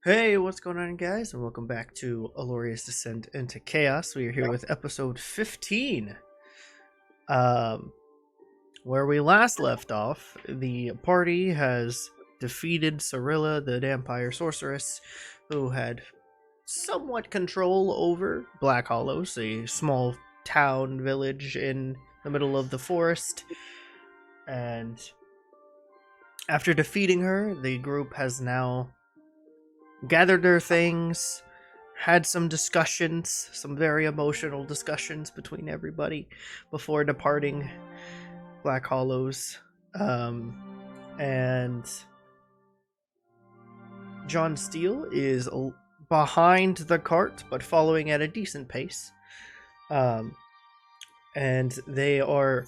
Hey, what's going on, guys? And welcome back to Elloria's Descent into Chaos. We are here with episode 15. Um, where we last left off, the party has defeated Sylrila, the vampire sorceress, who had somewhat control over Black Hollows, a small town village in the middle of the forest. And after defeating her, the group has now gathered their things, had some discussions, some very emotional discussions between everybody before departing Black Hollows. And John Steele is behind the cart, but following at a decent pace. And they are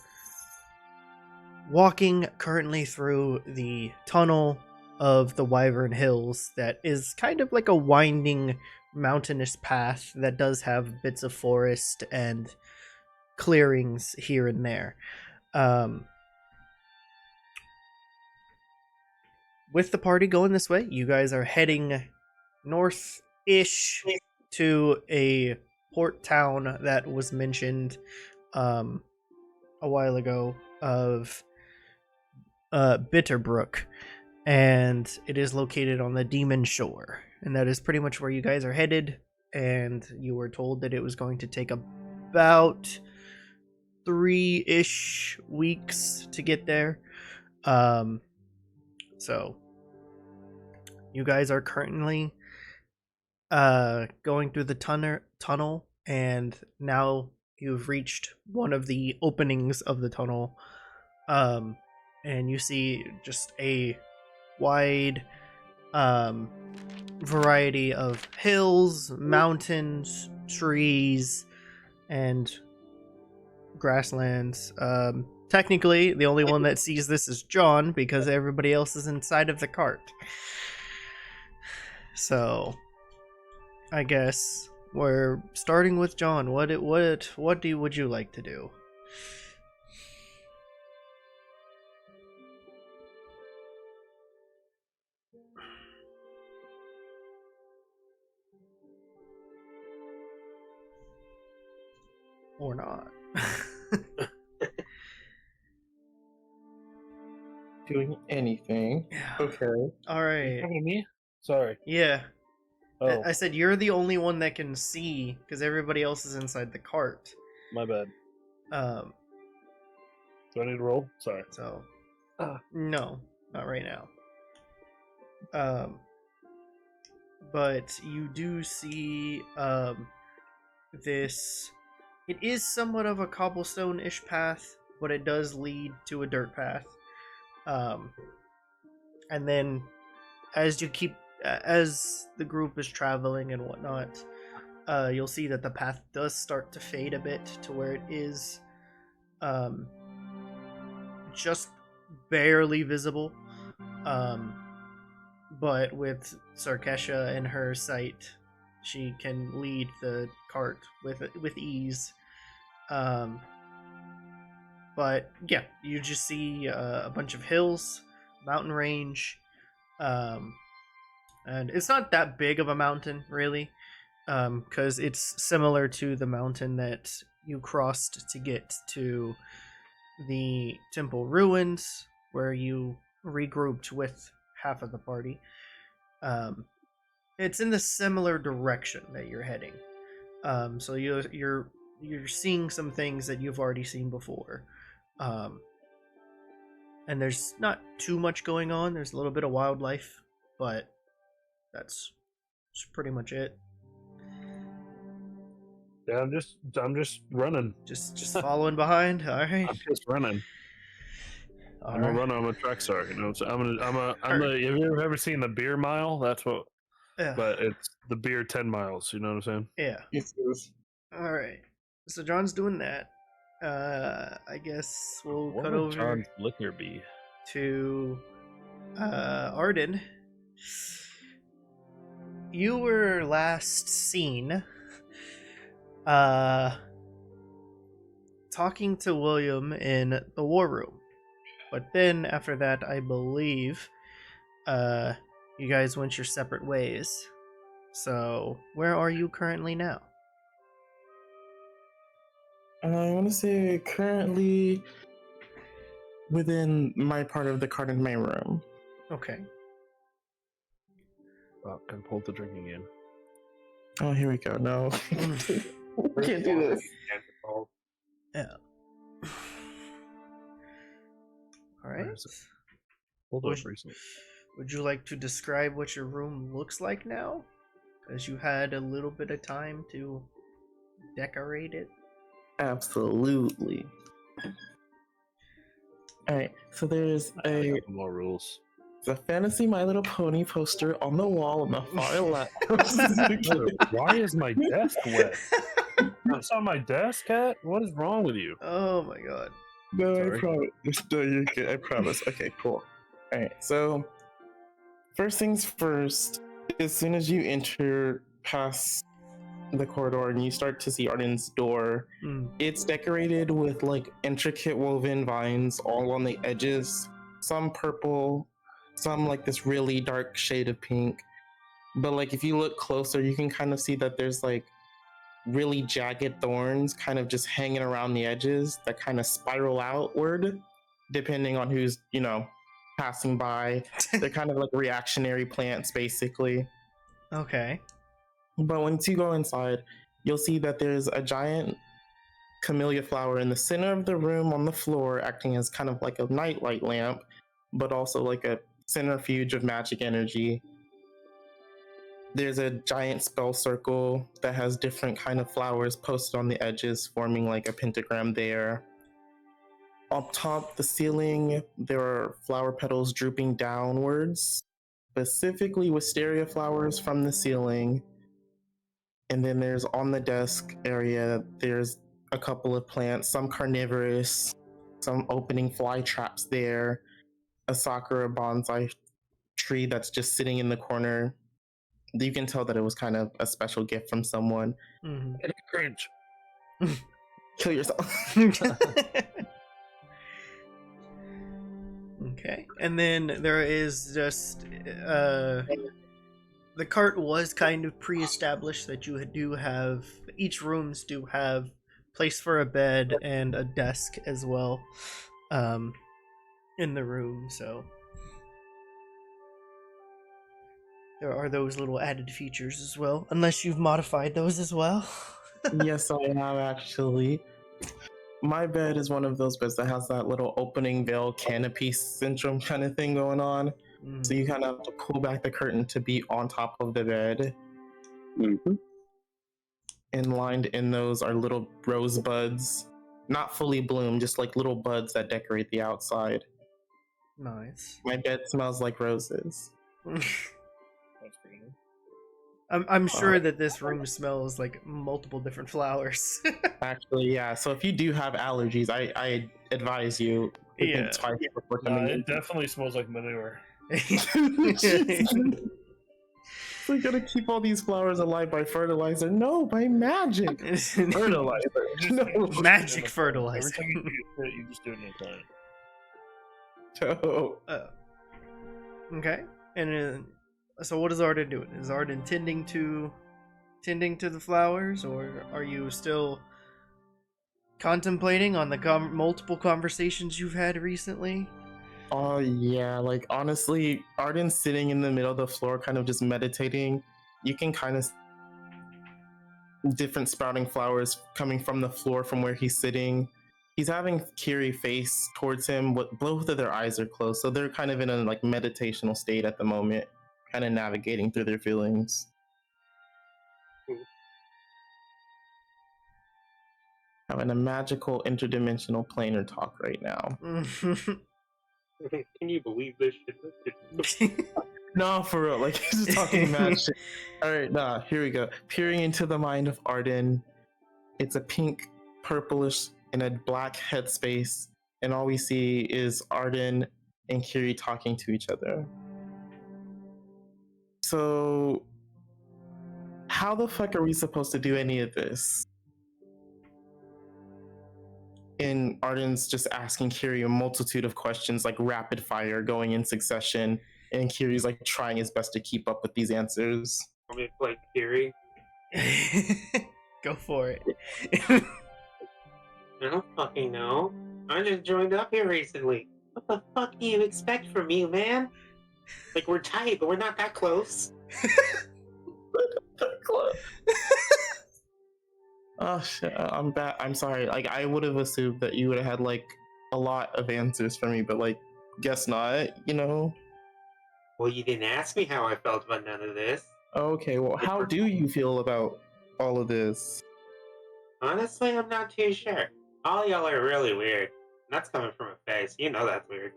walking currently through the tunnel of the Wyvern Hills that is kind of like a winding mountainous path that does have bits of forest and clearings here and there. With the party going this way, you guys are heading north-ish to a port town that was mentioned a while ago of Bitterbrook, and it is located on the Demon Shore, and that is pretty much where you guys are headed. And you were told that it was going to take about 3-ish weeks to get there. So you guys are currently going through the tunnel, and now you've reached one of the openings of the tunnel, and you see just a wide variety of hills, mountains, trees, and grasslands. Technically, the only one that sees this is John, because everybody else is inside of the cart. So, I guess we're starting with John. What would you like to do? Or not? Doing anything. Okay. All right. Talking to me? Sorry. Yeah. Oh, I said you're the only one that can see because everybody else is inside the cart. my bad. Um. Do I need to roll? Sorry. So. No, not right now. But you do see this. It is somewhat of a cobblestone-ish path, but it does lead to a dirt path. And then as the group is traveling and whatnot, you'll see that the path does start to fade a bit to where it is just barely visible. But with Sarkesha in her sight, she can lead the cart with ease. But yeah, you just see a bunch of hills, mountain range, and it's not that big of a mountain really, because it's similar to the mountain that you crossed to get to the temple ruins, where you regrouped with half of the party. It's in the similar direction that you're heading. So you're seeing some things that you've already seen before. And there's not too much going on. There's a little bit of wildlife, but that's pretty much it. Yeah, I'm just running. Just following behind. All right. I'm just running. I'm a runner. I'm a track star. You know, so I'm the. Have you ever seen the beer mile? That's what. Yeah. But it's the beer 10 miles. You know what I'm saying? Yeah. Yes. All right. So John's doing that. I guess we'll What cut would over John's liquor be? to Arden. You were last seen talking to William in the war room. But then after that, I believe you guys went your separate ways. So, where are you currently now? I want to say currently within my part of the cart in my room. Okay. Oh, and pulled the drinking game. Oh, here we go. No. We can't do this. Yeah. All right. Pulled up recently. Would you like to describe what your room looks like now? Because you had a little bit of time to decorate it. Absolutely. All right. So there's a more rules. The Fantasy My Little Pony poster on the wall on the far left. Why is my desk wet? That's on my desk, Cat? What is wrong with you? Oh my god. No, Sorry. I promise. No, you're good. I promise. Okay, cool. All right. So, first things first, as soon as you enter past the corridor and you start to see Arden's door, it's decorated with like intricate woven vines all on the edges, some purple, some like this really dark shade of pink. But like if you look closer, you can kind of see that there's like really jagged thorns kind of just hanging around the edges that kind of spiral outward depending on who's, passing by. They're kind of like reactionary plants basically. Okay. But once you go inside, you'll see that there's a giant camellia flower in the center of the room on the floor, acting as kind of like a nightlight lamp, but also like a centrifuge of magic energy. There's a giant spell circle that has different kind of flowers posted on the edges, forming like a pentagram there. Up top the ceiling, there are flower petals drooping downwards, specifically wisteria flowers from the ceiling. And then there's on the desk area, there's a couple of plants, some carnivorous, some opening fly traps there, a sakura bonsai tree that's just sitting in the corner. You can tell that it was kind of a special gift from someone. Cringe. Kill yourself. Okay. And then there is just the cart was kind of pre-established that you do have, each rooms do have place for a bed and a desk as well in the room, so there are those little added features as well, unless you've modified those as well. Yes, I have actually. My bed is one of those beds that has that little opening veil canopy syndrome kind of thing going on. So you kind of have to pull back the curtain to be on top of the bed. Mm-hmm. And lined in those are little rosebuds, not fully bloomed, just like little buds that decorate the outside. Nice. My bed smells like roses. I'm sure that this room smells like multiple different flowers. Actually, yeah. So if you do have allergies, I advise you to think twice before coming in. It definitely smells like manure. So you gotta keep all these flowers alive by fertilizer? No, by magic. Fertilizer. No. Magic fertilizer. Every time you just do it in a plant. Oh. Okay. And so what is Arden doing? Is Arden tending to the flowers, or are you still contemplating on the multiple conversations you've had recently? Oh yeah, like honestly, Arden's sitting in the middle of the floor kind of just meditating. You can kind of different sprouting flowers coming from the floor from where he's sitting. He's having Kiri face towards him, but both of their eyes are closed, so they're kind of in a like meditational state at the moment, kind of navigating through their feelings. Having a magical interdimensional planar talk right now. Can you believe this shit? No, for real. Like, he's just talking mad shit. Alright, here we go. Peering into the mind of Arden. It's a pink, purplish, and a black headspace. And all we see is Arden and Kiri talking to each other. So, how the fuck are we supposed to do any of this? And Arden's just asking Kiri a multitude of questions, like rapid fire, going in succession. And Kiri's like trying his best to keep up with these answers. Want me to play Kiri? Go for it. I don't fucking know. I just joined up here recently. What the fuck do you expect from me, man? Like, we're tight, but we're not that close. Oh shit, I'm bad. I'm sorry. Like, I would have assumed that you would have had like a lot of answers for me, but like, guess not. You know. Well, you didn't ask me how I felt about none of this. Okay. Well, how do you feel about all of this? Honestly, I'm not too sure. All y'all are really weird. That's coming from a face. You know that's weird.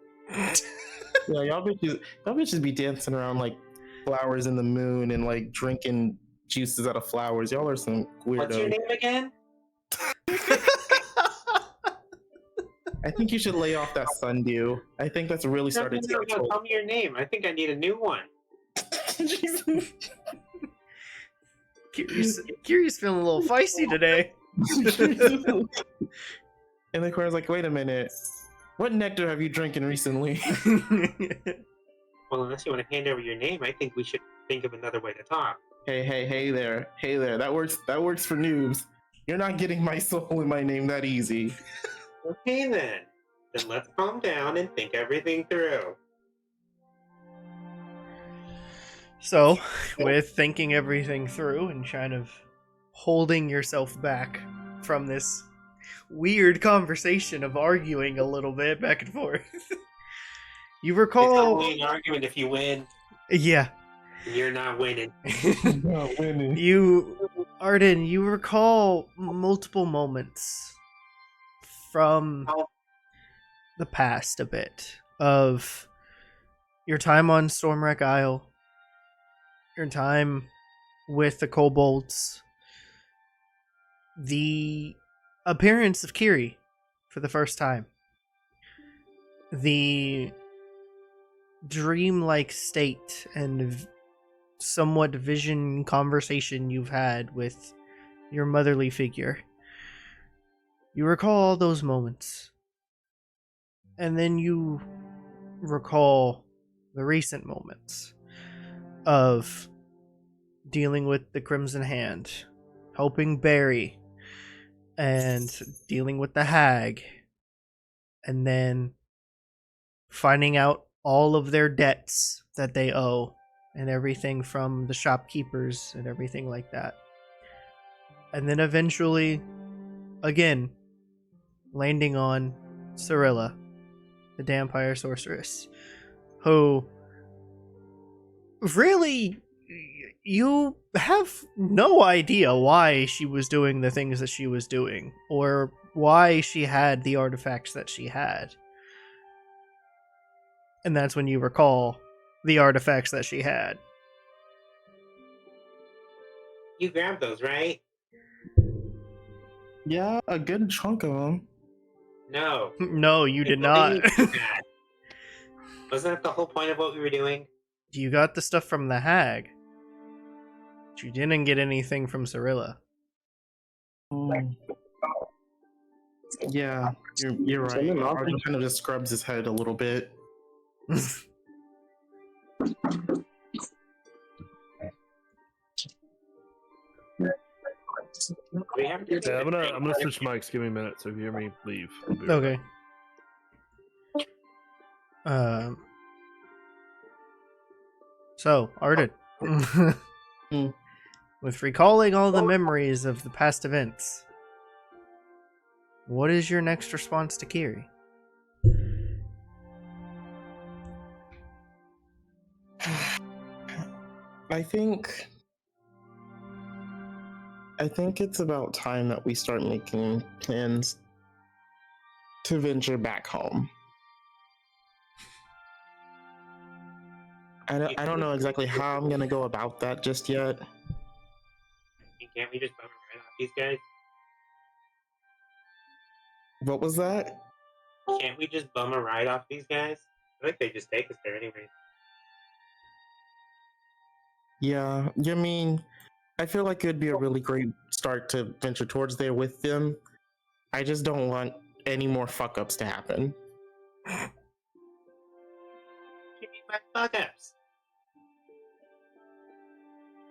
Yeah, y'all bitches be dancing around like flowers in the moon and like drinking juices out of flowers. Y'all are some weirdos. What's your name again? I think you should lay off that sundew. I think that's really started to take Tell me your name. I think I need a new one. Kiri's feeling a little feisty today. And the corner's like, wait a minute. What nectar have you drinking recently? Well, unless you want to hand over your name, I think we should think of another way to talk. Hey there. That works for noobs. You're not getting my soul in my name that easy. Okay then. Then let's calm down and think everything through. So, with thinking everything through and kind of holding yourself back from this weird conversation of arguing a little bit back and forth, you It's recall. only an argument if you win. Yeah. You're not winning. Not winning. Arden, you recall multiple moments from the past a bit of your time on Stormwreck Isle, your time with the kobolds, the appearance of Kiri for the first time, the dreamlike state and somewhat vision conversation you've had with your motherly figure. You recall all those moments. And then you recall the recent moments of dealing with the Crimson Hand, helping Barry, and dealing with the Hag, and then finding out all of their debts that they owe, and everything from the shopkeepers and everything like that. And then eventually, again, landing on Sylrila, the Dampire Sorceress, who really, you have no idea why she was doing the things that she was doing, or why she had the artifacts that she had. And that's when you recall the artifacts that she had. You grabbed those, right? Yeah, a good chunk of them. No. No, you did I not. believe you had. Wasn't that the whole point of what we were doing? You got the stuff from the Hag. But you didn't get anything from Sylrila. Yeah, you're right. Arden kind of just scrubs his head a little bit. We have to Yeah, I'm gonna switch mics. Give me a minute. So if you hear me leave, I'll be right Okay. So, Arden. With recalling all the memories of the past events, what is your next response to Kiri? I think it's about time that we start making plans to venture back home. I don't know exactly how I'm gonna go about that just yet. Can't we just bum right off these guys? What was that? Can't we just bum a ride off these guys? I think they just take us there anyway. Yeah, I mean, I feel like it would be a really great start to venture towards there with them. I just don't want any more fuck ups to happen. What do you mean my fuck-ups.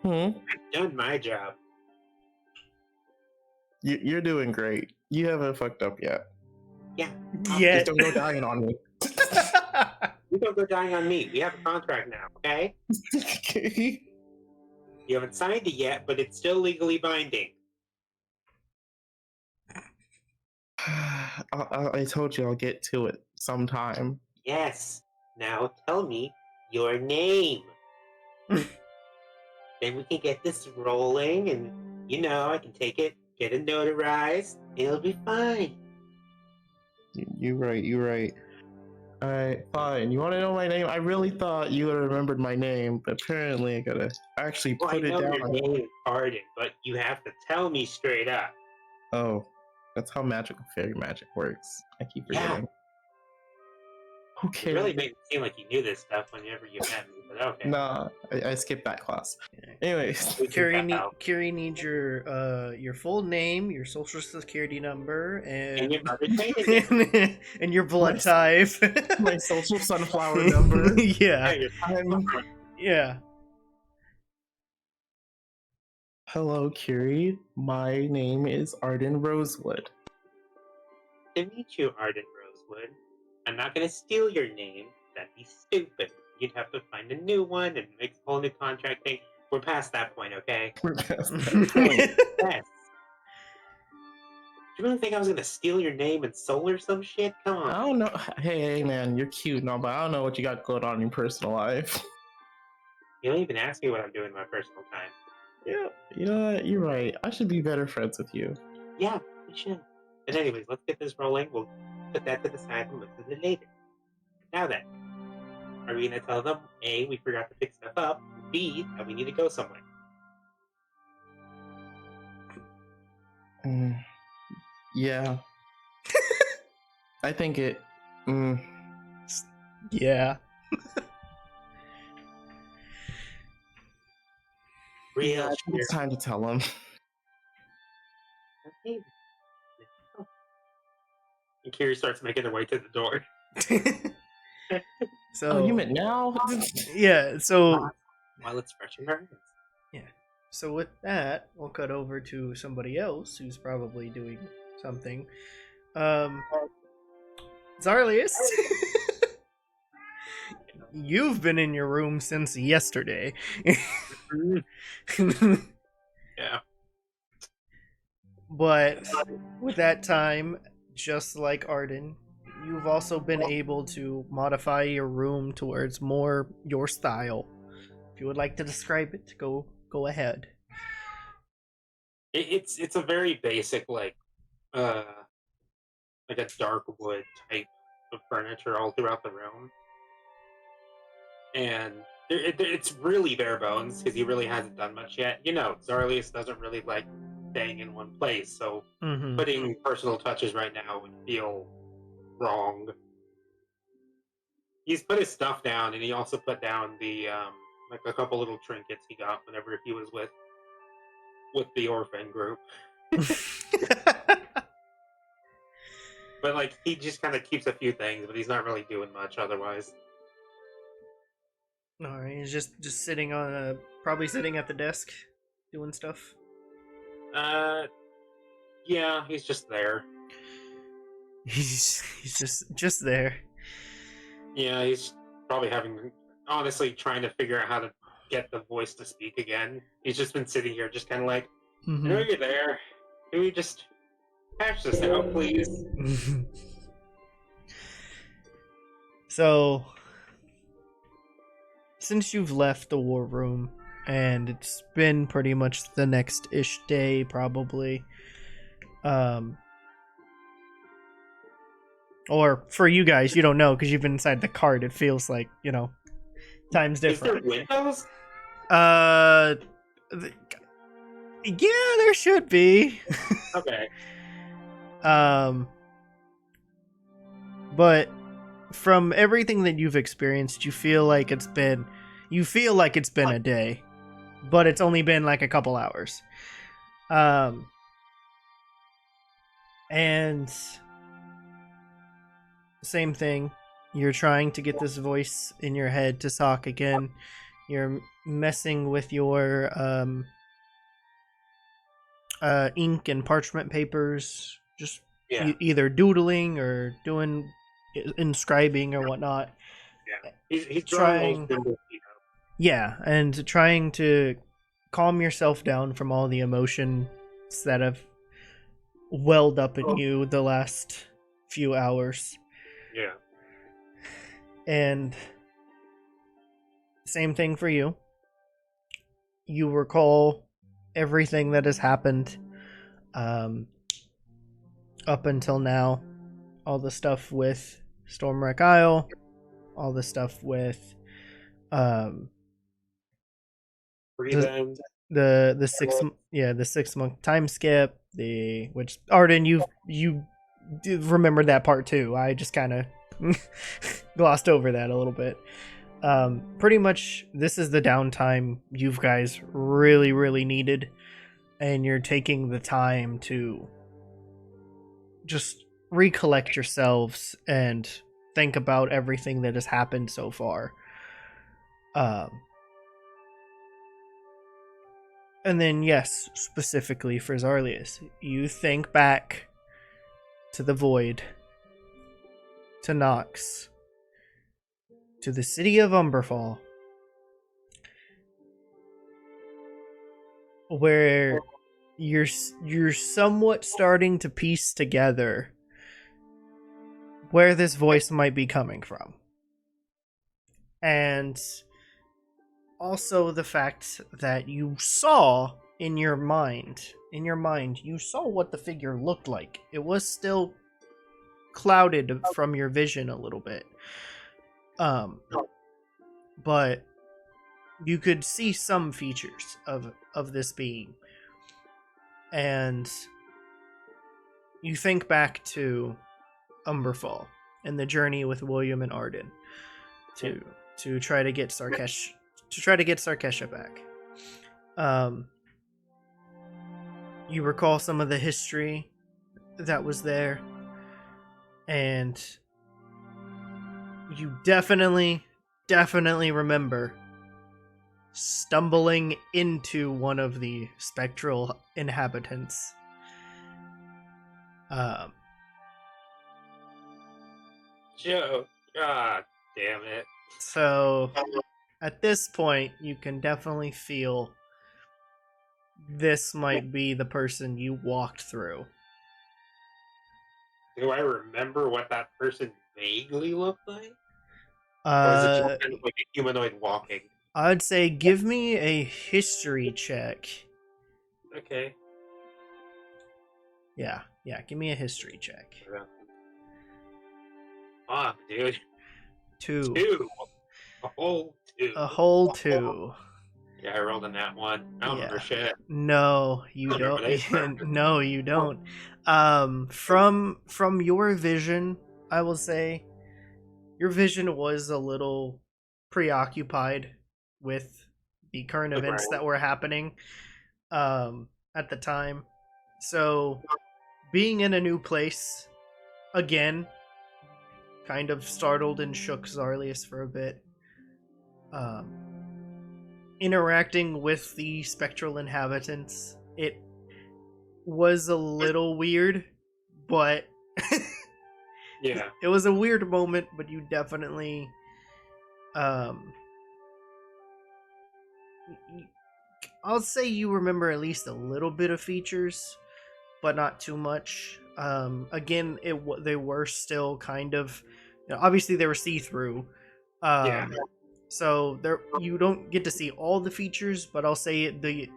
Hmm. I've done my job. You're doing great. You haven't fucked up yet. Yeah. Yet. Just don't go dying on me. You don't go dying on me. We have a contract now, okay? Okay. You haven't signed it yet, but it's still legally binding. I told you I'll get to it sometime. Yes. Now tell me your name. Then we can get this rolling, and I can take it, get it notarized. It'll be fine. You're right. You're right. All right, fine. You want to know my name? I really thought you would have remembered my name, but apparently I gotta actually Well, I put it know down. your name is Arden, but you have to tell me straight up. Oh, that's how magical fairy magic works. I keep forgetting. Okay. You really made it seem like you knew this stuff whenever you met me, but okay. Nah, I skipped that class. Anyways, Curie needs your full name, your social security number, and your mother's and your blood type. my social sunflower number. Yeah. Yeah. Hello, Curie. My name is Arden Rosewood. To meet you, Arden Rosewood. I'm not going to steal your name. That'd be stupid. You'd have to find a new one and make a whole new contract thing. We're past that point, okay? We're past that point. Yes. Do you really think I was going to steal your name and soul or some shit? Come on. I don't know. Hey, man, you're cute and all, but I don't know what you got going on in your personal life. You don't even ask me what I'm doing in my personal time. Yeah, you know what? You're right. I should be better friends with you. Yeah, we should. But anyways, let's get this rolling. We'll put that to the side and look at it later. Now then, are we going to tell them, A, we forgot to pick stuff up, B, that we need to go somewhere? Yeah. I think it... Yeah. Real it's time to tell them. Okay. And Kiri starts making her way to the door. So Oh, you meant now? yeah, so While it's fresh in her hands. yeah. So with that, we'll cut over to somebody else who's probably doing something. Zarlius, you've been in your room since yesterday. Yeah. But with that time, just like Arden, you've also been able to modify your room towards more your style. If you would like to describe it, go ahead. It's a very basic like a dark wood type of furniture all throughout the room, and it's really bare bones because he really hasn't done much yet. Zarlius doesn't really like staying in one place, so putting personal touches right now would feel wrong. He's put his stuff down, and he also put down the like a couple little trinkets he got whenever he was with the orphan group. But like he just kind of keeps a few things, but he's not really doing much otherwise. All right, he's just sitting on probably sitting at the desk doing stuff. Yeah, he's just there. He's just there. Yeah, he's probably honestly trying to figure out how to get the voice to speak again. He's just been sitting here just kind of like, I know you're there. Can we just hash this out, please? So, since you've left the war room, and it's been pretty much the next-ish day, probably, or for you guys, you don't know because you've been inside the cart. It feels like, time's different. Is there windows? Yeah, there should be. Okay. But from everything that you've experienced, you feel like it's been a day, but it's only been like a couple hours. And same thing. You're trying to get this voice in your head to talk again. You're messing with your ink and parchment papers, just either doodling or doing inscribing or whatnot. Yeah, he's trying. Yeah, and trying to calm yourself down from all the emotions that have welled up in you the last few hours. Yeah. And same thing for you. You recall everything that has happened up until now. All the stuff with Stormwreck Isle, all the stuff with the 6 month time skip, which Arden, you remembered that part too. I just kind of glossed over that a little bit. Pretty much this is the downtime you guys really needed, and you're taking the time to just recollect yourselves and think about everything that has happened so far. And then, yes, specifically for Zarlius, you think back to the Void, to Nox, to the city of Umberfall, where you're somewhat starting to piece together where this voice might be coming from. And also the fact that you saw in your mind, you saw what the figure looked like. It was still clouded from your vision a little bit. But you could see some features of this being. And you think back to Umberfall and the journey with William and Arden to try to get Sarkesha back. You recall some of the history that was there, and you definitely remember stumbling into one of the spectral inhabitants. Joe, God damn it. So at this point, you can definitely feel this might be the person you walked through. Do I remember what that person vaguely looked like? Or is it just kind of like a humanoid walking? I'd say give me a history check. Okay. Yeah, give me a history check. Fuck, dude. 2. A whole 2. A whole 2. Yeah, I rolled a nat 1. I don't remember shit. No, you don't. No, you don't. From your vision, I will say, your vision was a little preoccupied with the current events that were happening at the time. So, being in a new place, again, kind of startled and shook Zarlius for a bit. Interacting with the spectral inhabitants, it was a little weird, but yeah, it was a weird moment, but you definitely I'll say you remember at least a little bit of features, but not too much. Again, they were still kind of, obviously they were see-through. So there, you don't get to see all the features, but I'll say the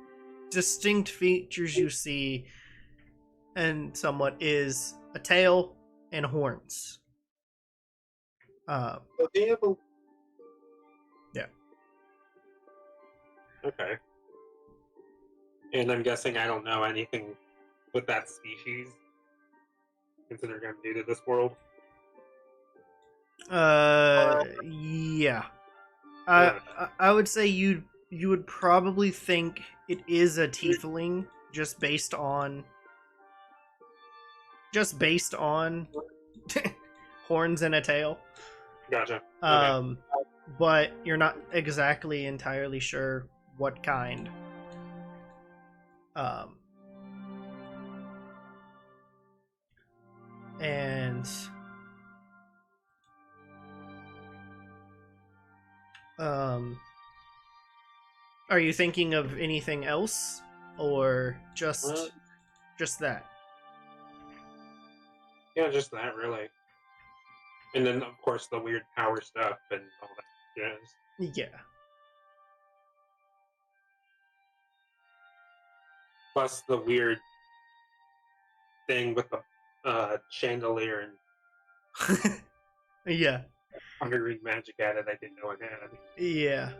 distinct features you see and somewhat is a tail and horns. Yeah. Okay. And I'm guessing I don't know anything with that species, considering I'm new to this world. Yeah. I would say you would probably think it is a tiefling just based on horns and a tail. Gotcha. But you're not exactly entirely sure what kind. And are you thinking of anything else, or just that? Yeah, just that really. And then of course the weird power stuff and all that jazz. Yeah. Plus the weird thing with the chandelier and Yeah. undergreen magic at it I didn't know it had. Yeah.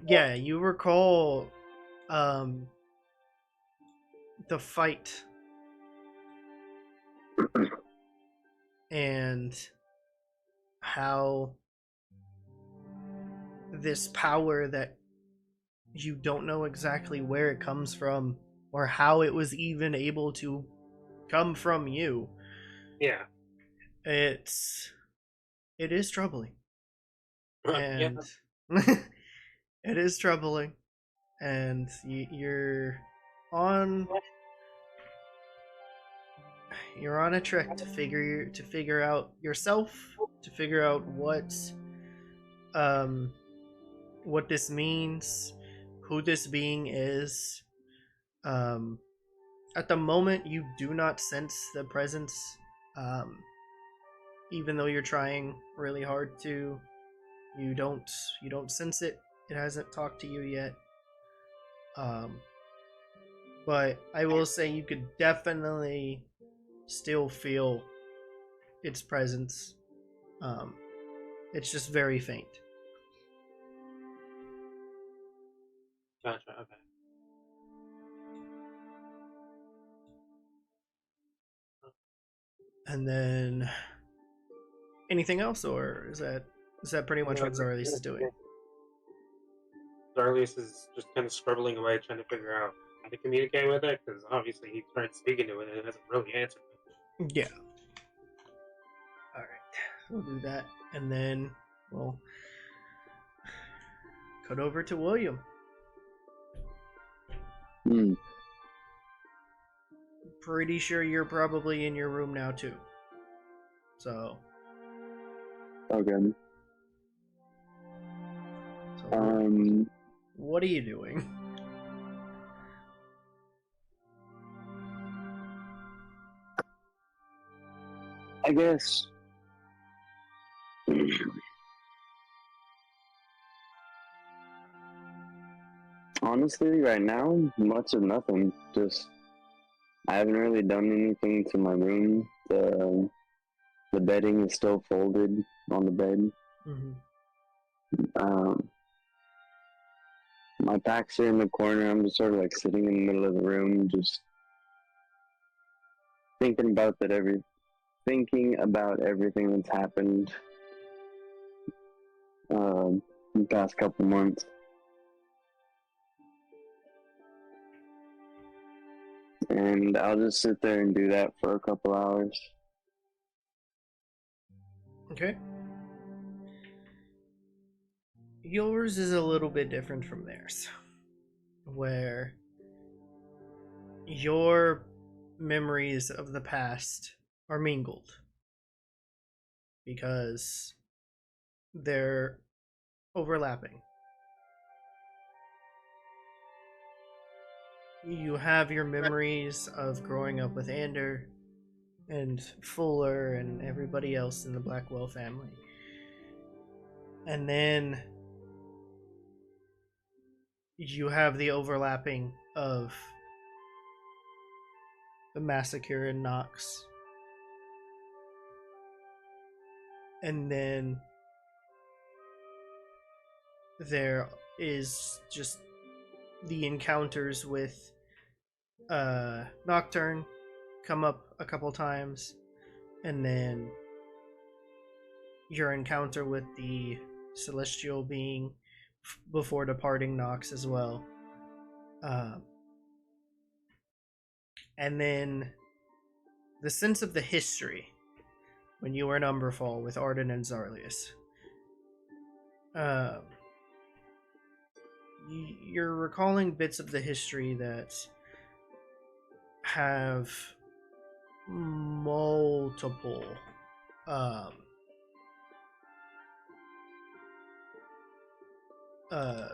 Yeah, you recall the fight and how this power that you don't know exactly where it comes from or how it was even able to come from you. Yeah. It is troubling. And yeah. it is troubling, and you're on a trek to figure out yourself, to figure out what this means, who this being is. At the moment, you do not sense the presence, even though you're trying really hard to. You don't sense it. It hasn't talked to you yet. But I will say you could definitely still feel its presence. It's just very faint. Gotcha, okay. And then anything else, or is that pretty much what Zarlius is doing? Zarlius is just kind of scribbling away, trying to figure out how to communicate with it, because obviously he tried speaking to it and it hasn't really answered it. Yeah. Alright, we'll do that, and then we'll cut over to William. Pretty sure you're probably in your room now too. So. Okay. So what are you doing? I guess. Honestly, right now, much of nothing. Just, I haven't really done anything to my room. The bedding is still folded on the bed. Mm-hmm. My packs are in the corner. I'm just sort of like sitting in the middle of the room, just thinking about everything that's happened the past couple months. And I'll just sit there and do that for a couple hours. Okay. Yours is a little bit different from theirs, where your memories of the past are mingled because they're overlapping. You have your memories of growing up with Ander and Fuller and everybody else in the Blackwell family. And then you have the overlapping of the massacre in Knox. And then there is just the encounters with Nocturne come up a couple times, and then your encounter with the celestial being before departing Nox as well. And then the sense of the history when you were in Umberfall with Arden and Zarlius. You're recalling bits of the history that have multiple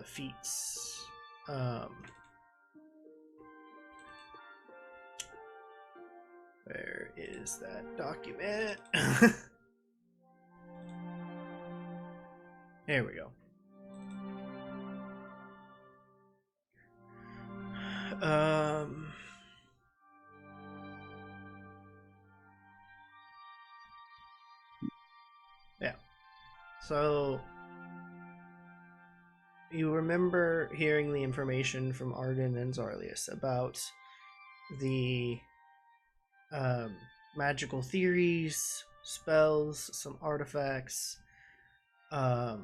feats. Where is that document? Here we go. Yeah. So you remember hearing the information from Arden and Zarlius about the magical theories, spells, some artifacts, the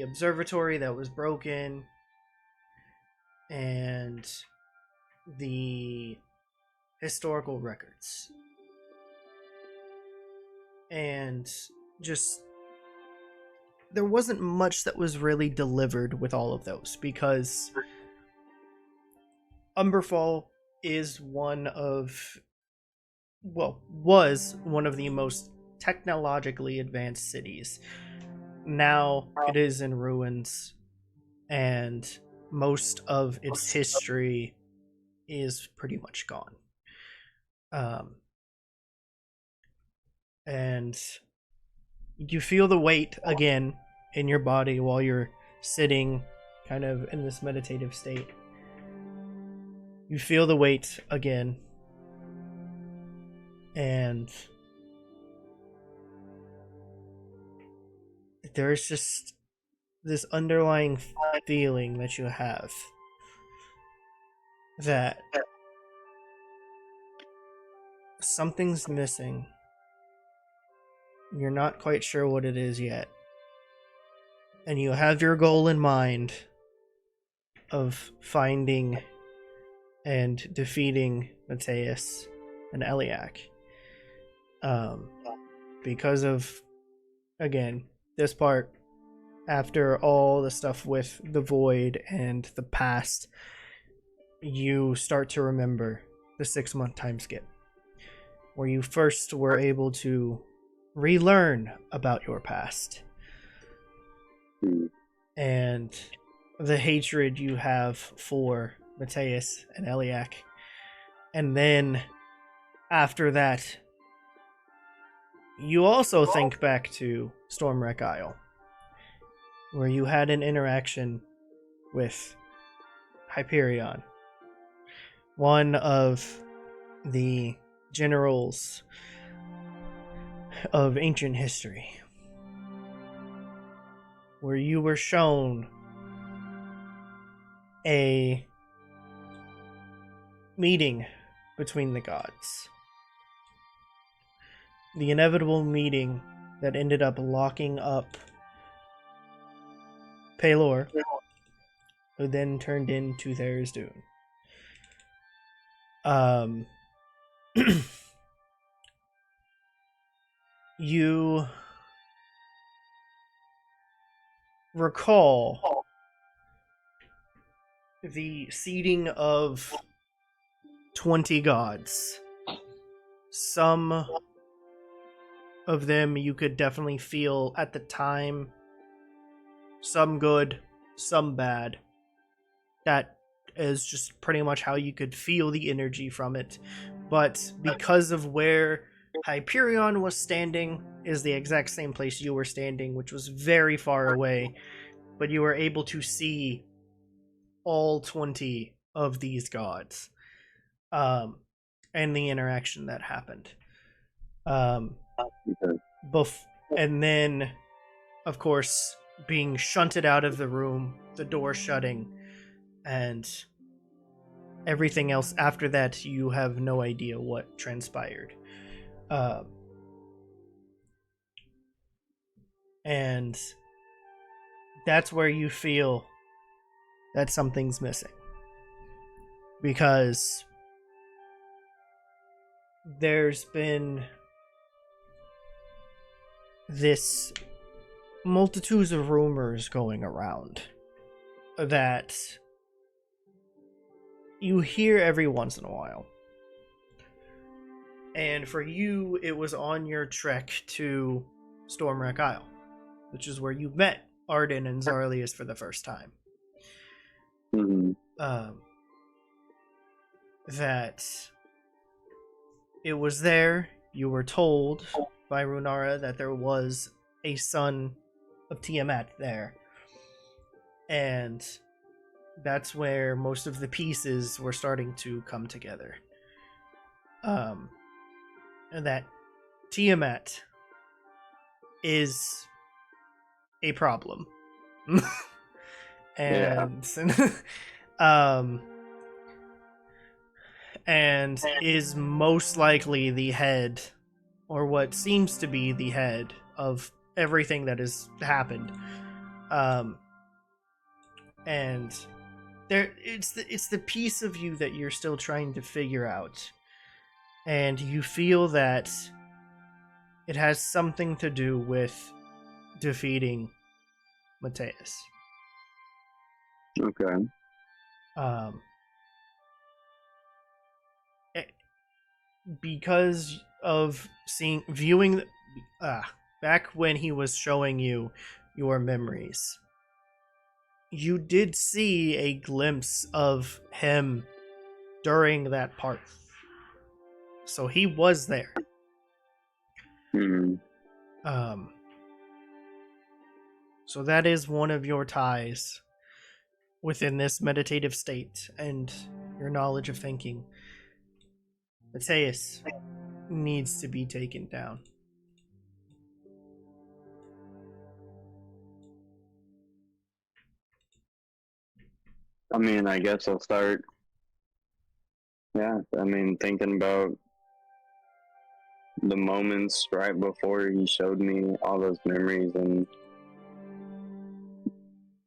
observatory that was broken, and the historical records. And just there wasn't much that was really delivered with all of those, because Umberfall is was one of the most technologically advanced cities. Now it is in ruins, and most of its history is pretty much gone. And you feel the weight again in your body while you're sitting kind of in this meditative state. You feel the weight again, and there's just this underlying feeling that you have that something's missing. You're not quite sure what it is yet. And you have your goal in mind of finding and defeating Matthias and Eliak. Because of, again, this part, after all the stuff with the void and the past, you start to remember the 6-month time skip, where you first were able to relearn about your past and the hatred you have for Matthias and Eliak. And then after that, you also think back to Stormwreck Isle, where you had an interaction with Hyperion, one of the generals of ancient history, where you were shown a meeting between the gods. The inevitable meeting that ended up locking up Pelor, who then turned into Tharizdun. You recall the seeding of 20 gods. Some of them you could definitely feel at the time. Some good, some bad. That is just pretty much how you could feel the energy from it. But because of where Hyperion was standing is the exact same place you were standing, which was very far away, but you were able to see all 20 of these gods, and the interaction that happened. And then, of course, being shunted out of the room, the door shutting, and everything else after that, you have no idea what transpired. And that's where you feel that something's missing, because there's been this multitudes of rumors going around that you hear every once in a while. And for you, it was on your trek to Stormwreck Isle, which is where you met Arden and Zarlius for the first time. Mm-hmm. That it was there, you were told by Runara that there was a son of Tiamat there. And that's where most of the pieces were starting to come together. And that Tiamat is a problem. And and is most likely the head, or what seems to be the head, of everything that has happened. And it's the piece of you that you're still trying to figure out. And you feel that it has something to do with defeating Mateus. Okay. Because of viewing back when he was showing you your memories, you did see a glimpse of him during that part. So he was there. Mm-hmm. So that is one of your ties within this meditative state and your knowledge of thinking. Mateus needs to be taken down. I mean, I guess I'll start. Yeah, I mean, thinking about the moments right before he showed me all those memories, and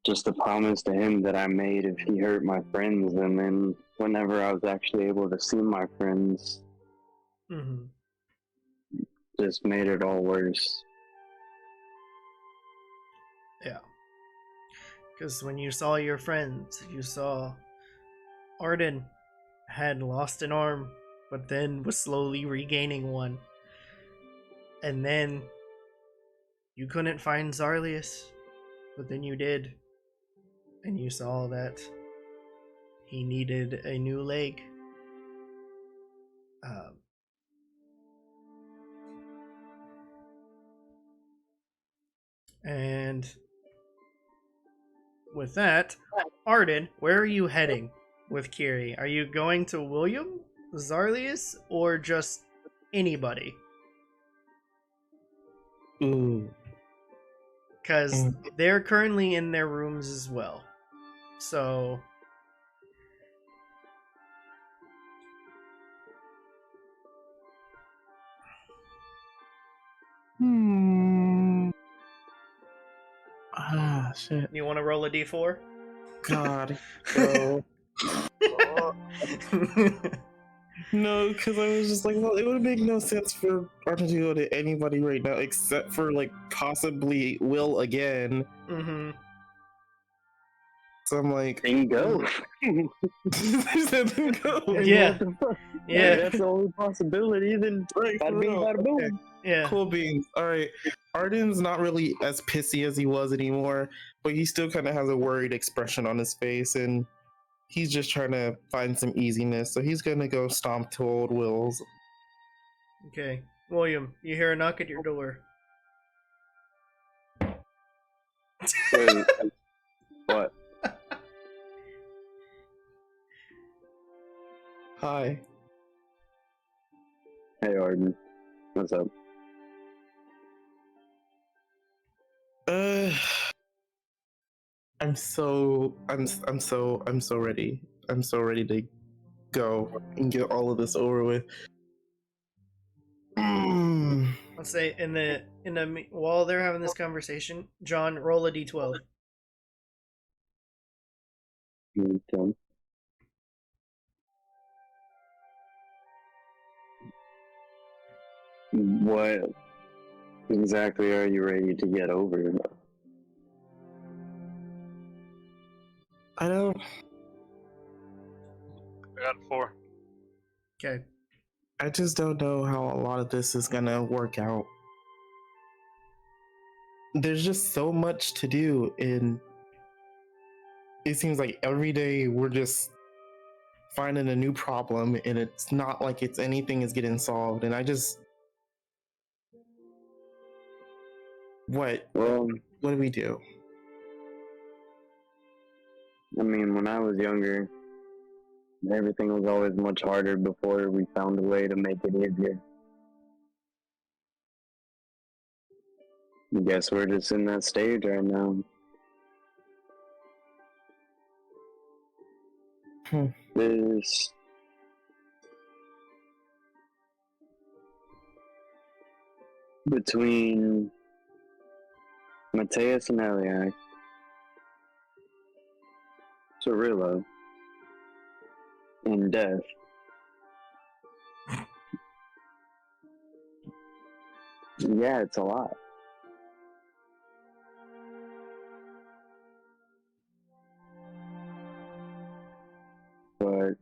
just the promise to him that I made if he hurt my friends, and then whenever I was actually able to see my friends, just made it all worse. Yeah. Because when you saw your friends, you saw Arden had lost an arm, but then was slowly regaining one. And then you couldn't find Zarlius, but then you did. And you saw that he needed a new leg. And with that, Arden, where are you heading with Kiri? Are you going to William, Zarlius, or just anybody? Ooh. Because they're currently in their rooms as well. So shit. you want to roll a d4? God. No. No, because I was just like, well, it would make no sense for Arden to go to anybody right now except for, like, possibly Will again. Mm-hmm. So I'm like, Then go. Then go. Yeah. Yeah. That's the only possibility. Then Right, bada bing, bada boom. okay. Yeah. Cool beans. All right. Arden's not really as pissy as he was anymore, but he still kind of has a worried expression on his face, and he's just trying to find some easiness. So he's gonna go stomp to old Will's. Okay. William, you hear a knock at your door. Wait, what? Hi. Hey, Arden. What's up? I'm so ready. I'm so ready to go and get all of this over with. Let's say while they're having this conversation, John, roll a d12. Okay. exactly are you ready to get over it? I don't. I got 4. Okay. I just don't know how a lot of this is gonna work out. There's just so much to do, and it seems like every day we're just finding a new problem, and it's not like it's anything is getting solved. And I just, what Well, do we do? I mean, when I was younger, everything was always much harder before we found a way to make it easier. I guess we're just in that stage right now. This between Mateus and Eliak, Sylrila, and Death. Yeah, it's a lot. But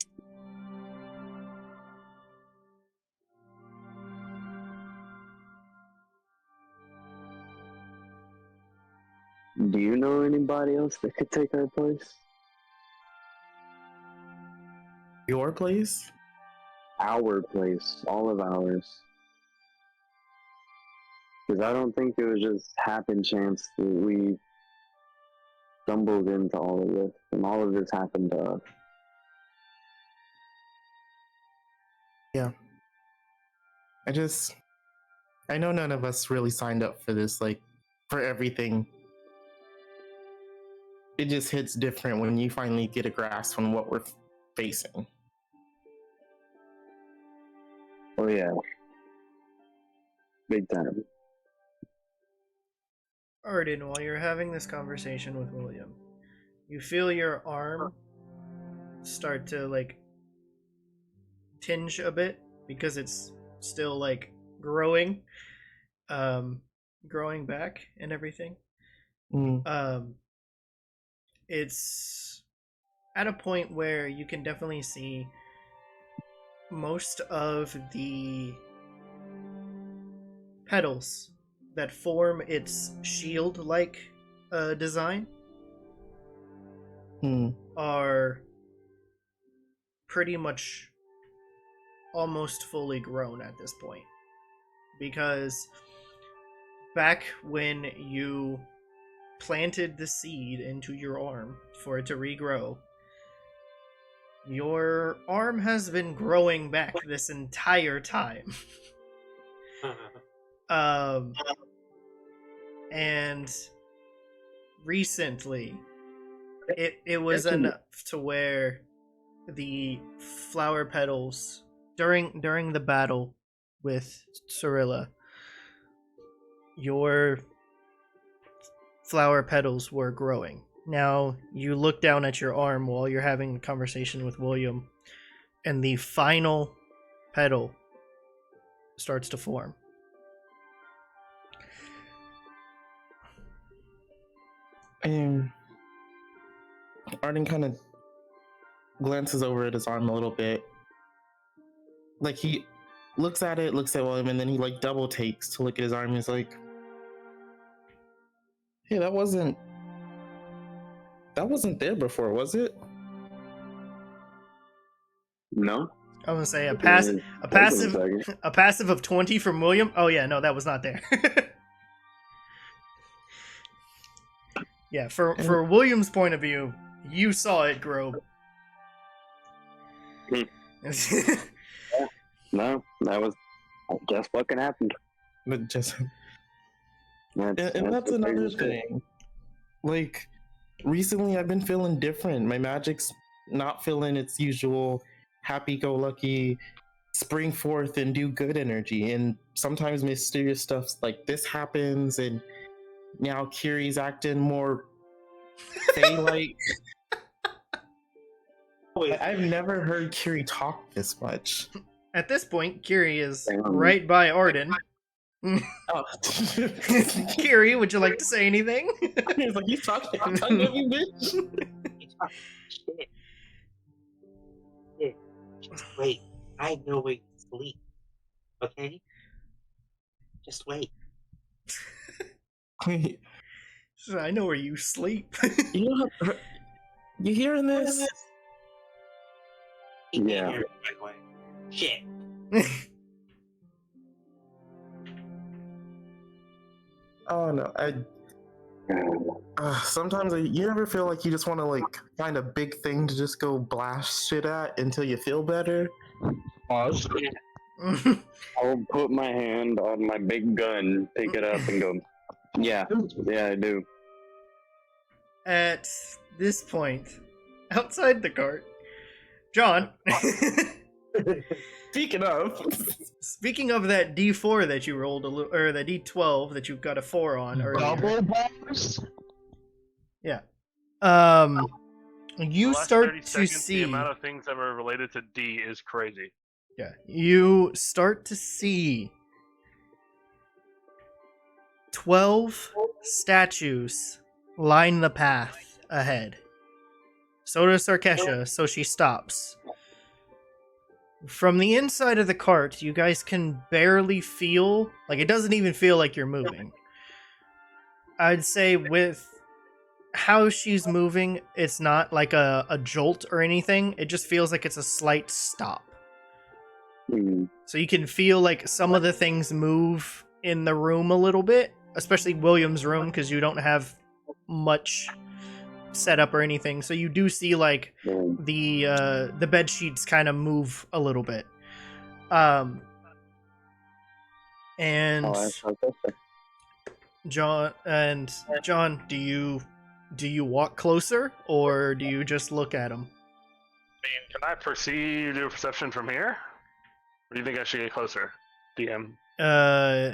do you know anybody else that could take our place? Your place? Our place, all of ours. Because I don't think it was just happen chance that we stumbled into all of this, and all of this happened to us. Yeah. I know none of us really signed up for this, like, for everything. It just hits different when you finally get a grasp on what we're facing. Oh yeah. Big time. Arden, while you're having this conversation with William, you feel your arm start to like tinge a bit because it's still like growing back and everything. It's at a point where you can definitely see most of the petals that form its shield-like design are pretty much almost fully grown at this point. Because back when you planted the seed into your arm for it to regrow, your arm has been growing back this entire time. And recently it was enough to where the flower petals during the battle with Sylrila, your flower petals were growing. Now you look down at your arm while you're having a conversation with William, and the final petal starts to form. Arden kind of glances over at his arm a little bit. Like, he looks at William, and then he like double takes to look at his arm. He's like, hey, that wasn't there before, was it? No. I was gonna say a passive of 20 from William. Oh yeah, no, that was not there. Yeah, for William's point of view, you saw it grow. No, that was just fucking happened. But just that's another thing. Like, recently I've been feeling different. My magic's not feeling its usual happy-go-lucky spring forth and do good energy, and sometimes mysterious stuff like this happens, and now Kiri's acting more Faye-like. I've never heard Kiri talk this much. At this point, Kiri is right by Arden. Oh. Kiri, would you like to say anything? He's like, he's talking at me, bitch. Shit. Shit. Just wait. I know where you sleep. Okay? Just wait. Wait, I know where you sleep. you know, you hearing this? He can't Yeah. hear me, by the way. Shit. Oh no, sometimes you ever feel like you just want to like find a big thing to just go blast shit at until you feel better? Pause. I'll put my hand on my big gun, pick it up, and go, yeah, I do. At this point, outside the cart, John. Speaking of that D4 that you rolled, or the D12 that you got a 4 on earlier. Double bars? Yeah. The You last start 30 to seconds, see. the amount of things that were related to D is crazy. Yeah. You start to see 12 statues line the path ahead. So does Sarkesha, so she stops. From the inside of the cart, you guys can barely feel, like it doesn't even feel like you're moving. I'd say with how she's moving, it's not like a jolt or anything. It just feels like it's a slight stop. Mm. So you can feel like some of the things move in the room a little bit, especially William's room, because you don't have much set up or anything. So you do see like the bed sheets kind of move a little bit. And Oh, that's okay. John, do you walk closer or do you just look at them? I mean, can I proceed to perception from here? Or do you think I should get closer, DM?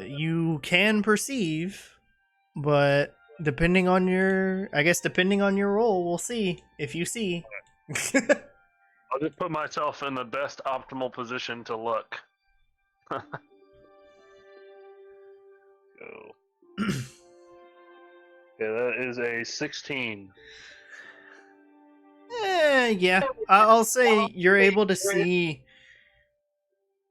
You can perceive, but depending on your roll, we'll see if you see. I'll just put myself in the best optimal position to look. Go. Yeah, that is a 16. Yeah. I'll say you're able to see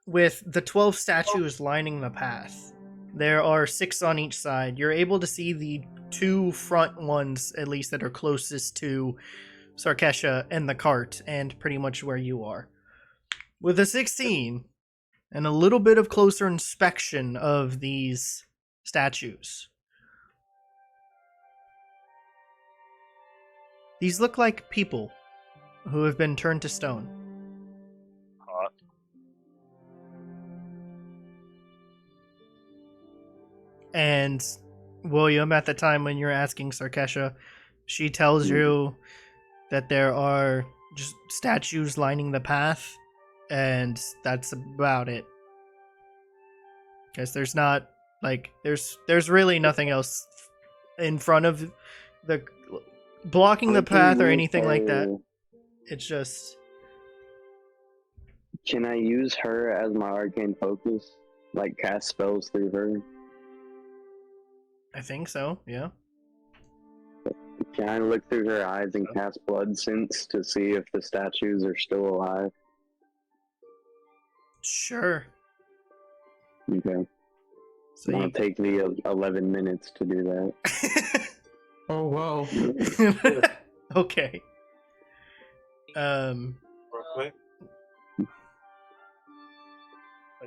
with the 12 statues lining the path. There are 6 on each side. You're able to see the 2 front ones, at least, that are closest to Sarkesha and the cart, and pretty much where you are. With a 16 and a little bit of closer inspection of these statues, these look like people who have been turned to stone. Hot. And William, at the time when you're asking Sarkesha, she tells you that there are just statues lining the path, and that's about it. Because there's not, like, there's really nothing else in front of the blocking the path or anything like that. It's just... Can I use her as my arcane focus? Like, cast spells through her? I think so, yeah. Can I look through her eyes and cast blood sense to see if the statues are still alive? Sure. Okay. So I'll take the 11 minutes to do that. Oh wow. Okay. Real quick. I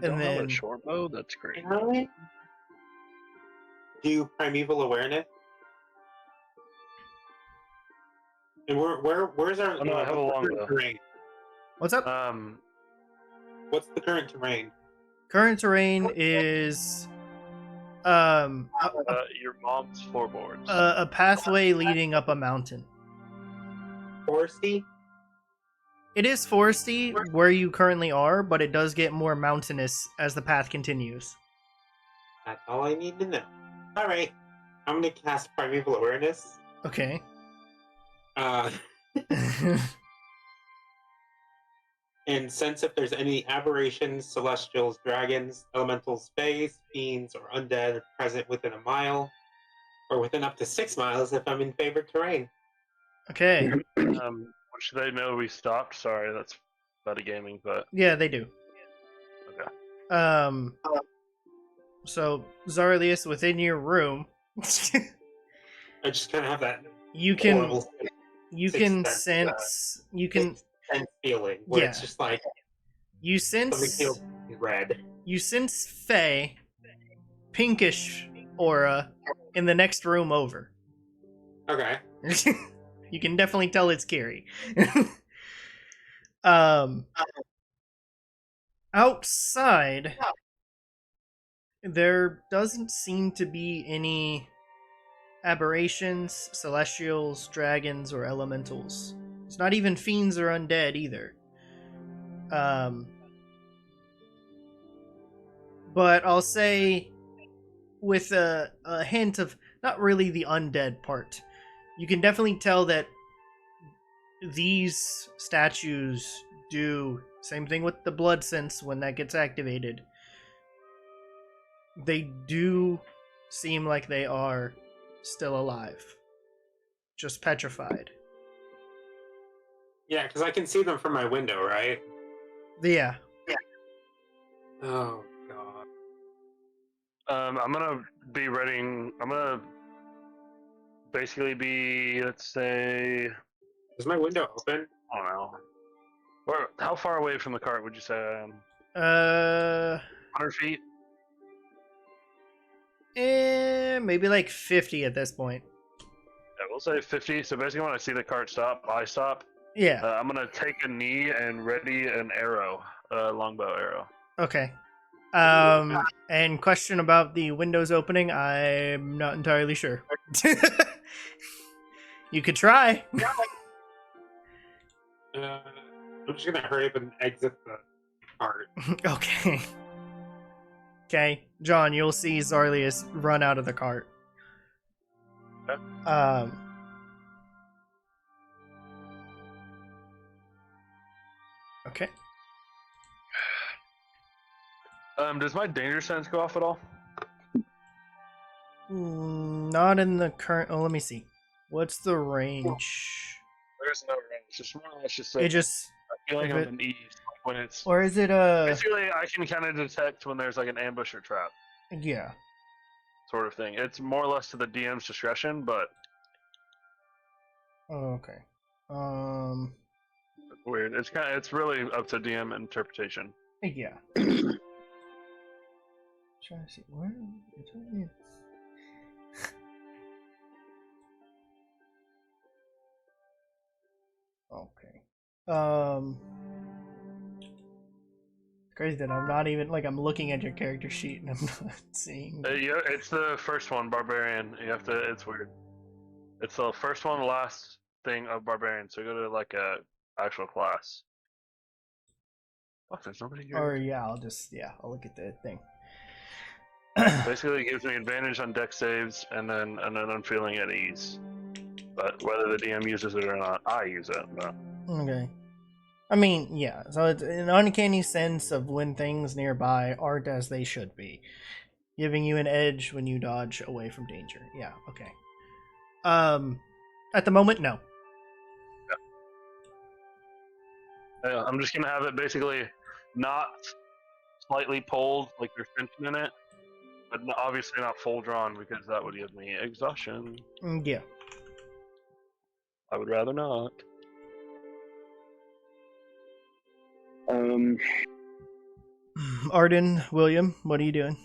don't have then- a short bow? That's great. Do primeval awareness? And where's our Oh, no, I have a what's the longbow. current terrain? What's up? What's the current terrain? Current terrain is Your mom's floorboards. a pathway leading up a mountain. Foresty? It is foresty where you currently are, but it does get more mountainous as the path continues. That's all I need to know. Alright. I'm gonna cast primeval awareness. Okay. Uh and sense if there's any aberrations, celestials, dragons, elementals, fays, fiends, or undead present within a mile, or within up to 6 miles if I'm in favored terrain. Okay. Should they know we stopped? Sorry, that's metagaming, but Yeah, they do. okay. So Zarlius, within your room, I just kind of have that you can horrible sense feeling where it's yeah. just like You something sense feels red. you sense fey pinkish aura in the next room over. Okay. You can definitely tell it's Carrie. Outside, there doesn't seem to be any aberrations, celestials, dragons, or elementals. It's not even fiends or undead either. But I'll say, with a hint of not really the undead part, you can definitely tell that these statues do same thing with the blood sense when that gets activated. They do seem like they are still alive, just petrified. Yeah, because I can see them from my window, right? Yeah. Oh god. I'm gonna be reading. I'm gonna basically be, let's say, Is my window open? I don't know. How far away from the cart would you say I am? 100 feet? Maybe like 50 at this point. Yeah, we'll say 50. So basically, when I see the cart stop, I stop. Yeah. I'm gonna take a knee and ready an arrow, longbow arrow. Okay. And question about the windows opening, I'm not entirely sure. You could try. I'm just gonna hurry up and exit the cart. Okay. Okay, John, you'll see Zarlius run out of the cart. Okay. Okay. Does my danger sense go off at all? Not in the current. Oh, let me see. What's the range? There's no range. It's more or less just It just. I feel like I'm an ease when it's. Or is it Basically, I can kind of detect when there's like an ambush or trap. Yeah. Sort of thing. It's more or less to the DM's discretion, but. Oh, okay. It's weird. It's really up to DM interpretation. Yeah. Trying to see where. Okay. Crazy that I'm not even like I'm looking at your character sheet and I'm not seeing. Yeah, it's the first one, barbarian. You have to. It's weird. It's the first one, last thing of barbarian. So go to like a actual class. Fuck, there's nobody here. Or yeah, I'll look at the thing. Basically, it gives me advantage on deck saves, and then I'm feeling at ease. But whether the DM uses it or not, I use it. But. Okay. I mean, yeah. So it's an uncanny sense of when things nearby aren't as they should be, giving you an edge when you dodge away from danger. Yeah. Okay. At the moment, no. Yeah. I'm just gonna have it basically not slightly pulled, like there's tension in it, but obviously not full drawn because that would give me exhaustion. Yeah. I would rather not. Arden, William, what are you doing?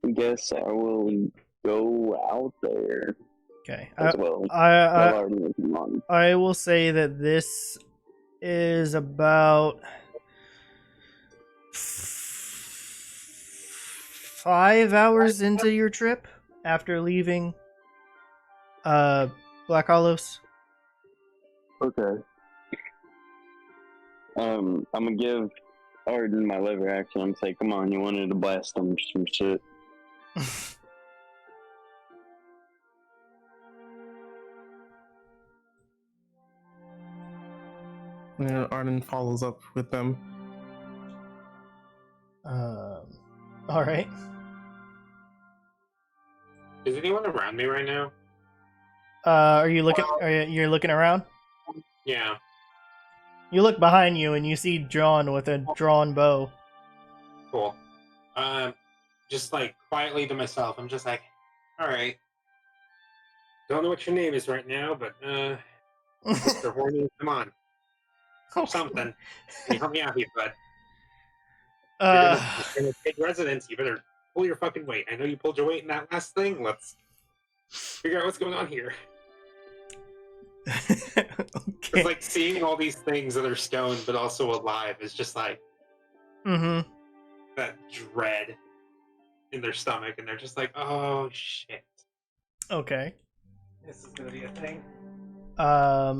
I guess I will go out there. Okay. As well. I will say that this is about 5 hours into your trip after leaving Black Hollows. Okay. I'm gonna give Arden my lever action. I'm saying, come on, you wanted to blast him some shit. And Arden follows up with them. All right. Is anyone around me right now? Are you looking? You're looking around? Yeah. You look behind you and you see John with a drawn bow. Cool. Just like quietly to myself, I'm just like, all right. Don't know what your name is right now, but Mr. Horny, come on, something. Can you help me out here, bud? You're gonna take residence. You better pull your fucking weight. I know you pulled your weight in that last thing. Let's figure out what's going on here. Okay. It's like seeing all these things that are stoned but also alive is just like that dread in their stomach, and they're just like, oh shit. Okay. This is gonna be a thing. Let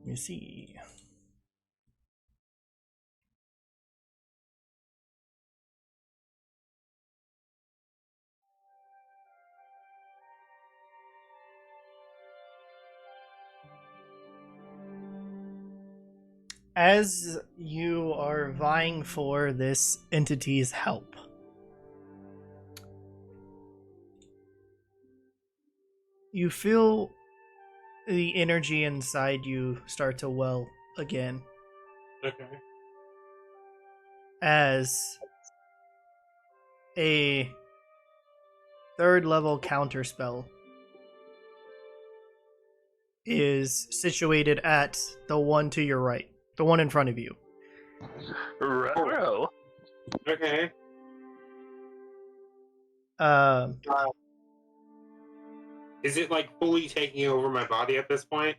me see. As you are vying for this entity's help, you feel the energy inside you start to well again. Okay. As a third level counterspell is situated at the one to your right, the one in front of you. Ruh-roh. Okay. Is it like fully taking over my body at this point?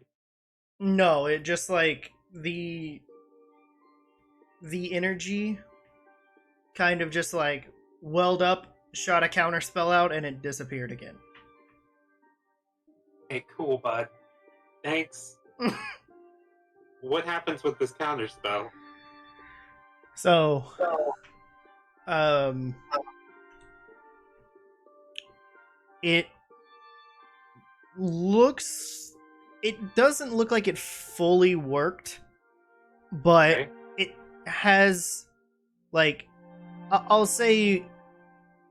No, it just like the energy kind of just like welled up, shot a counter spell out, and it disappeared again. Hey, cool, bud. Thanks. What happens with this counter spell? So, it doesn't look like it fully worked, but Okay. it has, like, I'll say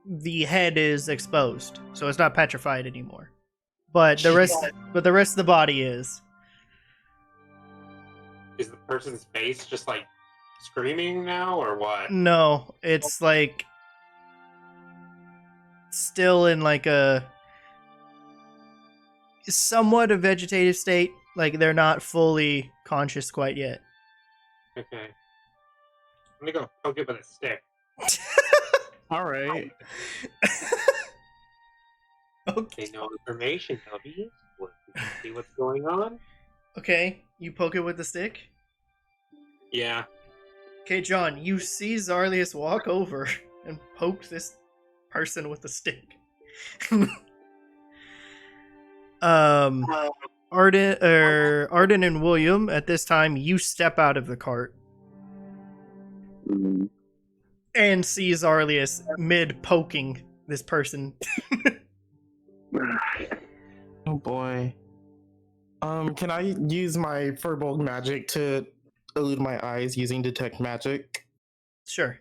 the head is exposed, so it's not petrified anymore. But the rest of the body is. Is the person's face just like screaming now, or what? No, it's like still in like a somewhat a vegetative state. Like they're not fully conscious quite yet. Okay. I'm gonna go poke it with a stick. All right. Okay. They know information. That'll be useful. You can see what's going on. Okay, you poke it with the stick. Yeah. Okay, John, you see Zarlius walk over and poke this person with the stick. Arden and William, at this time, you step out of the cart and see Zarlius mid poking this person. Oh boy. Can I use my Furbolg magic to elude my eyes using detect magic? Sure.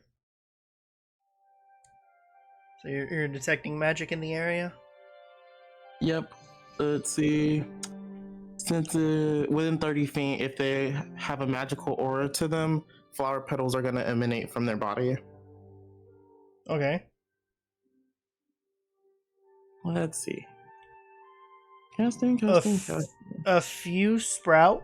So you're detecting magic in the area? Yep. Let's see. Since within 30 feet, if they have a magical aura to them, flower petals are going to emanate from their body. Okay. Let's see. Casting. A few sprout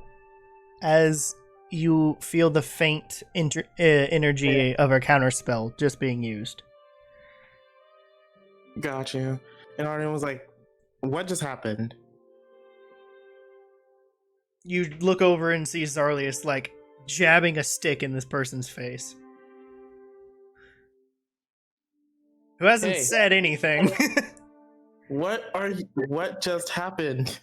as you feel the faint energy of a counterspell just being used. Gotcha. And Arden was like, what just happened? You look over and see Zarlius like jabbing a stick in this person's face. Who hasn't said anything. What just happened?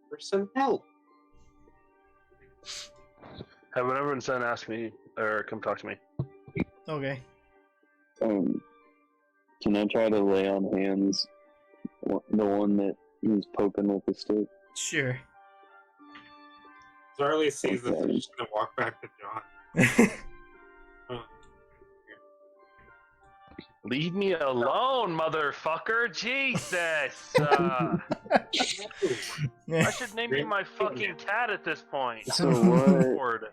For some help. Have whatever and send ask me or come talk to me. Okay. Can I try to lay on hands? The one that he's poking with the stick. Sure. Zarlius sees this and just gonna walk back to John. Leave me alone, motherfucker! Jesus! I should name you my fucking cat at this point. So what?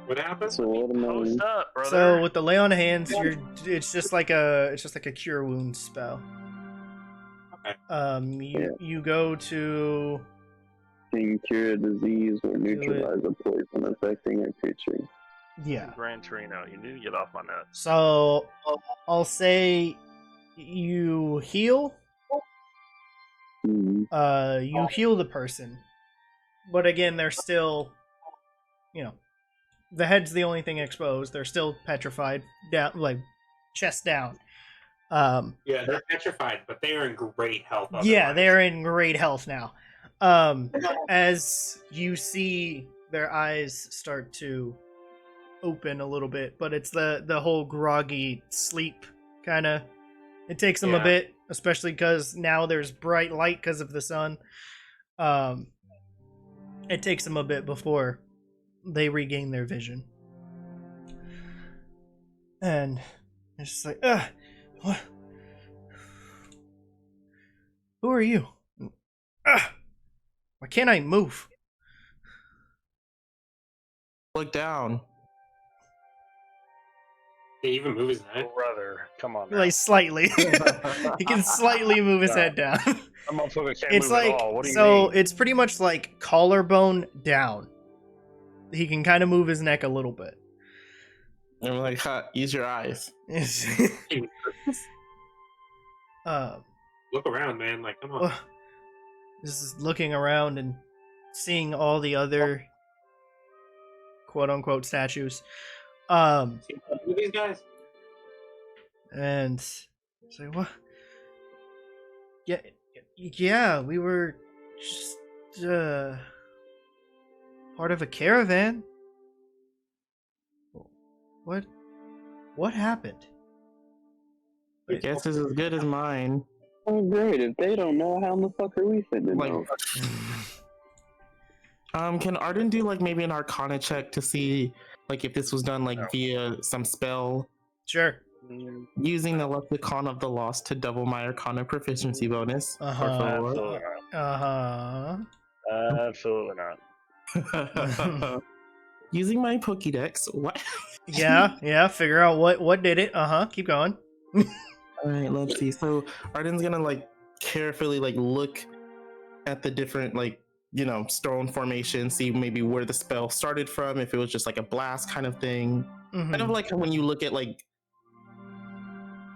What happened? So what am Post I? up, brother. So with the lay on hands, it's just like a cure wounds spell. Okay. You go to Can cure a disease or neutralize a poison affecting a creature. yeah. Gran Torino, you need to get off my nuts. So I'll say you heal. You heal the person, but again, they're still, the head's the only thing exposed. They're still petrified, down, like chest down. Yeah, they're petrified, but they are in great health. Yeah, they're in great health now. As you see their eyes start to open a little bit, but it's the whole groggy sleep kind of. It takes them a bit, especially because now there's bright light because of the sun. It takes them a bit before they regain their vision. And it's just like, what? Who are you? Why can't I move? Look down. Did he even move his head? Brother, come on. Now. Like slightly. He can slightly move his head down. That motherfucker can't It's move like at all. What do you so mean? it's pretty much like collarbone down. He can kind of move his neck a little bit. And I'm like, use your eyes. Look around, man. Like, come on. This is looking around and seeing all the other quote unquote statues. Who are these guys? And say, what? Yeah, we were just part of a caravan. What happened? Your guess is as good as mine. Oh, great. If they don't know, how in the fuck are we fitting in? Like, can Arden do like maybe an Arcana check to see like if this was done like via some spell? Sure. Using the Lexicon of the Lost to double my Arcana proficiency bonus. Absolutely not. Absolutely not. Using my Pokédex. What? Yeah. Figure out what did it. Keep going. All right, let's see. So Arden's gonna like carefully like look at the different like stone formation, see maybe where the spell started from, if it was just like a blast kind of thing. Kind of like when you look at like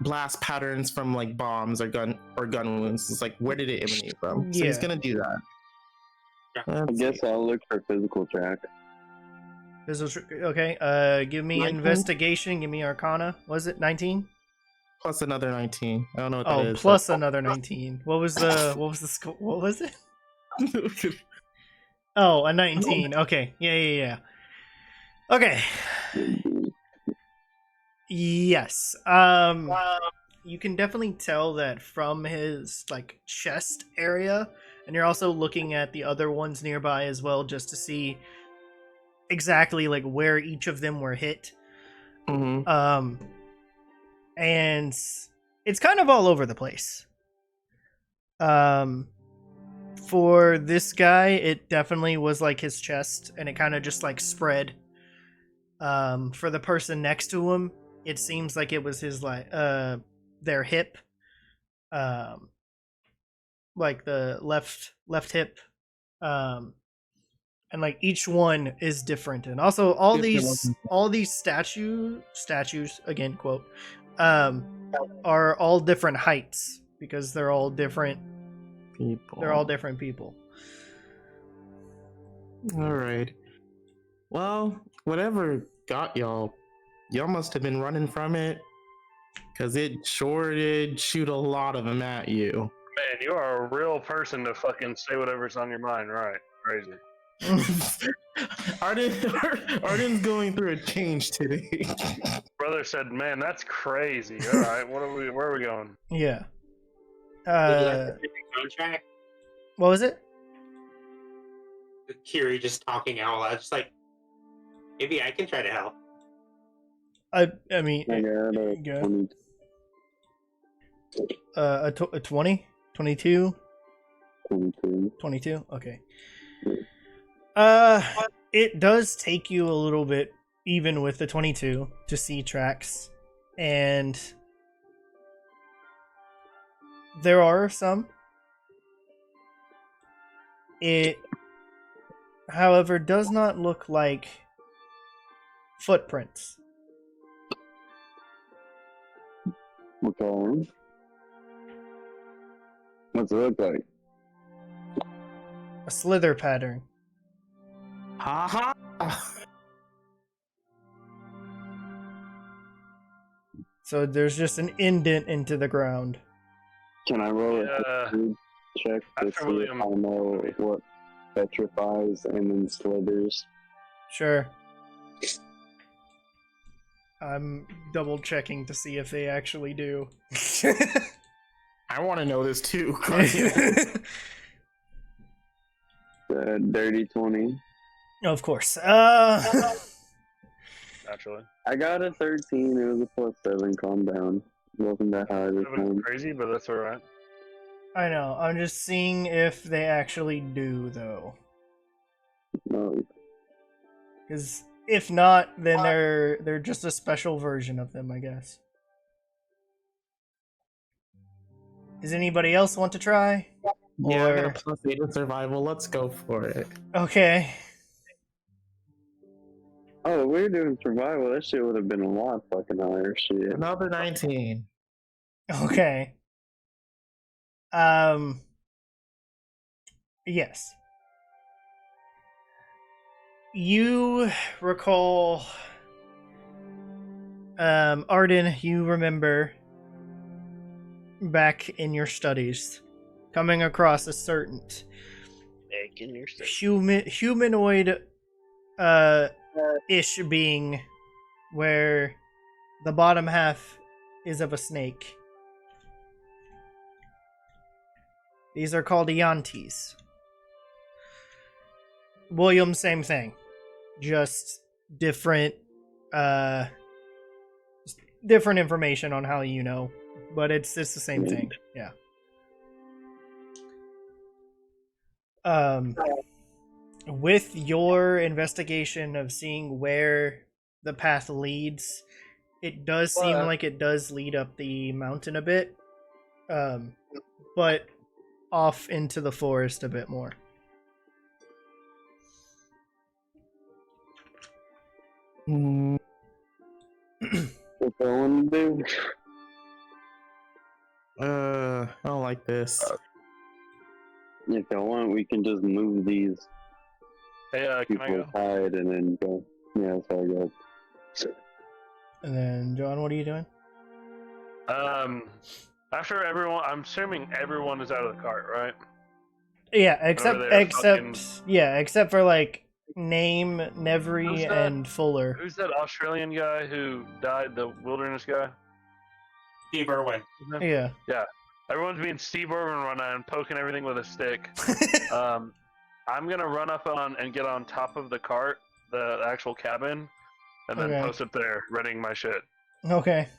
blast patterns from like bombs or gun wounds. It's like, where did it emanate from? So he's gonna do that. I guess I'll look for physical track. Okay. Give me 19? investigation. Give me Arcana. Was it 19? Plus another 19. I don't know what that is. Plus another 19. What was the score? What was it? Oh, a 19. Okay. Yeah. Okay. Yes. You can definitely tell that from his like chest area, and you're also looking at the other ones nearby as well, just to see exactly like where each of them were hit. And it's kind of all over the place. For this guy, it definitely was like his chest, and it kind of just like spread. For the person next to him, it seems like it was his like their hip, like the left hip, and like each one is different, and also all these statues again quote are all different heights because they're all different people. They're all different people. All right. Well, whatever got y'all must have been running from it, because it sure did shoot a lot of them at you. Man, you are a real person to fucking say whatever's on your mind, right? Crazy. Arden's going through a change today. Brother said, "Man, that's crazy." All right, where are we going? Yeah. Did you have to pick a contract? What was it? Kiri just talking out loud, just like, maybe I can try to help. I mean, I got a go. 20, a 20? 22? 22. 22? Okay. Yeah. It does take you a little bit, even with the 22, to see tracks. And there are some. It, however, does not look like footprints. Okay. What's it look like? A slither pattern. Ha So there's just an indent into the ground. Can I roll Yeah. a food check to After see William- if I know what petrifies and then slithers? Sure. I'm double checking to see if they actually do. I want to know this too. Dirty 20. Of course. Naturally, I got a 13. It was a +7. Calm down. It wasn't that high this that was time. crazy, but that's all right. I know. I'm just seeing if they actually do, though. No. Because if not, then they're just a special version of them, I guess. Does anybody else want to try? Yeah, I got Or- a +8 in survival. Let's go for it. Okay. Oh, we were doing survival. That shit would have been a lot fucking higher. Shit. Another 19. Okay. Yes. You recall, Arden, you remember back in your studies coming across a certain humanoid ish being where the bottom half is of a snake. These are called Yuan-tis. William, same thing. Just different different information on how you know. But it's the same thing. Yeah. With your investigation of seeing where the path leads, it does seem like it does lead up the mountain a bit. But off into the forest a bit more. What I want to do? I don't like this. If I want, we can just move these Hey, can I people go? aside and then go. Yeah, that's how I go. And then, John, what are you doing? After everyone, I'm assuming everyone is out of the cart, right? Yeah, except fucking- except for like Name, Nevri, Who's that? and Fuller. Who's that Australian guy who died? The wilderness guy. Steve Irwin. Yeah. Everyone's being Steve Irwin right now and poking everything with a stick. I'm gonna run up on and get on top of the cart, the actual cabin, and then Okay. post it there, readying my shit. Okay.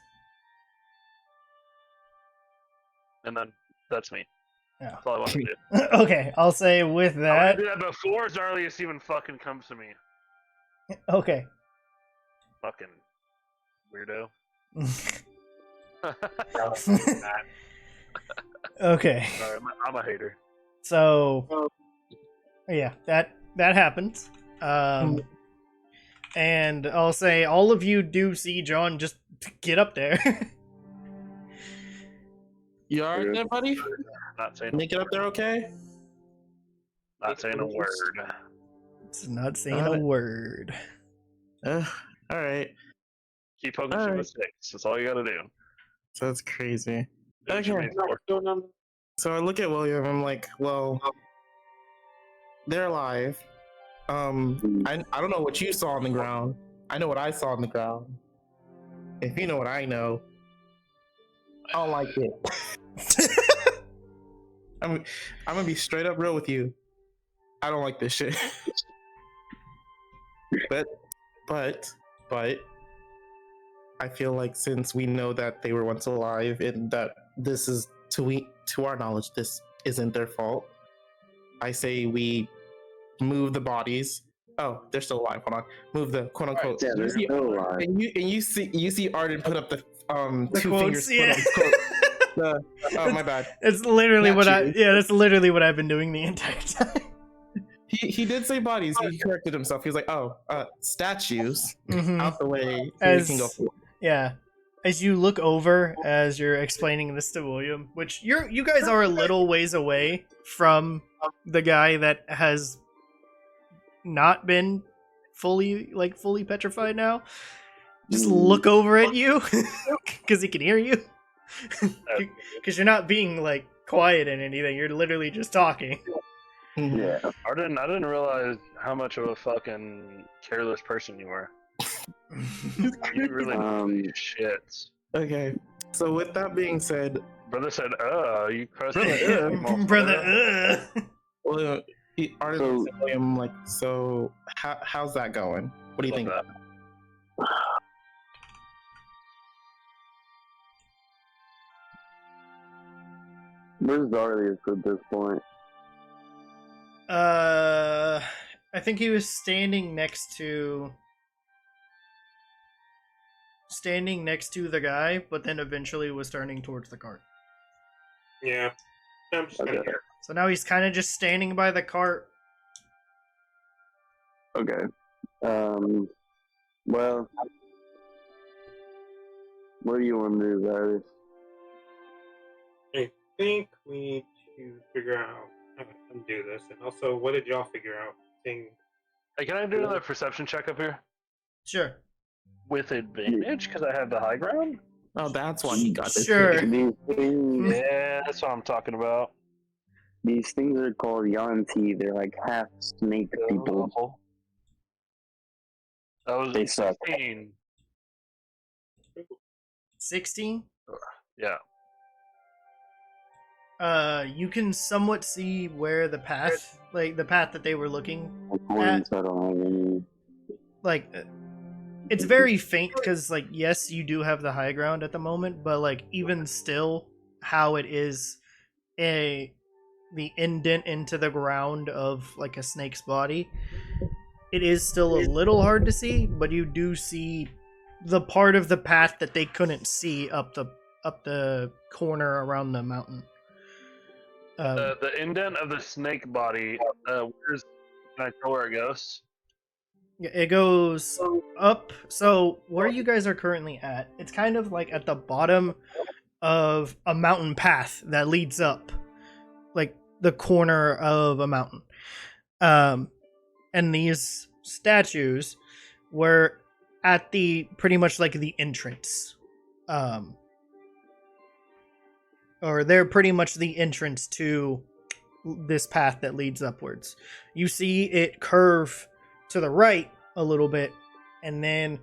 And then that's me. Yeah. That's all I want to do. Okay, I'll say with I that. did that before Zarlius even fucking comes to me. Okay. Fucking weirdo. Okay. Sorry, I'm a hater. So yeah, that happens. And I'll say all of you do see John just get up there. You alright there, buddy? Not saying. Make it up there okay? Not saying a word. It's not saying Got a it. word. Alright. Keep poking shit Alright. with sticks. That's all you gotta do. So that's crazy. Do what you Okay. made for. So I look at William, I'm like, well, they're alive. I don't know what you saw on the ground. I know what I saw on the ground. If you know what I know, I don't like it. I'm gonna be straight up real with you. I don't like this shit. but I feel like since we know that they were once alive and that this is to our knowledge, this isn't their fault. I say we move the bodies. Oh, they're still alive. Hold on. Move the quote unquote. Yeah, they're still alive. And you see Arden put up the The two quotes, fingers. yeah. Oh, my bad. It's literally Statues. that's literally what I've been doing the entire time. He did say bodies. He corrected himself. He was like, "Oh, statues out the way so we can go forward." Yeah. As you look over as you're explaining this to William, which you guys are a little ways away from the guy that has not been fully petrified now. Just look over at you because he can hear you. Because you're not being like quiet and anything. You're literally just talking. Yeah. I didn't realize how much of a fucking careless person you were. You really shit. Okay. So with that being said, Brother said, you pressed Brother, William, Arden said, William, like, so how's that going? What do you think? That. Where's Zarlius at this point? I think he was standing next to the guy, but then eventually was turning towards the cart. Yeah. I'm just kind of here. So now he's kind of just standing by the cart. Okay. Well, what do you want to do, Zarlius? I think we need to figure out how to undo this. And also, what did y'all figure out? Hey, can I do another perception check up here? Sure. With advantage, because I have the high ground? Oh, that's why he got this. Sure. These things, Yeah, that's what I'm talking about. these things are called Yuan-ti. They're like half snake people. That was They suck. 16. 16? Yeah. You can somewhat see where the path, like the path that they were looking Coins, I don't have any. like it's very faint because like yes you do have the high ground at the moment, but like even still how it is the indent into the ground of like a snake's body, it is still a little hard to see, but you do see the part of the path that they couldn't see up the corner around the mountain. The indent of the snake body, can I tell where it goes? It goes up. So where you guys are currently at, it's kind of like at the bottom of a mountain path that leads up, like the corner of a mountain. And these statues were at the pretty much like the entrance. Or they're pretty much the entrance to this path that leads upwards. You see it curve to the right a little bit, and then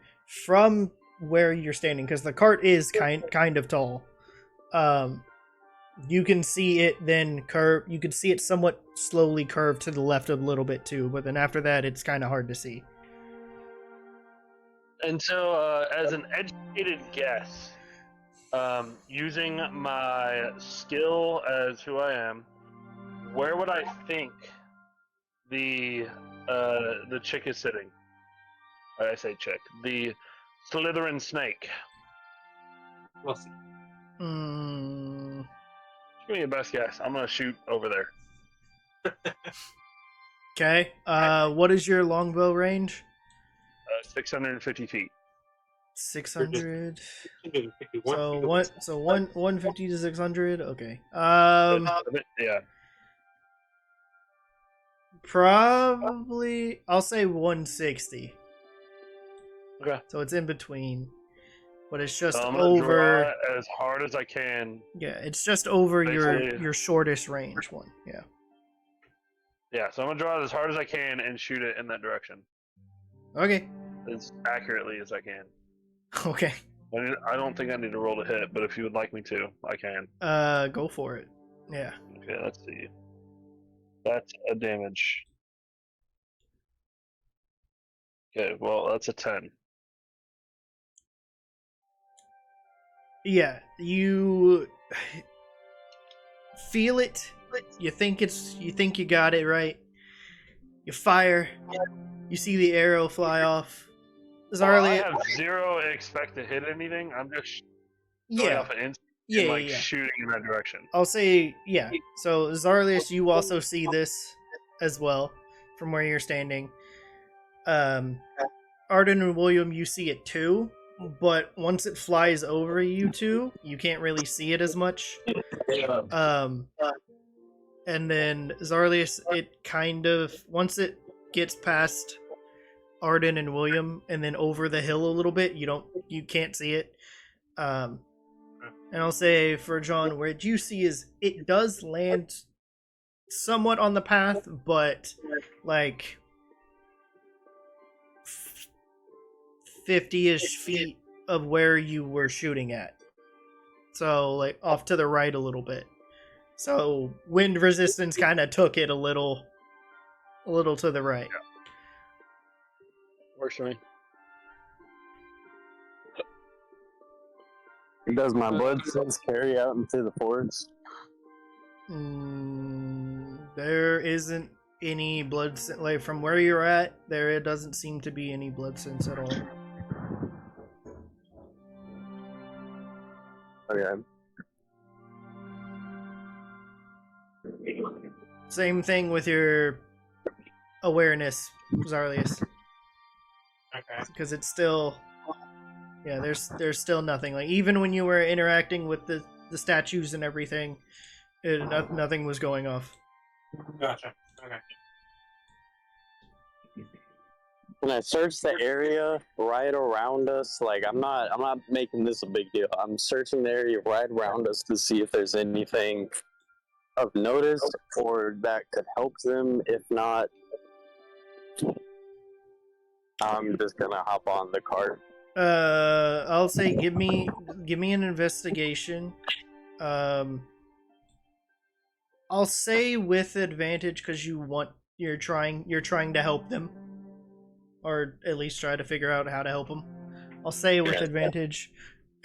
from where you're standing, because the cart is kind of tall, you can see it then curve. You can see it somewhat slowly curve to the left a little bit too, but then after that, it's kind of hard to see. And so, as an educated guess, using my skill as who I am, where would I think the chick is sitting? I say chick. The Slytherin snake. We'll see. Give me your best guess. I'm gonna shoot over there. Okay. What is your longbow range? 650 feet. 600. 151 So feet. So 150 to 600. Okay. Yeah. Probably I'll say 160. Okay. So it's in between, but it's just So I'm gonna over. draw as hard as I can. Yeah, it's just over Basically- your shortest range one. Yeah. Yeah, so I'm gonna draw it as hard as I can and shoot it in that direction Okay. as accurately as I can. Okay. I don't think I need to roll to hit, but if you would like me to, I can. Go for it. Yeah. Okay, let's see. That's a damage. Okay, well, that's a 10. Yeah, you feel it. You think you got it right. You fire. You see the arrow fly off. Well, I have 0 expect to hit anything. I'm just going Yeah. off an instinct Yeah, and yeah. shooting in that direction. I'll say, yeah. So, Zarlius, you also see this as well from where you're standing. Arden and William, you see it too, but once it flies over you two, you can't really see it as much. And then Zarlius, it kind of, once it gets past Arden and William and then over the hill a little bit, you can't see it. And I'll say for John, where you see is it does land somewhat on the path, but like 50-ish feet of where you were shooting at. So like off to the right a little bit. So wind resistance kind of took it a little to the right. Yeah. Works for me. Does my blood sense carry out into the forest? There isn't any blood sense, like from where you're at. There doesn't seem to be any blood sense at all. Okay. Same thing with your awareness, Zarlius, Okay. because it's still, yeah. There's still nothing. Like even when you were interacting with the statues and everything, nothing was going off. Gotcha. Okay. Can I search the area right around us? Like I'm not making this a big deal. I'm searching the area right around us to see if there's anything of notice or that could help them. If not, I'm just gonna hop on the cart. I'll say give me an investigation. I'll say with advantage because you're trying to help them, or at least try to figure out how to help them. I'll say with advantage,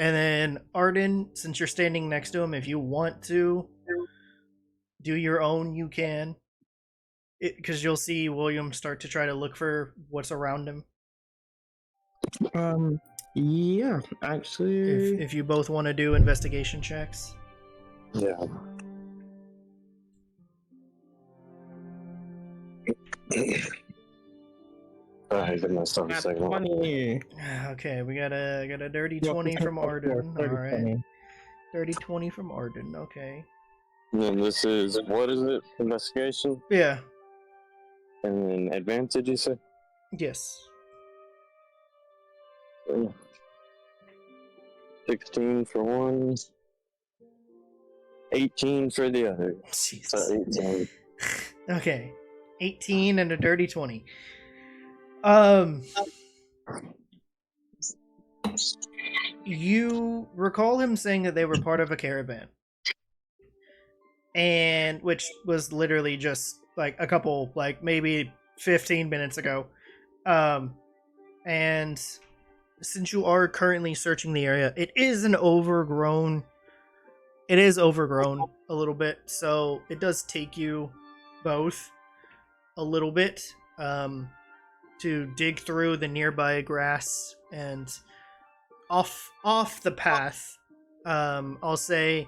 and then Arden, since you're standing next to him, if you want to do your own, you can. Because you'll see William start to try to look for what's around him. Yeah, actually. If you both want to do investigation checks. Yeah. Give myself a second. 20. Okay, we got a dirty 20 from Arden. All right, dirty 20 from Arden. Okay. And this is what is it? Investigation. Yeah. And then advantage, you said? Yes. 16 for one. 18 for the other. Jesus. So 18. Okay. 18 and a dirty 20. You recall him saying that they were part of a caravan. And which was literally just like a couple, like maybe 15 minutes ago. And since you are currently searching the area, it is overgrown a little bit, so it does take you both a little bit to dig through the nearby grass and off the path. I'll say,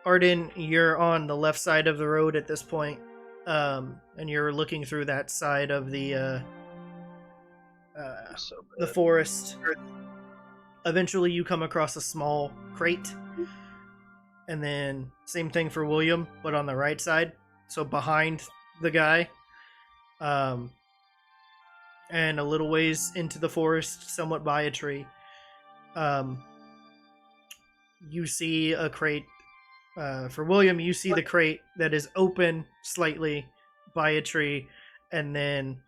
Arden, you're on the left side of the road at this point, and you're looking through that side of the forest. Eventually you come across a small crate, and then same thing for William, but on the right side, so behind the guy, and a little ways into the forest, somewhat by a tree, you see a crate. For William, you see the crate that is open slightly, by a tree, and then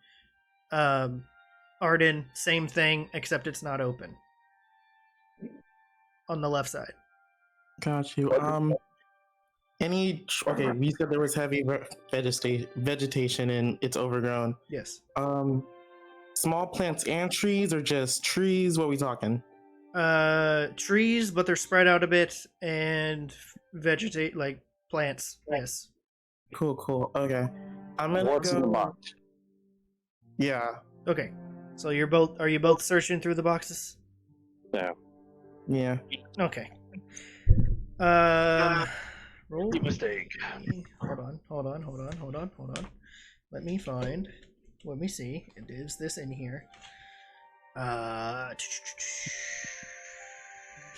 Arden, same thing, except it's not open on the left side. Got you. Okay, we said there was heavy vegetation and it's overgrown. Yes. Small plants and trees, or just trees? What are we talking? Trees, but they're spread out a bit, and vegetate like plants. Yes. Cool. Okay. I'm gonna What's in the go. box? Yeah. Okay. So are you both searching through the boxes? Yeah. Yeah. Okay. Roll. Mistake. Hold on. Let me see. Is this in here?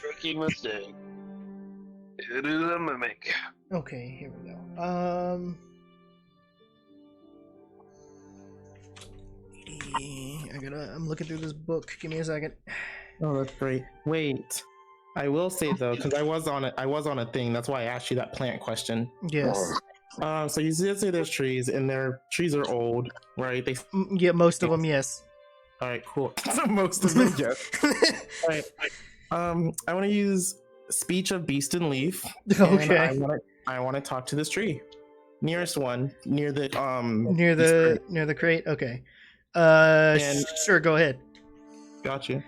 Rookie mistake. It is a mimic. Okay, here we go. I'm looking through this book. Give me a second. Oh, that's great. Wait. I will say though, because I was on a thing. That's why I asked you that plant question. Yes. So you did say there's trees, and their trees are old, right? Yeah, most of them, yes. All right, cool. Most of them, yes. All right. I want to use speech of beast and leaf. Okay. And I want to talk to this tree, nearest one, near the near the crate. Okay. And- Sure. Go ahead. Got you.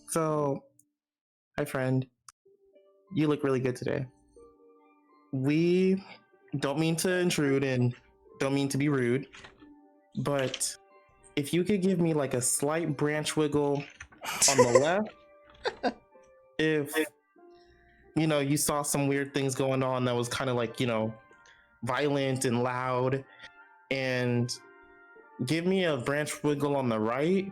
So, hi friend, you look really good today. We don't mean to intrude and don't mean to be rude, but if you could give me like a slight branch wiggle on the left, if you saw some weird things going on that was kind of like violent and loud, and give me a branch wiggle on the right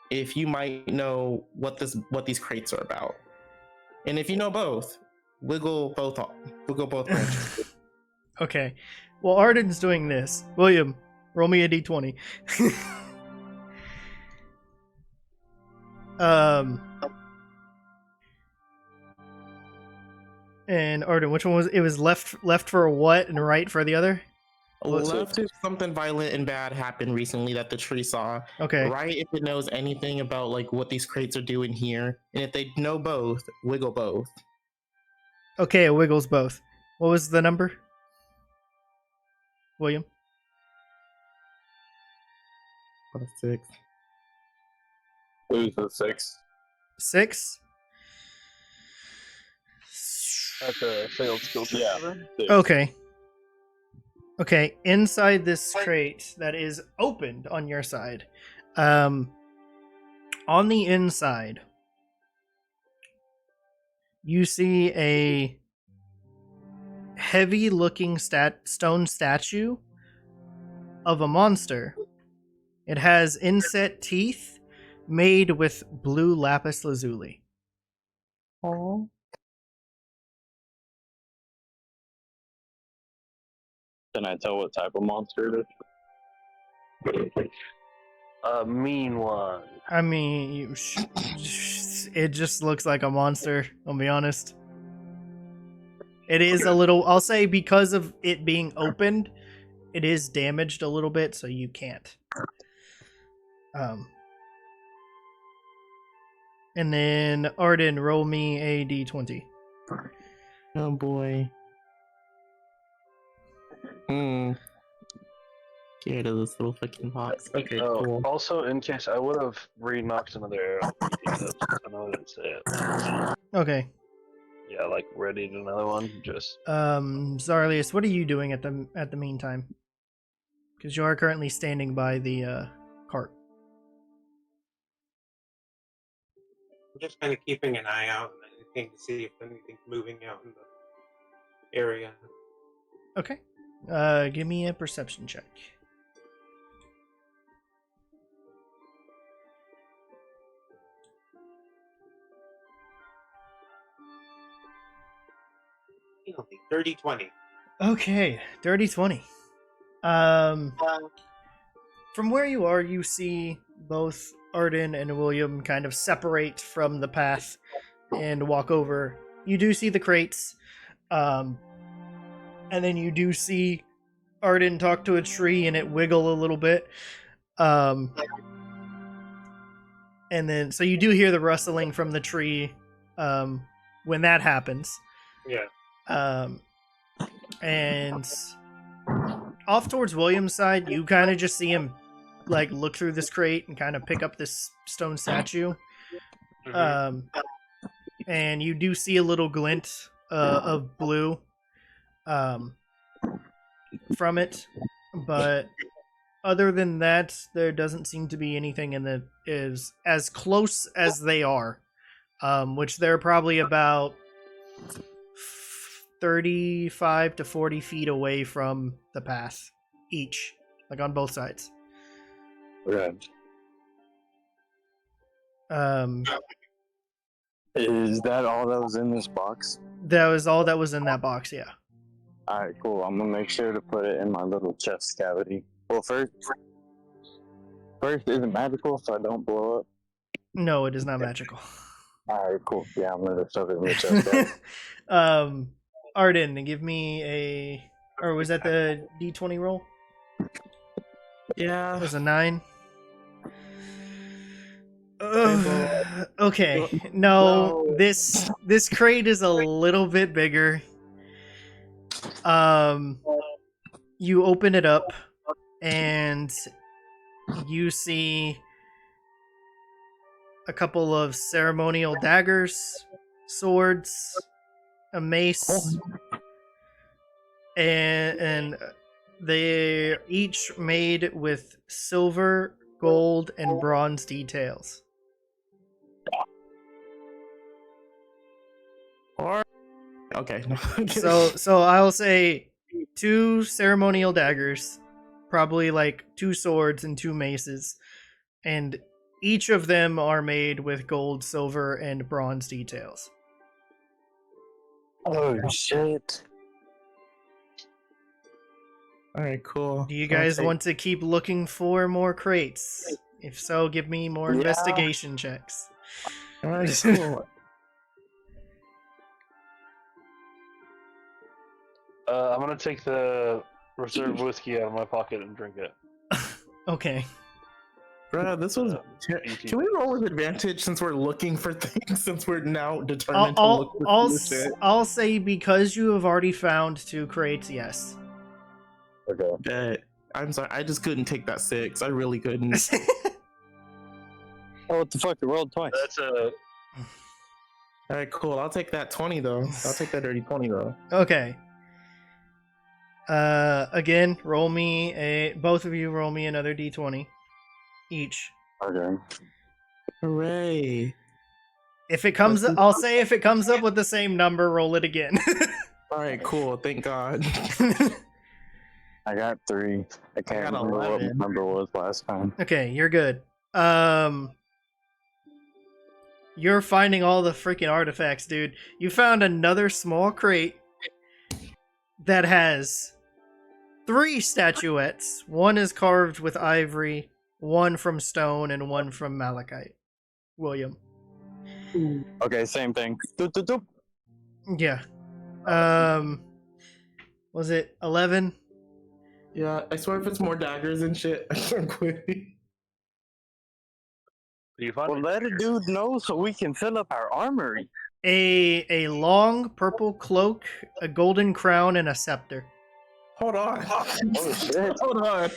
if you might know what these crates are about. And if you know both, wiggle both branches. Okay. Well, Arden's doing this. William, roll me a d20. And Arden, which one was it? Was left for what and right for the other? Left if something violent and bad happened recently that the tree saw. Okay. Right if it knows anything about like what these crates are doing here. And if they know both, wiggle both. Okay, it wiggles both. What was the number? William? What a 6. Who's the 6? 6? That's a failed skill check. Yeah. Okay, inside this crate that is opened on your side, on the inside, you see a heavy-looking stone statue of a monster. It has inset teeth made with blue lapis lazuli. Oh. Can I tell what type of monster it is? A mean one. I mean, it just looks like a monster, I'll be honest. It is a little, I'll say because of it being opened, it is damaged a little bit, so you can't. And then, Arden, roll me a d20. Oh boy. Get out of this little fucking box. Okay, cool. Also, in case I would have re-knocked another arrow. I know I didn't say it. Okay. Yeah, like readied another one. Just Zarlius, what are you doing at the meantime? Because you are currently standing by the cart. I'm just kind of keeping an eye out and anything to see if anything's moving out in the area. Okay. Give me a perception check. Dirty 20. Okay, dirty 20. From where you are, you see both Arden and William kind of separate from the path and walk over. You do see the crates, and then you do see Arden talk to a tree and it wiggle a little bit. And then, so you do hear the rustling from the tree when that happens. Yeah. And off towards William's side, you kind of just see him like look through this crate and kind of pick up this stone statue. And you do see a little glint of blue from it, but other than that, there doesn't seem to be anything in that is as close as they are, which they're probably about 35 to 40 feet away from the path each, like on both sides. Right. Is that all that was in this box? That was all that was in that box, yeah. Alright, cool. I'm gonna make sure to put it in my little chest cavity. Well, first, is it magical so I don't blow up? No, it is not magical. Alright, cool. Yeah, I'm gonna shove it in the chest cavity. Arden, give me a... Or was that the D20 roll? Yeah. It was a 9. Okay, no, this crate is a little bit bigger. You open it up and you see a couple of ceremonial daggers, swords, a mace, and they're each made with silver, gold, and bronze details. Or okay. So I'll say 2 ceremonial daggers, probably like 2 swords and 2 maces, and each of them are made with gold, silver, and bronze details. Oh, shit. Alright, cool. Do you guys want to keep looking for more crates? If so, give me more Yeah. investigation checks. Alright, cool. I'm gonna take the reserve whiskey out of my pocket and drink it. Okay. Bruh, this was... easy. Can we roll with advantage since we're looking for things, since we're now determined to look for cool shit? I'll say because you have already found 2 crates, yes. Okay. I'm sorry, I just couldn't take that 6. I really couldn't. Oh, what the fuck? You rolled twice. That's a Alright, cool. I'll take that 20 though. I'll take that dirty 20 though. Okay. Again, both of you roll me another d20 each. Okay. Hooray. If it comes, I'll say if it comes up with the same number, roll it again. Alright, cool. Thank God. I got 3. I can't got remember what 11. my number was last time. Okay, you're good. You're finding all the freaking artifacts, dude. You found another small crate that has 3 statuettes. One is carved with ivory, one from stone, and one from malachite. William. Okay, same thing. Doop, doop, doop. Yeah. Was it 11? Yeah, I swear if it's more daggers and shit, I can quit. Do you find Well, it? let a dude know so we can fill up our armory. A long purple cloak, a golden crown, and a scepter. Hold on. Oh, shit. Hold on.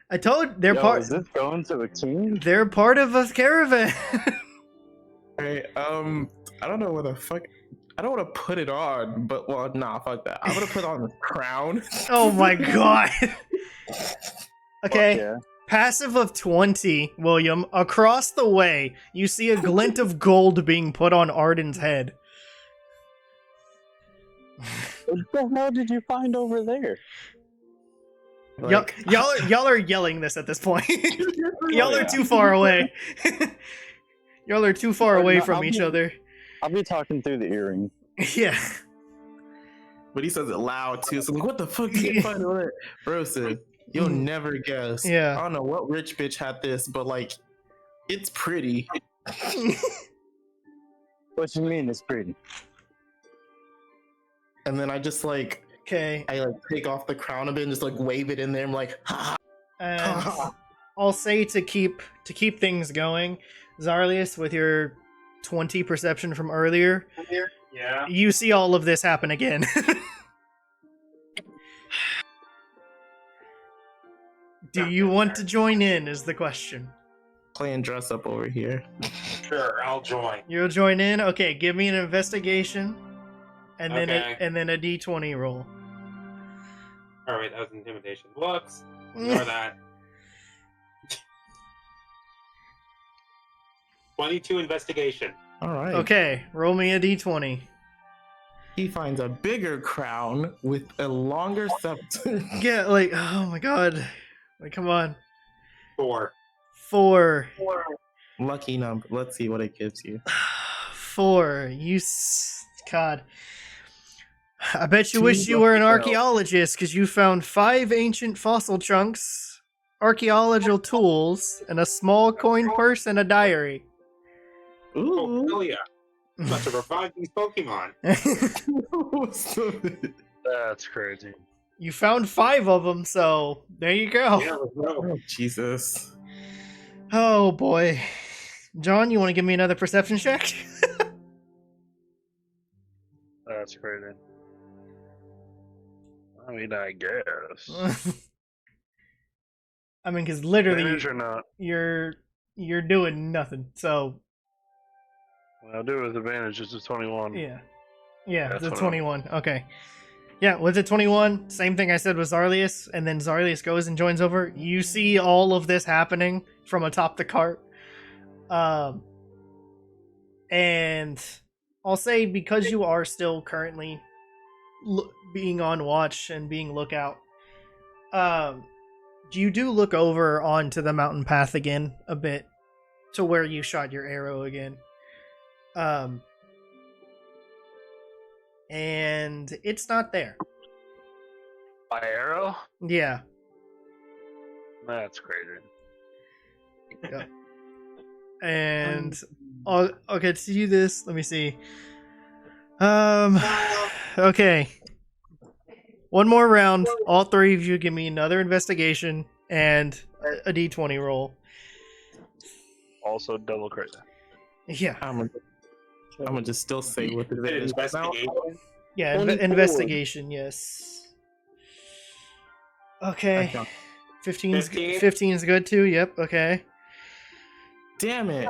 I told Is this going to a king? they're part of a caravan. Alright, I don't know what the fuck. I don't want to put it on, but well, nah, fuck that. I'm gonna put on the crown. Oh my god. Okay. Fuck yeah. Passive of 20, William. Across the way, you see a glint of gold being put on Arden's head. What the hell did you find over there? Like, Y'all are yelling this at this point. Y'all are yeah. too far away. Y'all are too far away No, from each other. I'll be talking through the earring. Yeah. but he says it loud too. So I'm like, what the fuck did you find over there? Bro said, you'll never guess. Yeah. I don't know what rich bitch had this, but like, it's pretty. What you mean it's pretty? And then I just like Okay. I like take off the crown a bit and just like wave it in there. I'm like, ha, And ha. I'll say to keep things going, Zarlius, with your 20 perception from earlier, Yeah. you see all of this happen again. Do you want to join in is the question. Playing dress up over here. Sure, I'll join. You'll join in? Okay, give me an investigation and then Okay. a d20 roll. All right, that was intimidation. Looks. Ignore that. 22 investigation. All right. Okay, roll me a d20. He finds a bigger crown with a longer scepter. Yeah, like, oh my god. Like, come on. 4. 4. Lucky number. Let's see what it gives you. 4. God. I bet you wish you were an archaeologist because you found 5 ancient fossil chunks, archaeological tools, and a small coin purse and a diary. Oh, Ooh. hell yeah. Must have revived these Pokemon. That's crazy. You found 5 of them, so there you go. Yeah, let's go. Oh, Jesus. Oh boy. John, you want to give me another perception check? That's crazy. I mean, I guess. I mean, because literally Advantage or not? you're doing nothing. So What I'll do with advantage is a 21. yeah, That's the what 21. Okay, yeah, with the 21, same thing I said with Zarlius, and then Zarlius goes and joins over. You see all of this happening from atop the cart, and I'll say because you are still currently being on watch and being lookout, you do look over onto the mountain path again a bit to where you shot your arrow again. And it's not there. My arrow? Yeah. That's crazy. And I'll get to do this. Let me see. Okay. One more round. All 3 of you give me another investigation and a d20 roll. Also double crazy. Yeah. I'm gonna just still say with advantage. Investigation. Yeah, 24. investigation, yes. Okay. 15's 15? good too. Yep, okay. Damn it.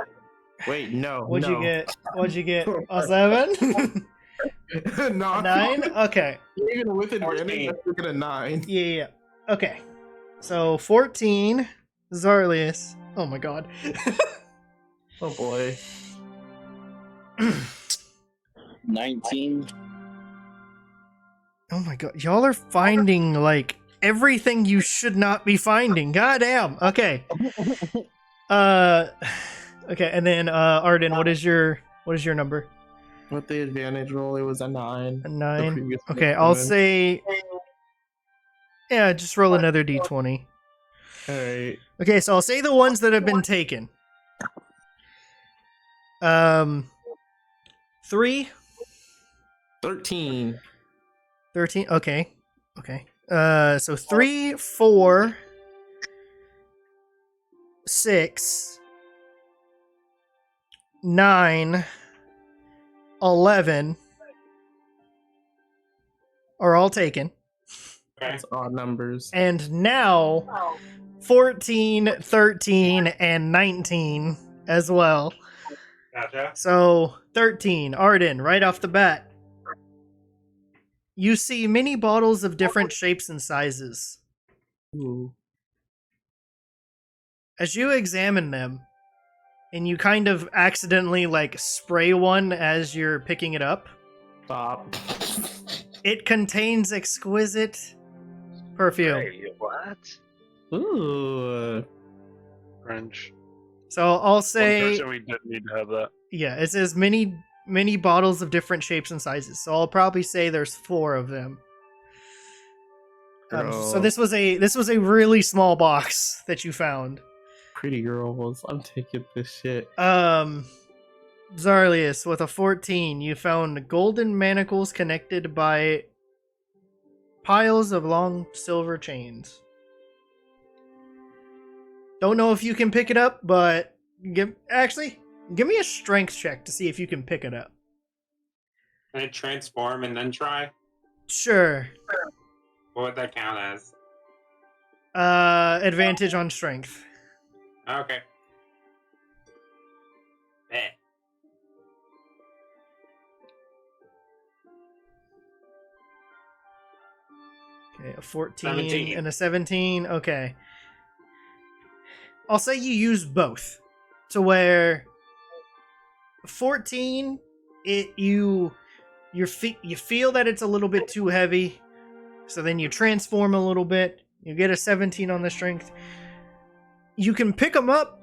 Wait, no. What'd no. you get? What'd you get? A 7? No. A 9? Okay. Even with advantage, 14. that's looking at 9. Yeah. Okay. So 14, Zarlius. Oh my god. Oh boy. 19. Oh my god. Y'all are finding like everything you should not be finding. Goddamn. Okay. Okay, and then Arden, what is your number? With the advantage roll, it was a 9. A The 9. previous Okay, one. I'll say yeah, just roll another d20. Alright. Okay, so I'll say the ones that have been taken. 3, 13. 13. Okay. So 3, 4, 6, 9, 11 are all taken. Okay. That's odd numbers. And now 14, 13, and 19 as well. Gotcha. So 13, Arden, right off the bat. You see many bottles of different shapes and sizes. Ooh. As you examine them, and you kind of accidentally like spray one as you're picking it up, Stop. it contains exquisite perfume. Hey, what? Ooh. Cringe. So I'll say, Unfortunately, we didn't need to have that. yeah, it says many bottles of different shapes and sizes. So I'll probably say there's 4 of them. So this was a really small box that you found. Pretty girls. I'm taking this shit. Zarlius, with a 14, you found golden manacles connected by piles of long silver chains. Don't know if you can pick it up, but give me a strength check to see if you can pick it up. Can I transform and then try? Sure. What would that count as? Advantage on strength. Okay. Bet. Okay, a 14 17. and a 17. Okay. I'll say you use both. To where 14 you feel that it's a little bit too heavy. So then you transform a little bit. You get a 17 on the strength. You can pick them up,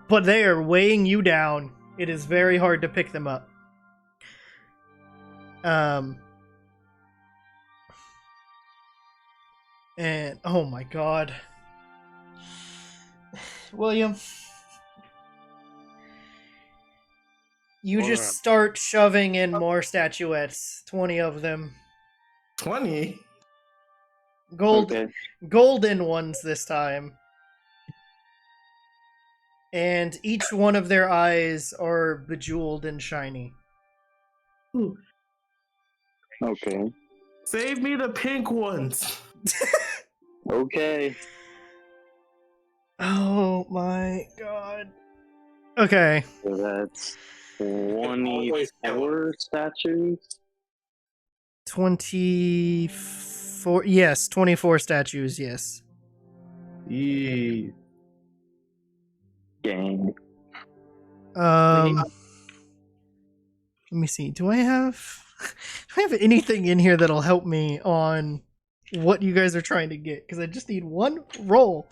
but they are weighing you down. It is very hard to pick them up. And oh my god. William, you just start shoving in more statuettes, 20 of them. 20? Okay. Golden ones this time. And each one of their eyes are bejeweled and shiny. Ooh. Okay. Save me the pink ones. Okay. Oh my god. Okay. So that's 24 statues. 24. Yes, 24 statues, yes. Yee. Gang. Let me see. Do I have anything in here that'll help me on what you guys are trying to get? Because I just need one roll.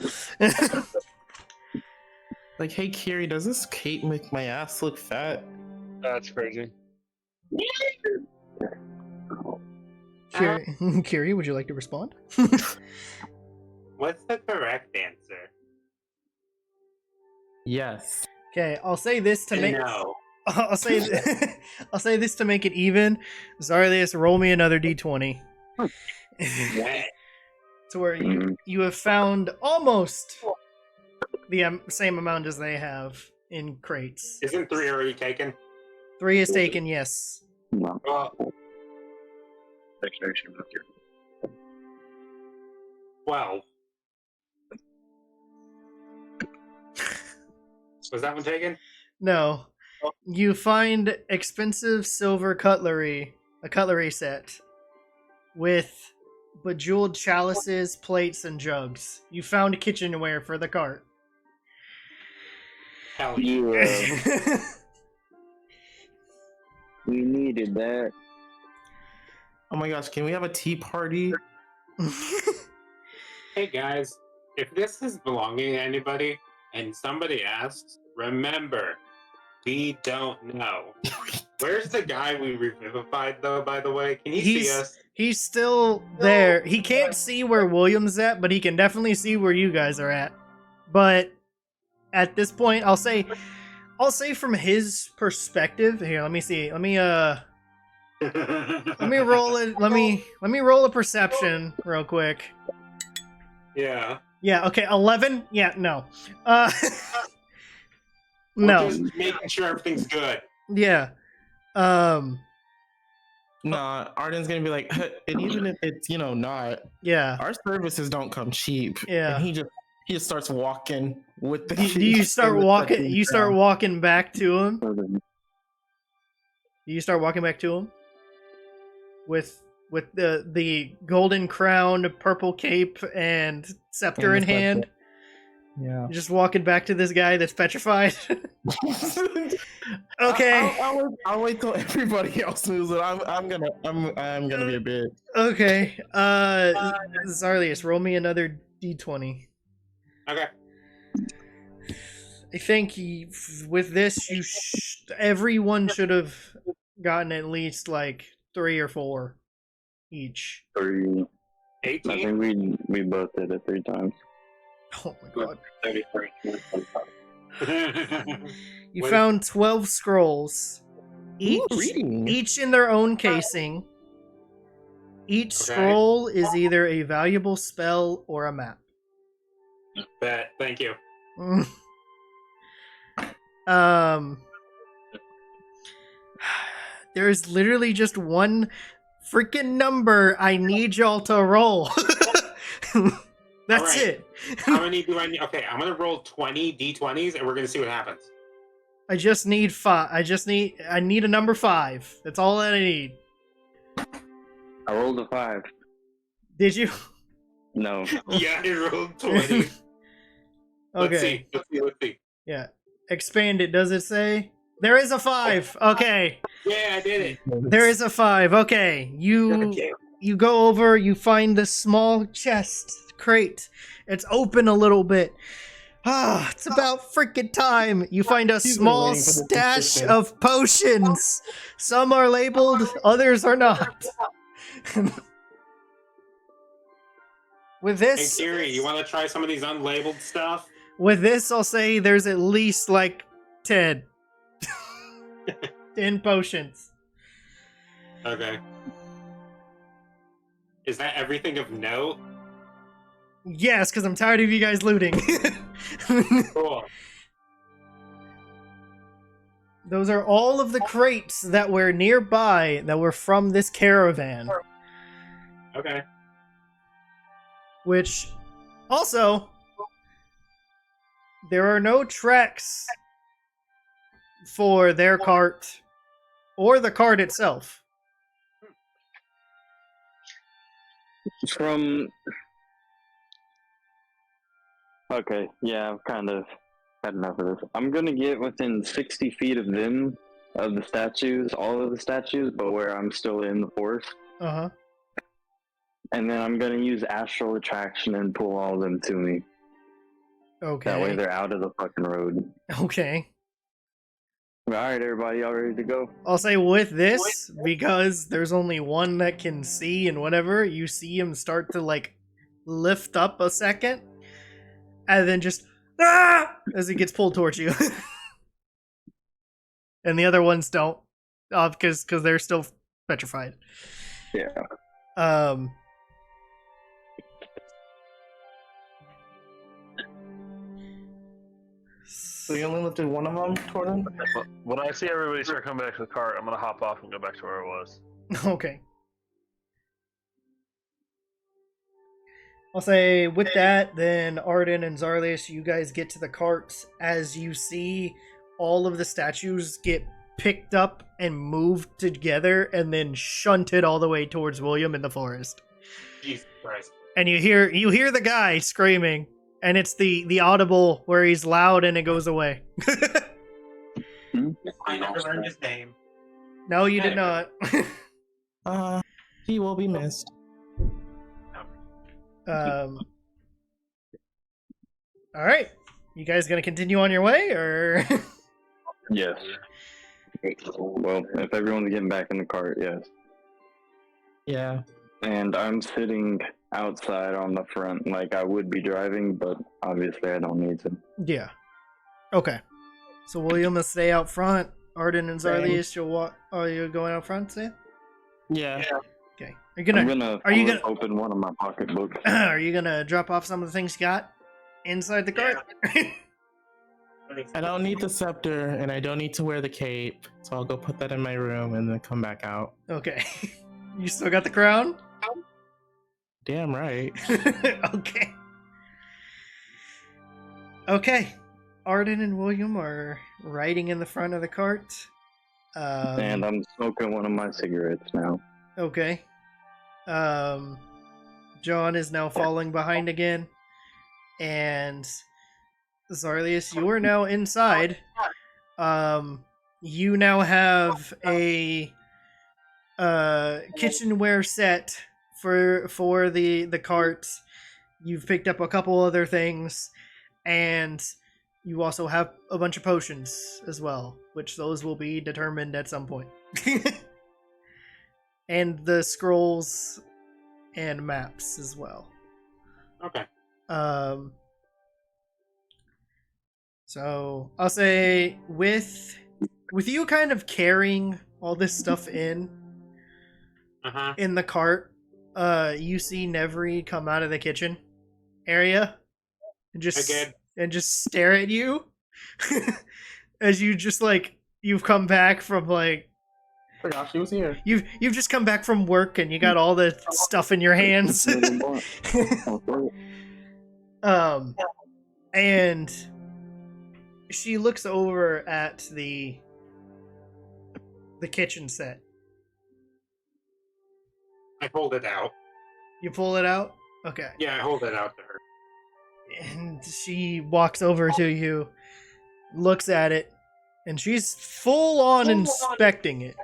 Like, hey, Kiri, does this cape make my ass look fat? That's crazy. Kiri, would you like to respond? What's the correct answer? Yes. Okay, I'll say this to make. No. I'll say this to make it even. Zarlius, roll me another d20. To where you have found almost the same amount as they have in crates. Isn't 3 already taken? 3 is taken, yes. No. Well, 12. Was that one taken? No. You find expensive silver cutlery, a cutlery set, with bejeweled chalices, plates, and jugs. You found kitchenware for the cart. Hell yeah. Yeah. We needed that. Oh my gosh, can we have a tea party? Hey guys, if this is belonging to anybody and somebody asks, remember, we don't know. Where's the guy we revivified though, by the way? Can he see us? He's still there. He can't see where William's at, but he can definitely see where you guys are at. But at this point, I'll say from his perspective. Here, let me see. Let me roll it. Let me roll a perception real quick. Yeah. Yeah, okay, 11? Yeah, no. We're No. just making sure everything's good. Yeah. Nah, Arden's gonna be like, and even if it's, not, Yeah. our services don't come cheap. Yeah. And he just starts walking with the You start walking. You start walking back to him. You start walking back to him with the golden crown, purple cape, and scepter in hand. Yeah. You're just walking back to this guy that's petrified. Okay. I'll wait till everybody else moves it. I'm gonna be a bit. Okay. Zarlius, roll me another d20. Okay. I think with this, everyone should have gotten at least like 3 or 4 each. 3. I 18? think we both did it 3 times. Oh my god. 33. You Wait. found 12 scrolls, each Ooh, reading. in their own casing, Each scroll is either a valuable spell or a map. Bet. Thank you. There's literally just one freaking number I need y'all to roll. That's it. How many do I need? Okay, I'm gonna roll 20 d20s and we're gonna see what happens. I just need 5. I need a number 5. That's all that I need. I rolled a 5. Did you? No. Yeah, I rolled 20. Okay. Let's see. Yeah. Expand it. Does it say? There is a 5. Okay. Yeah, I did it. There is a 5. Okay. You go over, you find this small chest crate. It's open a little bit. It's about freaking time. You find a small stash of potions. Some are labeled, others are not. With this, Hey, Kiri, you want to try some of these unlabeled stuff? With this, I'll say there's at least like 10. 10 potions. Okay. Is that everything of note? Yes, because I'm tired of you guys looting. Cool. Those are all of the crates that were nearby that were from this caravan. Okay. Which, also, there are no tracks for their cart or the cart itself. Okay, yeah, I've kind of had enough of this. I'm gonna get within 60 feet of them, of the statues, all of the statues, but where I'm still in the forest. Uh-huh. And then I'm gonna use astral attraction and pull all of them to me. Okay. That way they're out of the fucking road. Okay. Alright, everybody, y'all ready to go? I'll say with this, because there's only one that can see and whatever, you see him start to, like, lift up a second, and then just, as he gets pulled towards you. And the other ones don't, because they're still petrified. Yeah. So you only lifted one of them, Torden? When I see everybody start coming back to the cart, I'm gonna hop off and go back to where it was. Okay. I'll say with that, then Arden and Zarlius, you guys get to the carts as you see all of the statues get picked up and moved together and then shunted all the way towards William in the forest. Jesus Christ. And you hear the guy screaming, and it's the audible where he's loud and it goes away. I never learned his name. No, you did not. He will be missed. All right, you guys gonna continue on your way, or? Yes. Well, if everyone's getting back in the cart, yes. Yeah. And I'm sitting outside on the front, like I would be driving, but obviously I don't need to. Yeah. Okay. So William will stay out front. Arden and Zarlius, you'll walk. Are you going out front, Sam? Yeah. Okay. I'm gonna open one of my pocketbooks. Are you gonna drop off some of the things you got inside the cart? I don't need the scepter, and I don't need to wear the cape, so I'll go put that in my room and then come back out. Okay. You still got the crown? Damn right. Okay. Okay. Arden and William are riding in the front of the cart. And I'm smoking one of my cigarettes now. Okay. John is now falling behind again. And Zarlius, you are now inside. You now have a kitchenware set for the cart. You've picked up a couple other things, and you also have a bunch of potions as well, which those will be determined at some point. And the scrolls and maps as well. Okay. So I'll say with you kind of carrying all this stuff in the cart, you see Nevri come out of the kitchen area and Again. just stare at you as you just like you've come back from like Forgot she was here. you've just come back from work and you got all the stuff in your hands. And she looks over at the kitchen set. I hold it out. You pull it out? Okay. Yeah, I hold it out to her. And she walks over to you, looks at it, and she's full on inspecting it.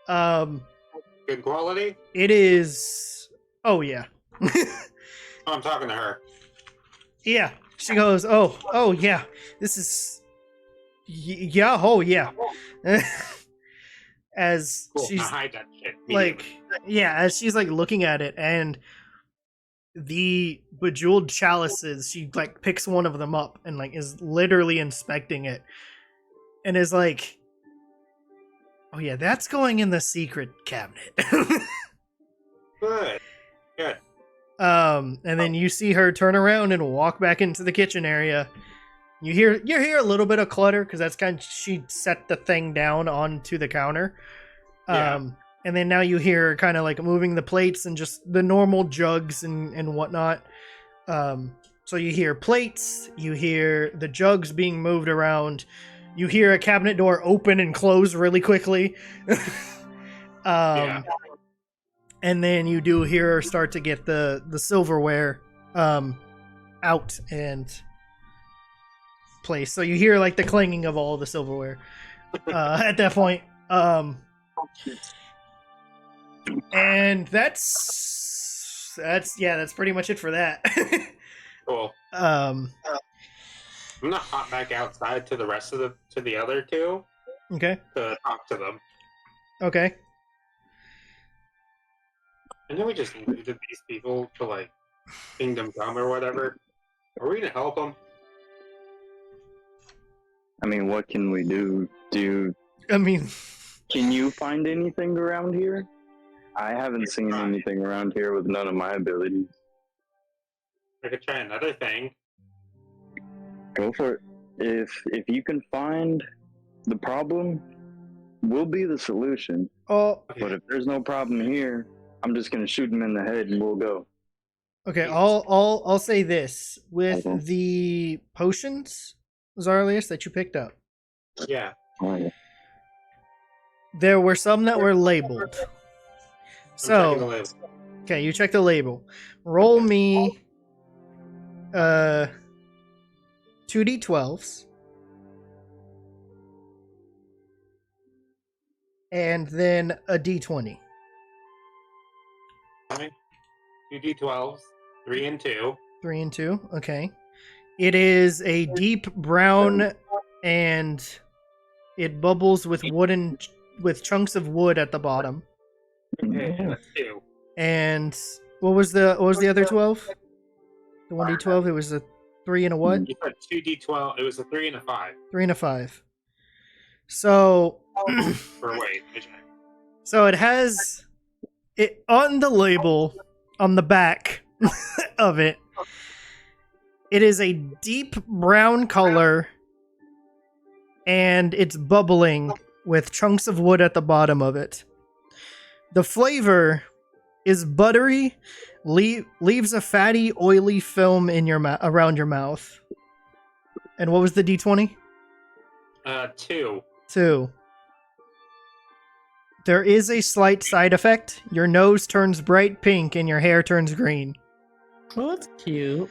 Good quality? It is. Oh yeah. Oh, I'm talking to her. Yeah. She goes, oh yeah. This is. Yeah. Oh yeah. As Cool. she's I hide that shit. like, yeah, as she's like looking at it, and the bejeweled chalices, she like picks one of them up and like is literally inspecting it, and is like, oh yeah, that's going in the secret cabinet. Good. Good. And then you see her turn around and walk back into the kitchen area. You hear a little bit of clutter because that's kind of, she set the thing down onto the counter. Yeah. And then now you hear her kind of like moving the plates and just the normal jugs and whatnot. So you hear plates, you hear the jugs being moved around, you hear a cabinet door open and close really quickly. Yeah. And then you do hear her start to get the silverware out and place. So you hear like the clanging of all the silverware at that point. And that's pretty much it for that. Cool. I'm gonna hop back outside to the rest of the other two Okay. to talk to them. Okay. And then we just looted these people to like Kingdom Come or whatever. Are we gonna help them? I mean, what can we do? I mean, Can you find anything around here? I haven't seen anything around here with none of my abilities. I could try another thing. Go for it. If you can find the problem, we'll be the solution. oh, But if there's no problem here, I'm just gonna shoot him in the head and we'll go. okay. I'll say this with Okay. the potions, Zarlius, that you picked up. Yeah. Alright. There were some that were labeled. I'm checking the So, label. okay, you check the label. Roll me 2d12s. And then a d20. 2 D12s, 3 and 2. 3 and 2. Okay. It is a deep brown and it bubbles with chunks of wood at the bottom. Okay, that's 2. And what was the other 12? The 1d12, it was a 3 and a what? You said 2 D12. It was a 3 and a 5. 3 and a 5. So So it has it on the label on the back of it. It is a deep brown color and it's bubbling with chunks of wood at the bottom of it. The flavor is buttery, leaves a fatty, oily film in your around your mouth. And what was the D20? 2. 2. There is a slight side effect. Your nose turns bright pink and your hair turns green. Well, that's cute.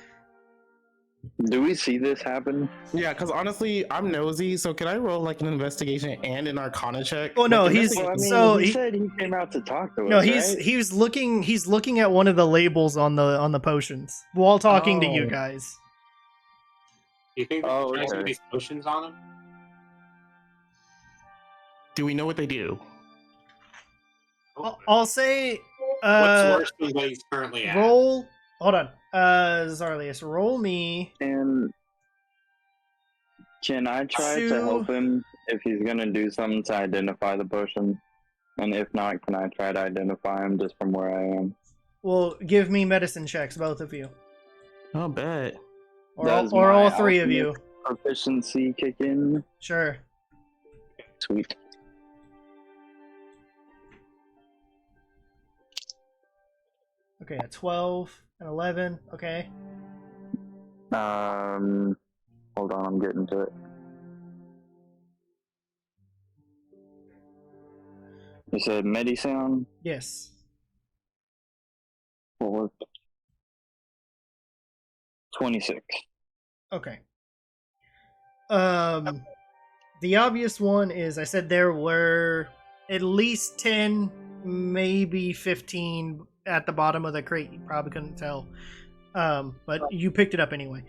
Do we see this happen? Yeah, because honestly, I'm nosy, so can I roll like an investigation and an arcana check? Oh, no, Like, he's- Well, I mean, So he he- said he came out to talk to us. No, right? he's looking at one of the labels on the potions while talking to you Oh. guys. Do you think they Oh, can try some of okay. these potions on him? Do we know what they do? I'll say What's worse than what he's currently at? roll. Hold on, Zarlius, roll me. And can I try Two. to help him if he's gonna do something to identify the potion? And if not, can I try to identify him just from where I am? Well, give me medicine checks, both of you. I'll bet. Or Does all my three of you. alchemist proficiency kick in? Sure. Sweet. Okay, a 12, an 11. Okay. Hold on, I'm getting to it. You said Medisound? Yes. What was it? 26. Okay. The obvious one is I said there were at least 10, maybe 15 at the bottom of the crate. You probably couldn't tell. But you picked it up anyway.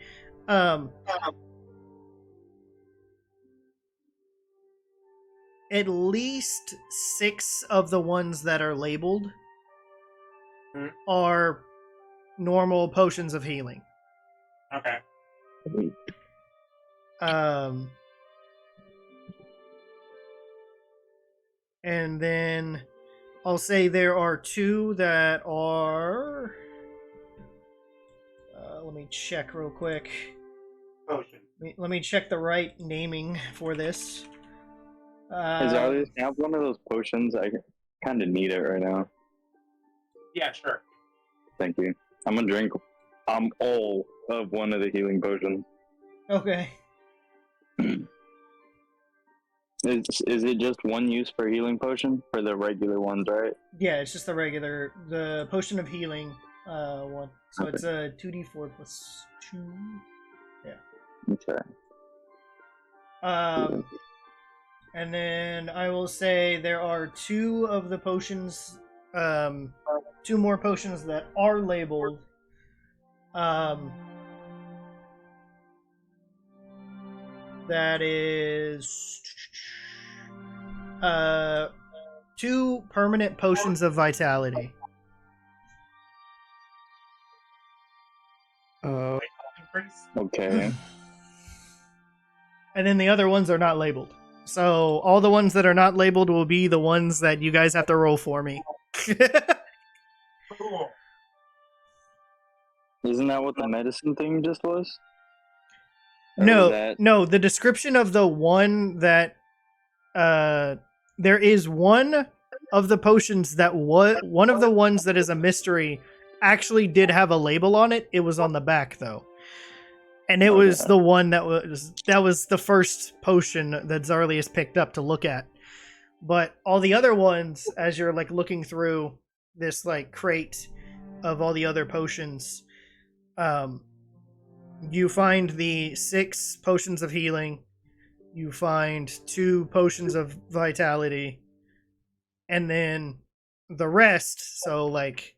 At least 6 of the ones that are labeled are normal potions of healing. Okay. And then I'll say there are 2 that are. Let me check real quick. Potion. Let me check the right naming for this. Is Zarlius have one of those potions? I kind of need it right now. Yeah, sure. Thank you. I'm gonna drink all of one of the healing potions. Okay. Is it just one use per healing potion for the regular ones, right? Yeah, it's just the potion of healing one. So Okay. it's a 2d4 plus 2. Okay. And then I will say there are 2 of the potions, 2 more potions that are labeled. That is 2 permanent potions of vitality. Okay. And then the other ones are not labeled. So all the ones that are not labeled will be the ones that you guys have to roll for me. Cool. Isn't that what the medicine thing just was? Or was that... No, the description of the one that there is one of the potions that one of the ones that is a mystery actually did have a label on it. It was on the back though. And it was the one that was the first potion that Zarlius picked up to look at. But all the other ones, as you're like looking through this like crate of all the other potions, you find the 6 potions of healing, you find 2 potions of vitality, and then the rest, so like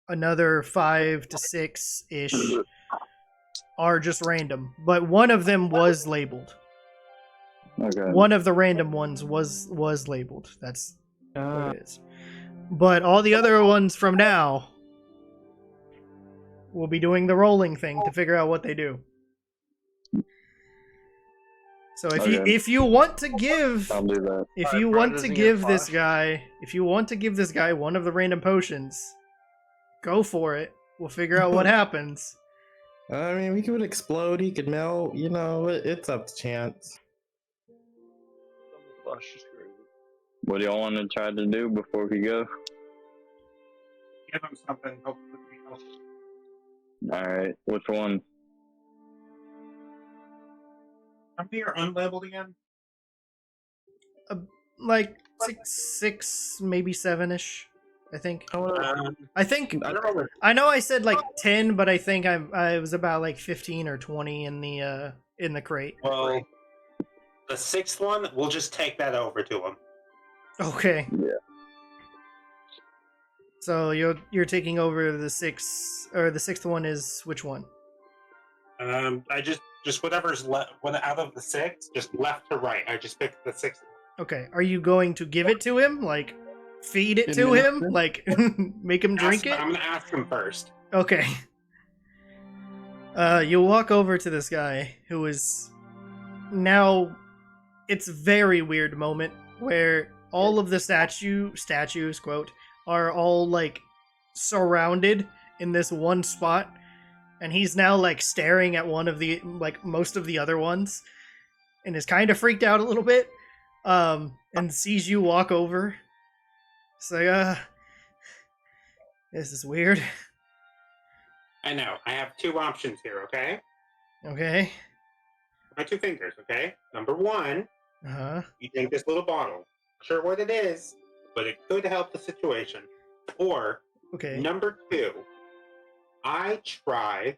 another 5 to 6 ish, are just random. But one of them was labeled. Okay. One of the random ones was labeled. That's what it is. But all the other ones from now, we'll be doing the rolling thing to figure out what they do. So if you want to give, I'll do that. if you want to give this guy one of the random potions, go for it. We'll figure out what happens. I mean, he could explode, he could melt, you know, it's up to chance. What do y'all want to try to do before we go? Give him something, hopefully else. Alright, which one? How many are unlabeled again? Like six, maybe 7-ish. I think. I don't know. I know I said like 10, but I think I was about like 15 or 20 in the crate. Well, the 6th one, we'll just take that over to him. Okay. Yeah. So you're taking over the 6th, or the 6th one is which one? I just whatever's left, out of the 6, just left to right. I just picked the 6th. Okay. Are you going to give it to him? Like feed it to him? Like make him drink it? I'm gonna ask him first. Okay. You walk over to this guy who is now. It's a very weird moment where all of the statues, quote, are all like surrounded in this one spot, and he's now like staring at one of the most of the other ones, and is kind of freaked out a little bit, and sees you walk over. It's like, this is weird. I know. I have two options here, okay? Okay. My two fingers, okay? Number one, you take this little bottle. Not sure what it is, but it could help the situation. Or, okay. Number two, I try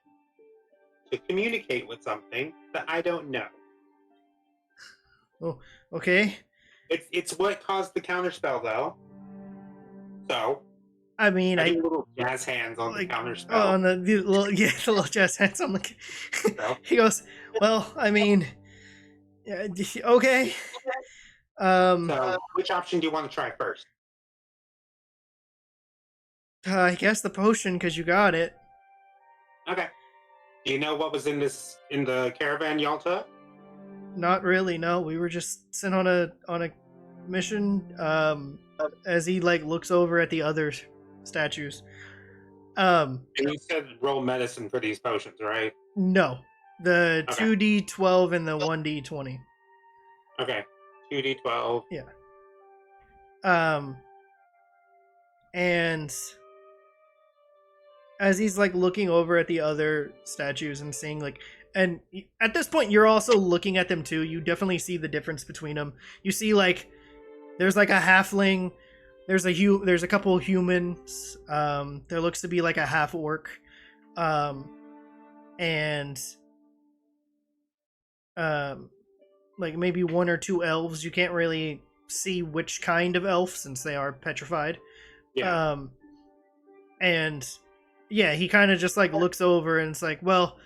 to communicate with something that I don't know. Oh, okay. It's what caused the counterspell, though. So, I mean, I do little jazz hands on the counterspell. Oh, on the little, the little jazz hands on the. He goes, well, I mean, yeah, okay. So, which option do you want to try first? I guess the potion, because you got it. Okay. Do you know what was in the caravan y'all took? Not really. No, we were just sent on a mission. As he like looks over at the other statues. And you said roll medicine for these potions, right? No, the 2d12 and the 1d20. Okay, 2d12. Yeah. And as he's like looking over at the other statues and seeing like, and at this point you're also looking at them too. You definitely see the difference between them. You see like there's like a halfling, there's a couple of humans, there looks to be like a half orc, and like maybe one or two elves. You can't really see which kind of elf since they are petrified. Yeah. And yeah, he kind of just like looks over and it's like, well,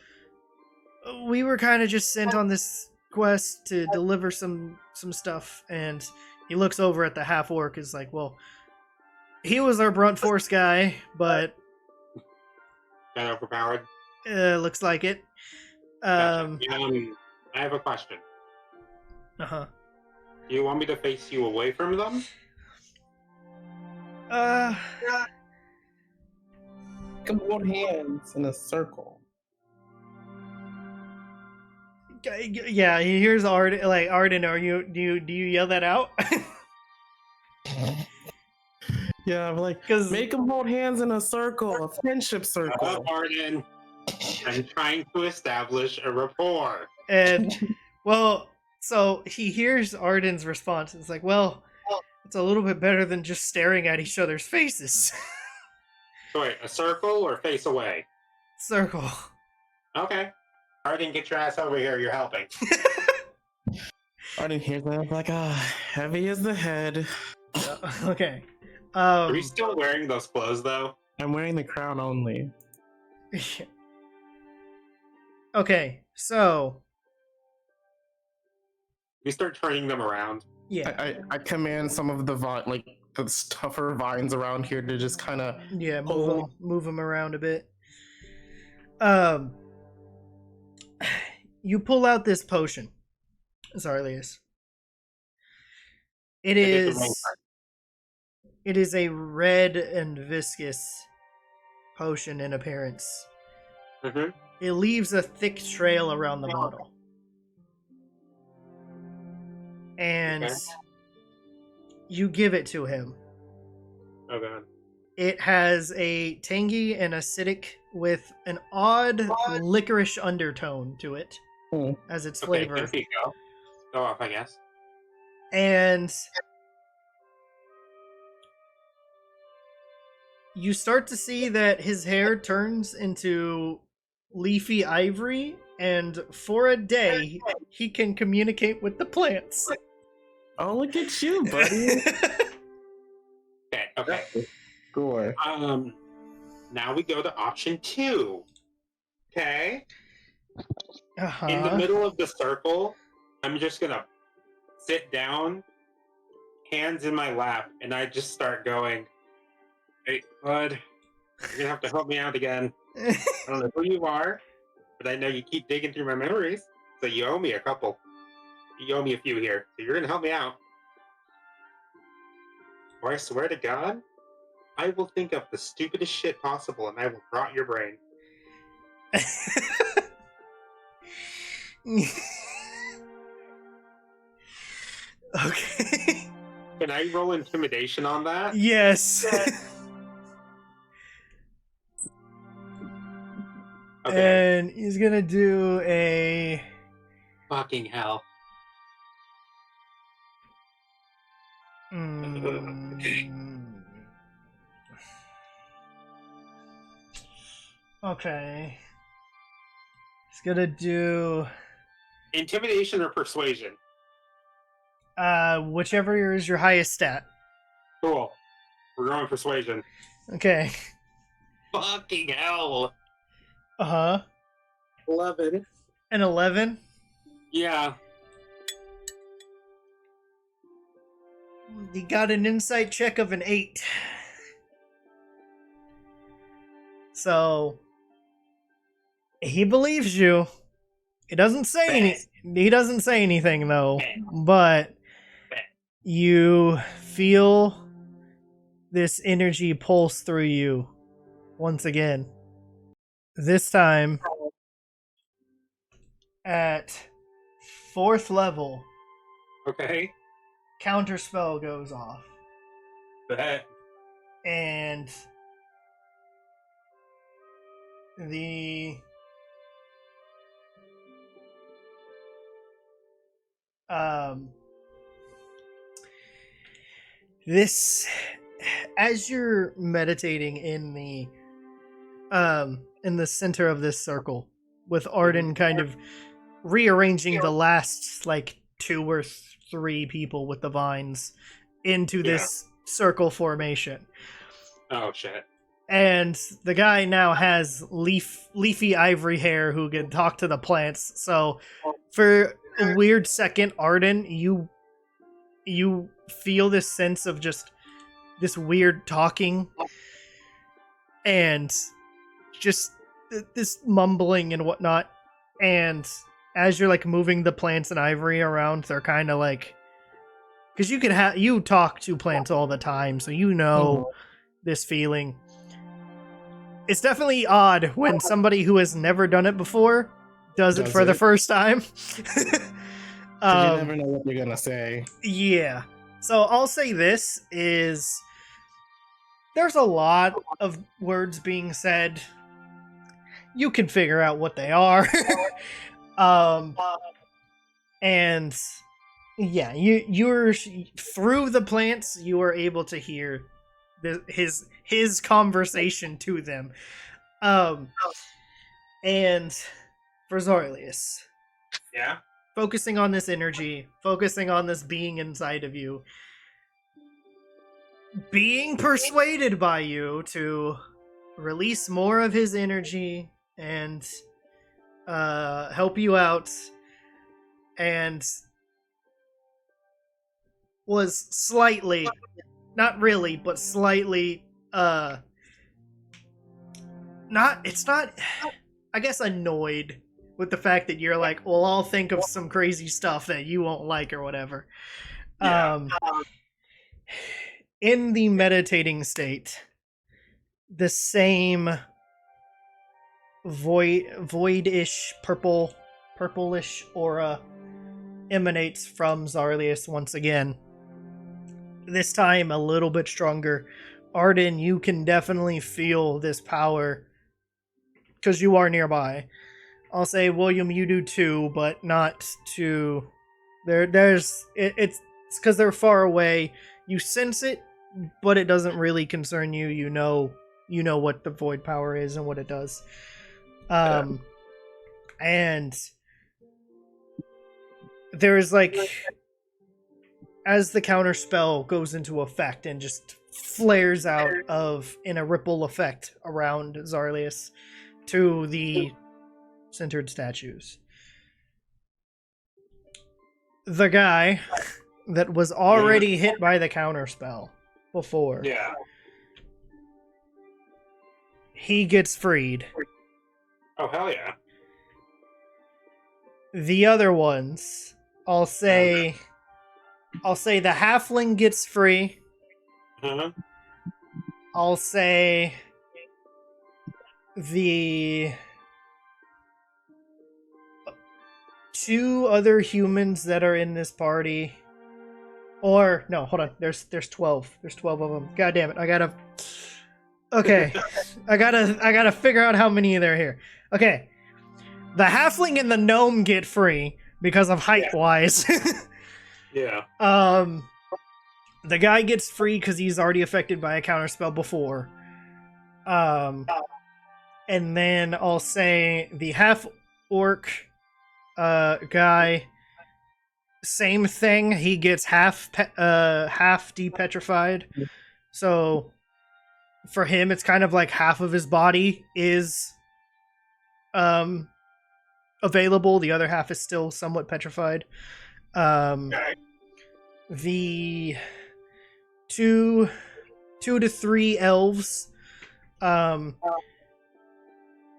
we were kind of just sent on this quest to deliver some stuff. And he looks over at the half orc, is like, well, he was our brunt force guy, but got overpowered. Looks like it. Gotcha. I have a question. Uh-huh. Do you want me to face you away from them? Come hold hands in a circle. Yeah, he hears Arden. Like, Arden, do you yell that out? Yeah, I'm like, make them hold hands in a circle, a friendship circle. Arden, I'm trying to establish a rapport. And well, so he hears Arden's response. It's like, well, it's a little bit better than just staring at each other's faces. So wait, a circle or face away? Circle. Okay. Arden, get your ass over here. You're helping. Arden hears that, like, heavy as the head. Okay. Are you still wearing those clothes, though? I'm wearing the crown only. Okay, so we start turning them around. Yeah. I command some of the the tougher vines around here to just kind of move them around a bit. You pull out this potion, Zarlius. It is a red and viscous potion in appearance. Mm-hmm. It leaves a thick trail around the bottle. And you give it to him. Oh god. It has a tangy and acidic with an odd licorice undertone to it as its flavor. Okay, go off, I guess. And you start to see that his hair turns into leafy ivory, and for a day, he can communicate with the plants. Oh, look at you, buddy. Okay. Score. Now we go to option 2. Okay? Uh-huh. In the middle of the circle, I'm just gonna sit down, hands in my lap, and I just start going, hey, bud, you're gonna have to help me out again. I don't know who you are, but I know you keep digging through my memories, so you owe me a couple. You owe me a few here, so you're gonna help me out. Or I swear to God, I will think of the stupidest shit possible, and I will rot your brain. Okay. Can I roll intimidation on that? Yes. Okay. And he's gonna do a... Fucking hell. Okay. He's gonna do... Intimidation or persuasion? Whichever is your highest stat. Cool. We're going persuasion. Okay. Fucking hell. Uh-huh. 11. An 11? Yeah. You got an insight check of an 8. So he believes you. He doesn't say anything though, but you feel this energy pulse through you once again. This time at 4th level. Okay. Counterspell goes off. Bet. And the this, as you're meditating in the center of this circle, with Arden kind of rearranging the last like 2 or 3 people with the vines into this circle formation. Oh shit. And the guy now has leafy ivory hair who can talk to the plants. So for a weird second, Arden, you feel this sense of just this weird talking and just this mumbling and whatnot. And as you're like moving the plants and ivory around, they're kind of like, because you talk to plants all the time, so you know this feeling. It's definitely odd when somebody who has never done it before does it for the first time. You never know what they're gonna say. Yeah. So I'll say this is, there's a lot of words being said. You can figure out what they are. And yeah, you're through the plants, you are able to hear his conversation to them. And for Zarlius, Yeah. focusing on this energy, focusing on this being inside of you, being persuaded by you to release more of his energy and help you out, and was slightly, not really, but slightly it's not, I guess, annoyed with the fact that you're like, well, I'll think of some crazy stuff that you won't like or whatever. Yeah. In the meditating state, the same voidish purplish aura emanates from Zarlius once again. This time a little bit stronger. Arden, you can definitely feel this power because you are nearby. I'll say, William, you do too, but not to... It's because they're far away. You sense it, but it doesn't really concern you. You know what the void power is and what it does. And there's like, as the counter spell goes into effect and just flares out in a ripple effect around Zarlius to the centered statues. The guy that was already hit by the counter spell before. Yeah. He gets freed. Oh hell yeah. The other ones, I'll say the halfling gets free. Uh-huh. I'll say the 2 other humans that are in this party, or no, hold on. There's 12. There's 12 of them. God damn it! I gotta figure out how many there are here. Okay, the halfling and the gnome get free because of height wise. Yeah. The guy gets free because he's already affected by a counterspell before. And then I'll say the half orc guy, same thing. He gets half depetrified. So for him, it's kind of like half of his body is available. The other half is still somewhat petrified. The 2 to 3 elves,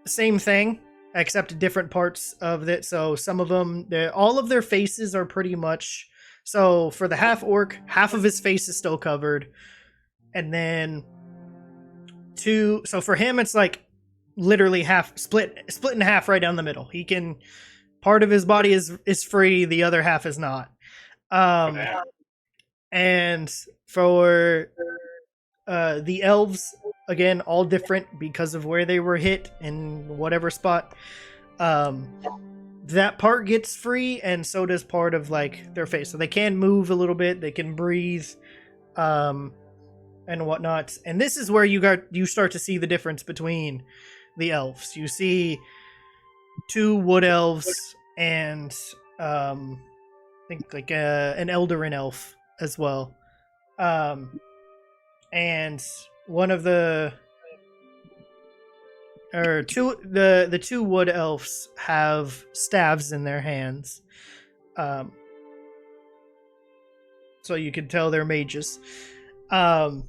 same thing, except different parts of it. So some of them, all of their faces are pretty much. So for the half orc, half of his face is still covered, and then 2. So for him, it's like literally half split in half right down the middle. He can, part of his body is free, the other half is not. And for the elves, again, all different because of where they were hit in whatever spot. That part gets free, and so does part of like their face. So they can move a little bit, they can breathe, and whatnot. And this is where you start to see the difference between the elves. You see 2 wood elves and I think like an Eldarin elf as well. And one of the the 2 wood elves have staves in their hands. So you can tell they're mages. And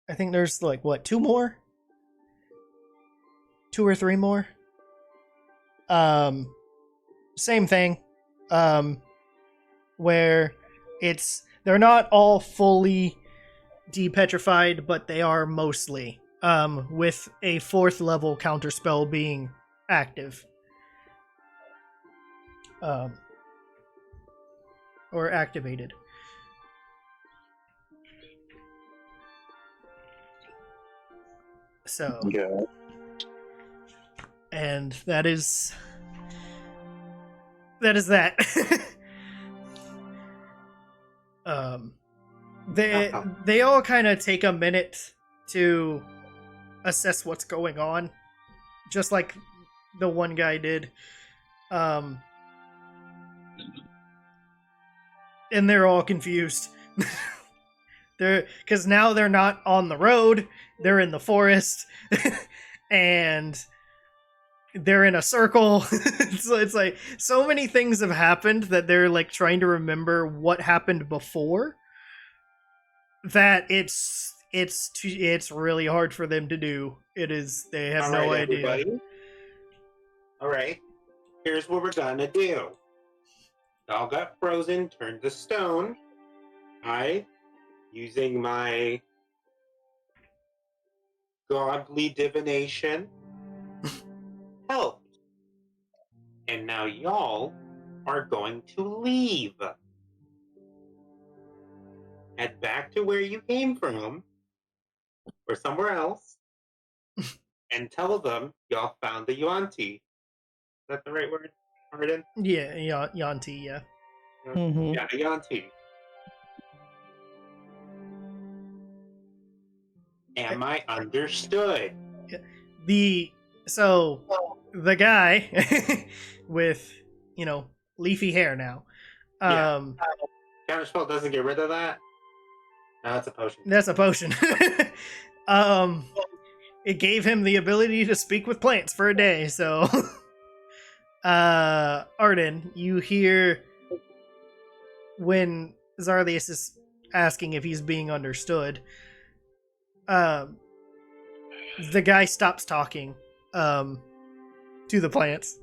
I think there's like 2 more? 2 or 3 more? Same thing. Where they're not all fully depetrified, but they are mostly, with a 4th level counterspell being active. Or activated. So, Yeah. and that is that. They all kind of take a minute to assess what's going on, just like the one guy did. And they're all confused. Because now they're not on the road, they're in the forest, and they're in a circle. It's like so many things have happened that they're like trying to remember what happened before, that it's really hard for them to do. They have no idea. Everybody. All right, here's what we're gonna do. Y'all got frozen, turned to stone. Using my godly divination, helped. And now y'all are going to leave. Head back to where you came from, or somewhere else, and tell them y'all found the Yuan-ti. Is that the right word, Arden? Yeah, Yuan-ti, yeah. Mm-hmm. Yeah, the Yuan-ti. Am I understood? The guy with leafy hair now. Counterspell doesn't get rid of that. No, that's a potion. That's a potion. It gave him the ability to speak with plants for a day. So, Arden, you hear when Zarlius is asking if he's being understood. The guy stops talking to the plants.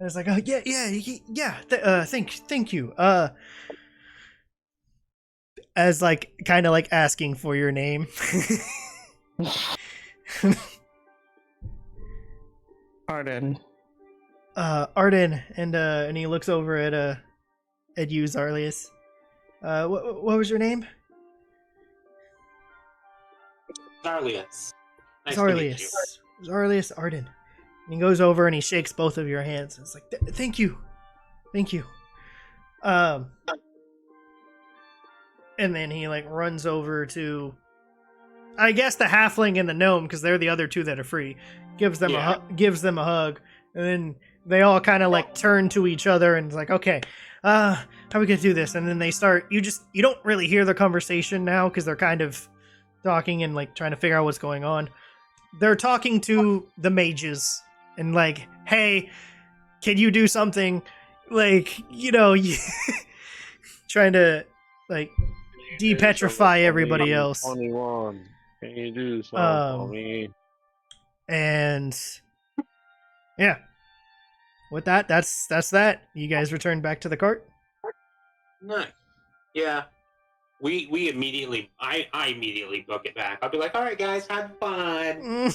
And it's like, oh yeah. Thank you. As like kind of like asking for your name. Arden. Arden, and he looks over at you, Zarlius. What was your name? Zarlius. Nice to meet you. Zarlius Arden. And he goes over and he shakes both of your hands. It's like, thank you. And then he like runs over to, I guess, the halfling and the gnome, because they're the other two that are free. Gives them a hug, and then they all kind of like turn to each other and it's like, okay, how are we gonna do this? And then they start. You don't really hear their conversation now because they're kind of talking and like trying to figure out what's going on. They're talking to the mages and like, hey, can you do something? Like, trying to like depetrify everybody else. 21. Can you do something for me? And yeah, with that, that's that. You guys return back to the cart. Nice. Yeah. We immediately, I immediately book it back. I'll be like, all right, guys, have fun.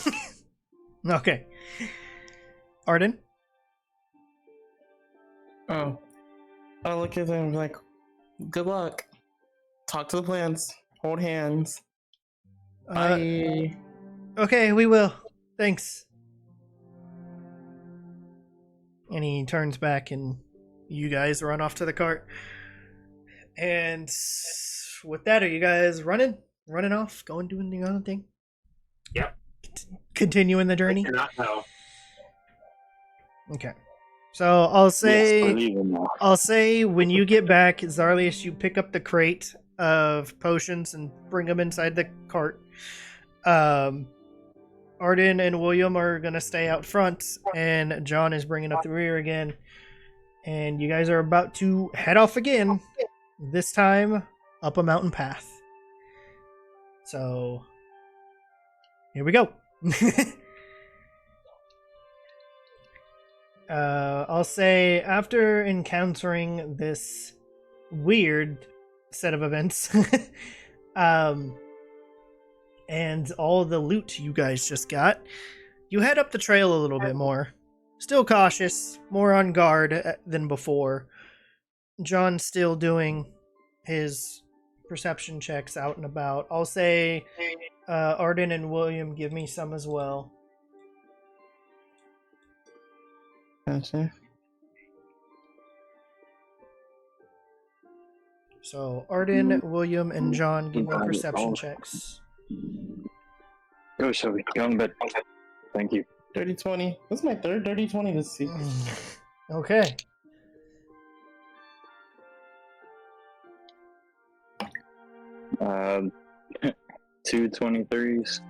Okay. Arden? Oh. I'll look at them and be like, good luck. Talk to the plants. Hold hands. Bye. Okay, we will. Thanks. And he turns back and you guys run off to the cart. And with that, are you guys running off, going doing the other thing? Yep. Continuing the journey? I cannot know. Okay. So I'll say Yes, when you get back, Zarlius, you pick up the crate of potions and bring them inside the cart. Arden and William are gonna stay out front, and John is bringing up the rear again. And you guys are about to head off again. This time up a mountain path. So here we go. I'll say after encountering this weird set of events, and all the loot you guys just got, you head up the trail a little bit more. Still cautious, more on guard than before. John's still doing his perception checks out and about. I'll say Arden and William give me some as well. Gotcha. So Arden, William, and John give me perception checks. Go, Shelby. Go in bed. Thank you. Dirty 20. That's my third dirty 20 this season. Okay. Two 23s.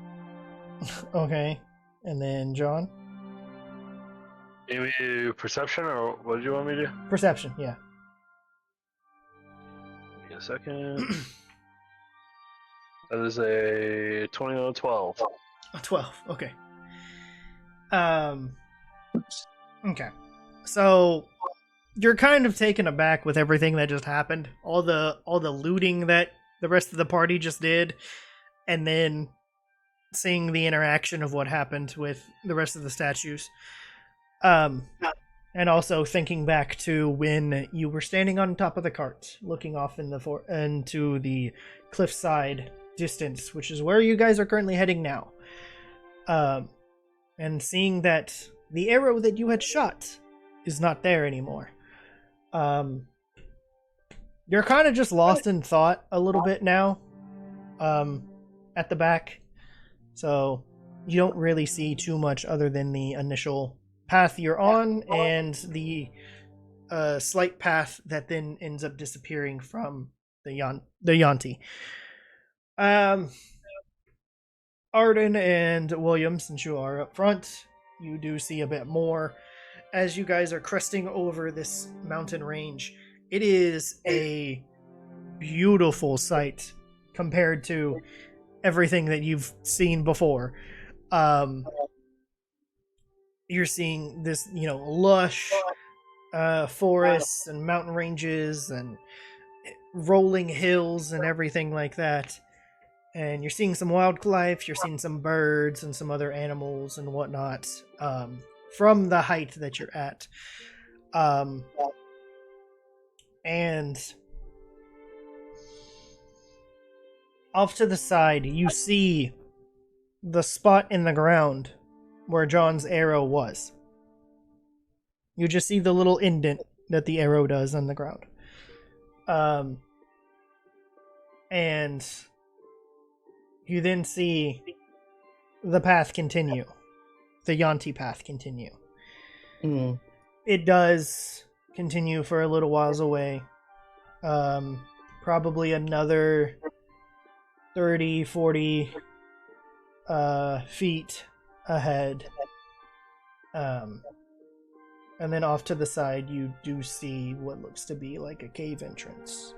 Okay. And then John? Give me perception, or what did you want me to do? Perception, yeah. Give me a second. That is a 20 on a 12. A 12, okay. Okay. So you're kind of taken aback with everything that just happened. All the looting that the rest of the party just did, and then seeing the interaction of what happened with the rest of the statues. And also thinking back to when you were standing on top of the cart, looking off into the cliffside distance, which is where you guys are currently heading now. And seeing that the arrow that you had shot is not there anymore. You're kind of just lost in thought a little bit now, at the back. So you don't really see too much other than the initial path you're on and the slight path that then ends up disappearing from the Yuan-ti. Arden and William, since you are up front, you do see a bit more as you guys are cresting over this mountain range. It is a beautiful sight compared to everything that you've seen before. You're seeing this, lush, forests and mountain ranges and rolling hills and everything like that. And you're seeing some wildlife, you're seeing some birds and some other animals and whatnot from the height that you're at. And off to the side, you see the spot in the ground where John's arrow was. You just see the little indent that the arrow does on the ground. And you then see the path continue. The Yuan-ti path continue. Mm. It does continue for a little whiles away. Probably another 30, 40 feet ahead. And then off to the side, you do see what looks to be like a cave entrance.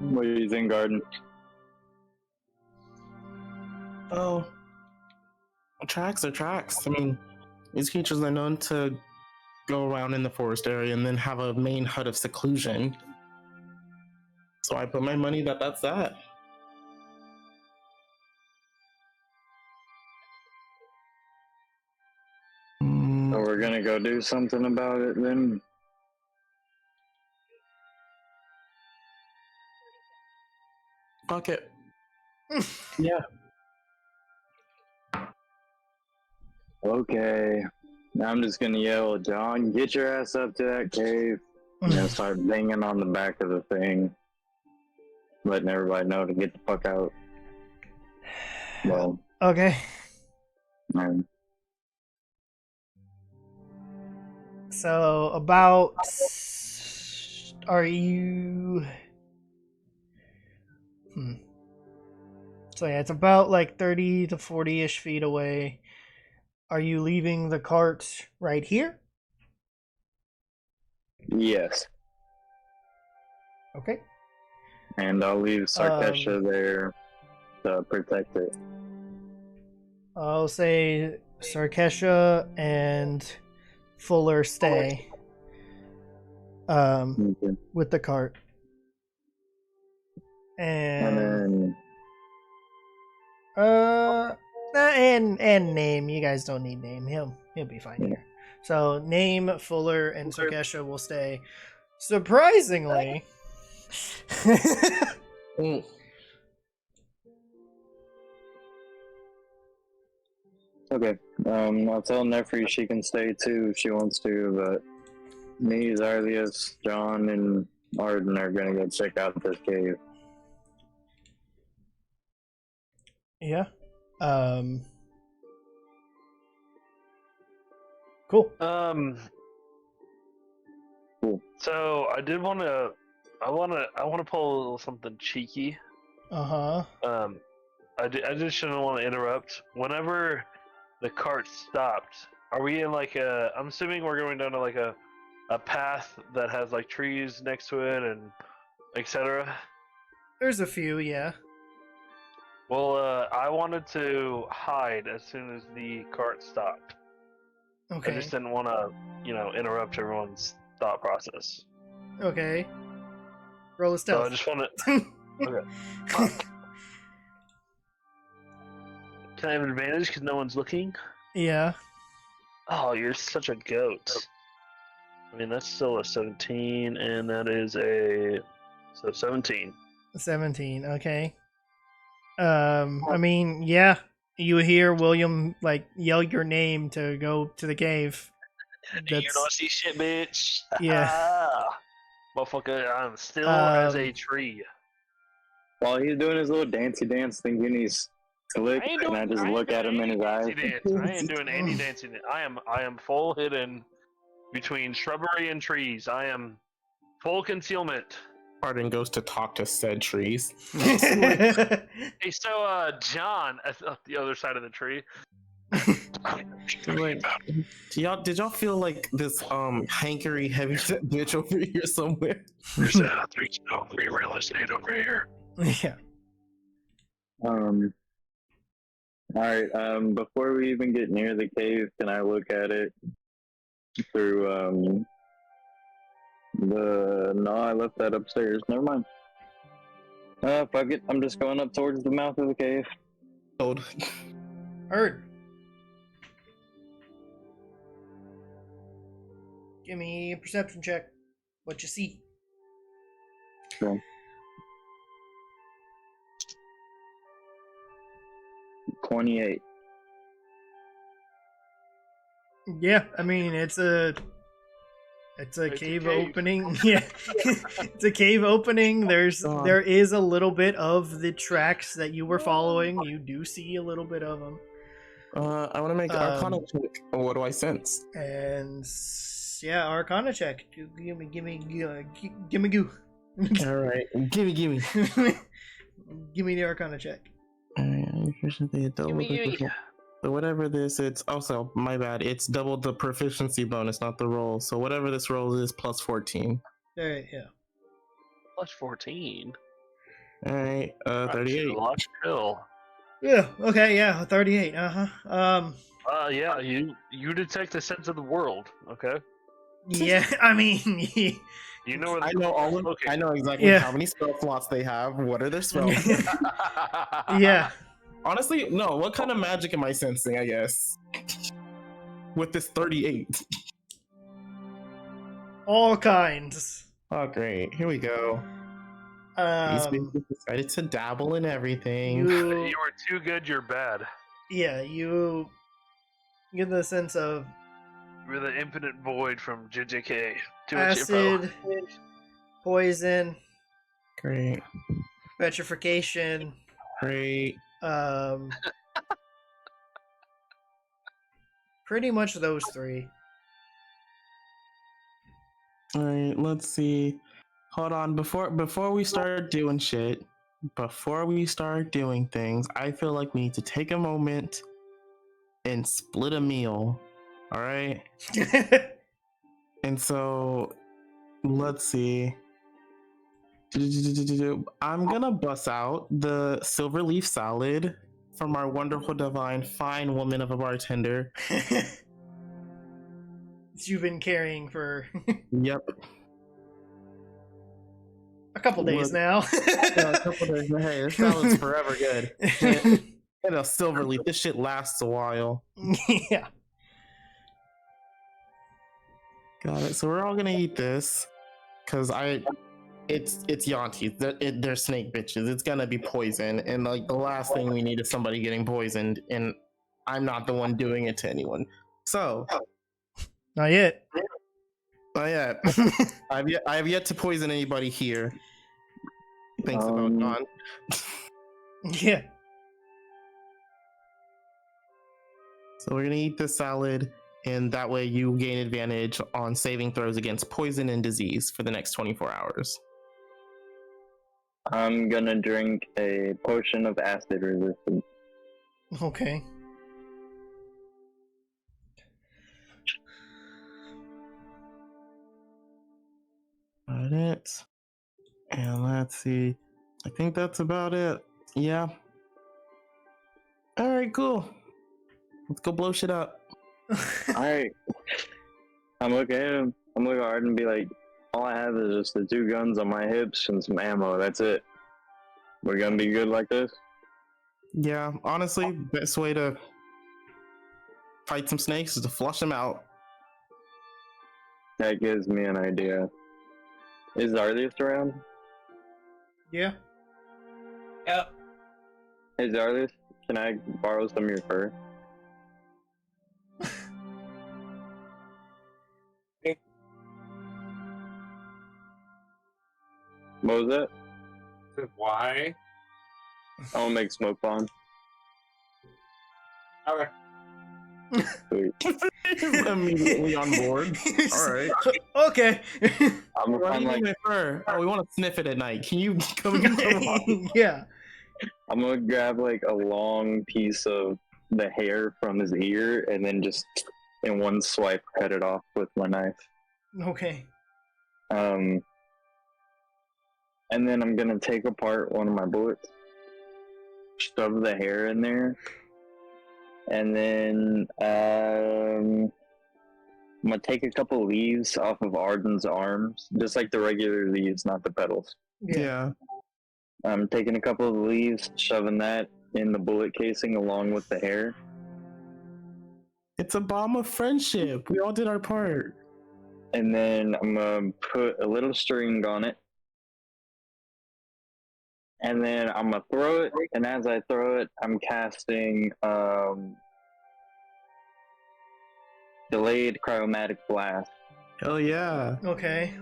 What do you think, Arden? Oh, tracks are tracks. I mean, these creatures are known to go around in the forest area and then have a main hut of seclusion. So I put my money that that's that. So we're gonna go do something about it then? Fuck it. Yeah. Okay. Now I'm just gonna yell, John, get your ass up to that cave. And then start banging on the back of the thing. Letting everybody know to get the fuck out. Well, Okay. So about are you So yeah, it's about like 30 to 40-ish feet away. Are you leaving the cart right here? yes. Okay. And I'll leave Sarkesha there to protect it. I'll say Sarkesha and Fuller stay Okay. with the cart. And then and name. You guys don't need name. He'll be fine here. So name, Fuller, and Sarkesha will stay. Surprisingly, Mm. okay. I'll tell Nevri she can stay too if she wants to, but me, Zarlius, John, and Arden are gonna go check out this cave. yeah. Cool. Cool. So I did want to, I want to pull a little something cheeky. Uh-huh. I just shouldn't want to interrupt. Whenever the cart stopped, are we in like a? I'm assuming we're going down to like a path that has like trees next to it and etc. There's a few, yeah. Well, I wanted to hide as soon as the cart stopped. Okay. I just didn't want to, interrupt everyone's thought process. Okay. Roll a So stealth. I just want to. Okay. Can I have an advantage because no one's looking? Yeah. Oh, you're such a goat. I mean, that's still a 17, and that is a 17. 17. Okay. I mean, yeah. You hear William yell your name to go to the cave. You don't see shit, bitch. Yeah. Motherfucker, I'm still as a tree. While he's doing his little dancey dance, thinking he's slick, and I just look at him in his eyes. I ain't doing any dancing. I am full hidden between shrubbery and trees. I am full concealment. Arden goes to talk to said trees. Hey, so John at the other side of the tree. Wait, did y'all feel like this hankery heavy set bitch over here somewhere? There's 3 real estate over here. Yeah. Alright, before we even get near the cave, can I look at it through, No, I left that upstairs. Never mind. Fuck it. I'm just going up towards the mouth of the cave. Hold. Heard. Give me a perception check. What you see? Okay. 28. Yeah, I mean it's a cave opening. Yeah, it's a cave opening. There is a little bit of the tracks that you were following. You do see a little bit of them. I want to make Arcana check. What do I sense? And yeah, Arcana check. Gimme goo. All right, gimme. Give me the Arcana check. So whatever this, it's also my bad. It's double the proficiency bonus, not the roll. So whatever this roll is, plus 14. All right, yeah. Plus 14. All right, 38. Chill. Yeah. Okay. Yeah. 38. Yeah. You detect a sense of the world. Okay. Yeah. I mean. You know where I know all of. I know exactly how many spell slots they have. What are their spells? Yeah. Honestly, no. What kind of magic am I sensing? I guess with this 38. All kinds. Oh, great! Here we go. These people decided to dabble in everything. You are too good. You're bad. Yeah, you get the sense of You're the infinite void from JJK. Too acid, poison, Great. petrification. Great. Pretty much those three. All right, let's see. Hold on, before we start doing shit, before we start doing things, I feel like we need to take a moment and split a meal. All right? And so let's see. I'm gonna bust out the silver leaf salad from our wonderful, divine, fine woman of a bartender. You've been carrying for Yep. a couple days now. Yeah, a couple days. Hey, this salad's forever good. And a silver leaf. This shit lasts a while. Yeah. Got it. So we're all gonna eat this because it's Yuan-ti. They're snake bitches. It's gonna be poison, and like the last thing we need is somebody getting poisoned, and I'm not the one doing it to anyone. So Not yet. not yet. I have yet to poison anybody here. Thanks about Don. Yeah. So we're gonna eat this salad, and that way you gain advantage on saving throws against poison and disease for the next 24 hours. I'm gonna drink a potion of acid resistance. Okay. Got it. And let's see. I think that's about it. Yeah. All right, cool. Let's go blow shit up. Alright. I'm looking at him. I'm looking at Arden and be like, all I have is just the 2 guns on my hips and some ammo. That's it. We're gonna be good like this? Yeah, honestly, best way to fight some snakes is to flush them out. That gives me an idea. Is Zarlius around? Yeah. Yep. Hey Zarlius, can I borrow some of your fur? What was that? Why? I want to make smoke bomb. Okay. Sweet. Immediately on board. All right. Okay. I'm Why do you like, need my fur? Oh, we want to sniff it at night. Can you come on? Yeah. I'm gonna grab like a long piece of the hair from his ear and then just in one swipe cut it off with my knife. Okay. And then I'm gonna take apart one of my bullets, shove the hair in there, And then I'm gonna take a couple leaves off of Arden's arms, just like the regular leaves, not the petals. Yeah. I'm taking a couple of leaves, shoving that in the bullet casing along with the hair. It's a bomb of friendship. We all did our part. And then I'm gonna put a little string on it. And then I'm gonna throw it, and as I throw it, I'm casting delayed chromatic blast. Hell yeah. Okay.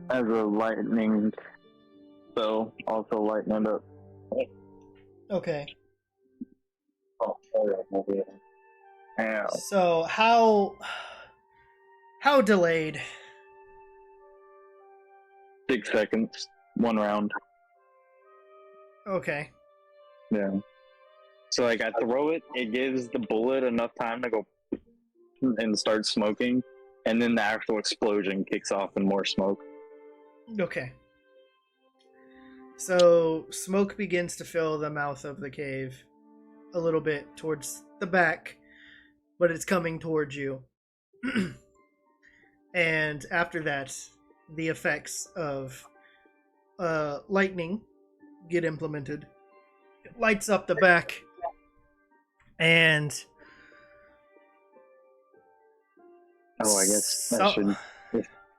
As a lightning spell, also lighten it up. Okay. Oh, okay. Yeah. So how delayed? 6 seconds, 1 round. Okay. Yeah. So like I throw it, it gives the bullet enough time to go and start smoking, and then the actual explosion kicks off and more smoke. Okay. So smoke begins to fill the mouth of the cave a little bit towards the back, but it's coming towards you. And after that, the effects of lightning get implemented. It lights up the back, and I guess I should.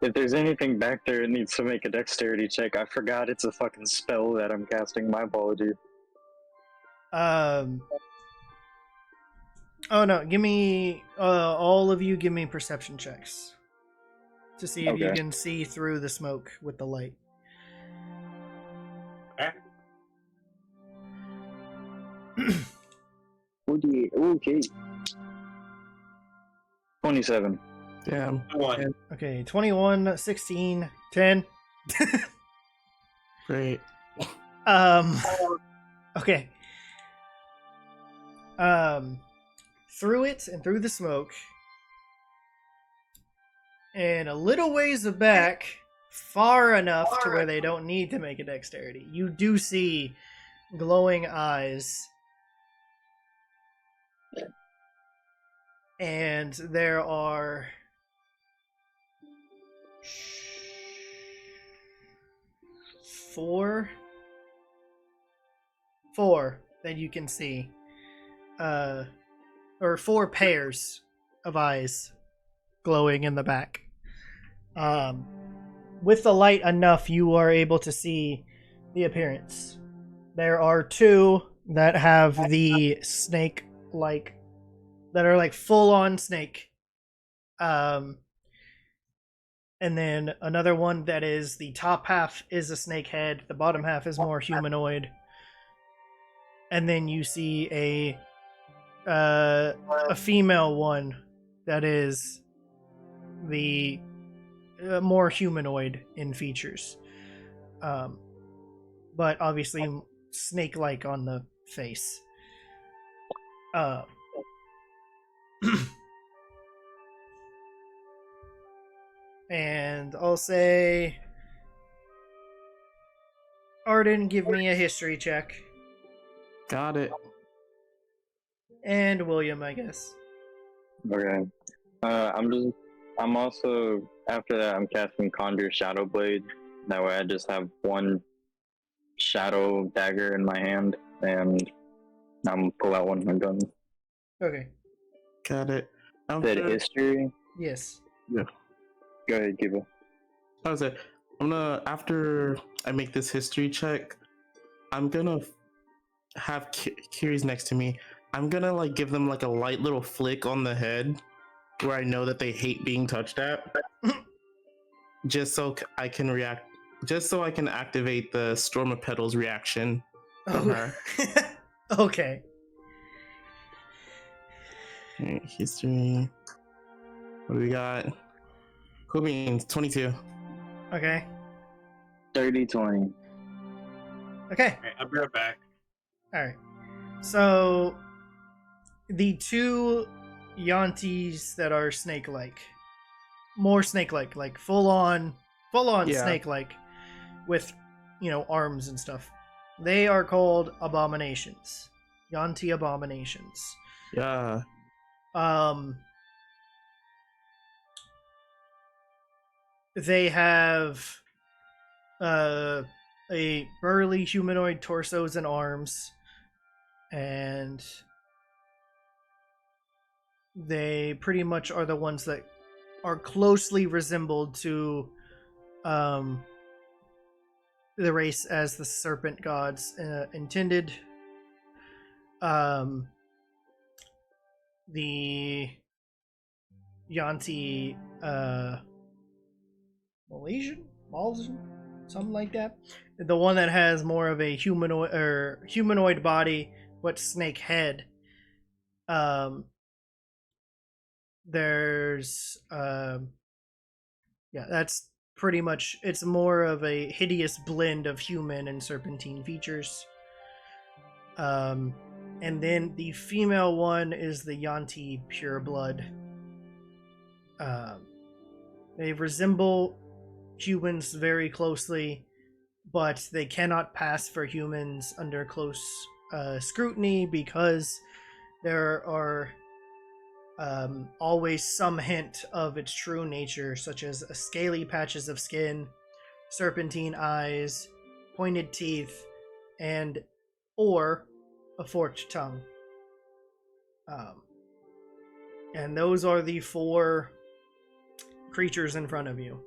If there's anything back there, it needs to make a dexterity check. I forgot it's a fucking spell that I'm casting. My apologies. Oh no! Give me all of you. Give me perception checks to see if you Okay. can see through the smoke with the light. Okay. 27. Damn. One. Okay, 21, 16, 10. Great. Okay. Through it and through the smoke, and a little ways back, far enough to where they don't need to make a dexterity, you do see glowing eyes. And there are four that you can see, or 4 pairs of eyes glowing in the back. With the light enough, you are able to see the appearance. There are 2 that have the snake-like, that are like full-on snake. And then another one that is, the top half is a snake head, the bottom half is more humanoid. And then you see a female one that is the more humanoid in features, but obviously snake-like on the face. And I'll say, Arden, give me a history check. Got it. And William, I guess. Okay. I'm also, after that, I'm casting Conjure Shadow Blade. That way I just have 1 shadow dagger in my hand, and I'm gonna pull out one of my guns. Okay. Got it. Said history? Yes. Yeah. Go ahead, Kiva. I was like, I'm gonna, after I make this history check, I'm gonna have Kiri's next to me. I'm gonna like give them like a light little flick on the head where I know that they hate being touched at. Just so I can react, just so I can activate the Storm of Petals reaction from her. Okay. Alright, history. What do we got? Cool beans, 22. Okay. 30-20. Okay. Alright, I'll be right back. Alright. So, the 2 Yuan-tis that are snake-like, more snake-like, like full-on Yeah. snake-like, with, arms and stuff. They are called abominations. Yuan-ti abominations. Yeah. They have a burly humanoid torsos and arms, and they pretty much are the ones that are closely resembled to the race as the serpent gods intended. The Yuan-ti Malaysian, something like that. The one that has more of a humanoid body, but snake head. There's that's pretty much. It's more of a hideous blend of human and serpentine features. And then the female one is the Yuan-ti pureblood. They resemble humans very closely, but they cannot pass for humans under close scrutiny because there are always some hint of its true nature, such as scaly patches of skin, serpentine eyes, pointed teeth, or a forked tongue. And those are the 4 creatures in front of you.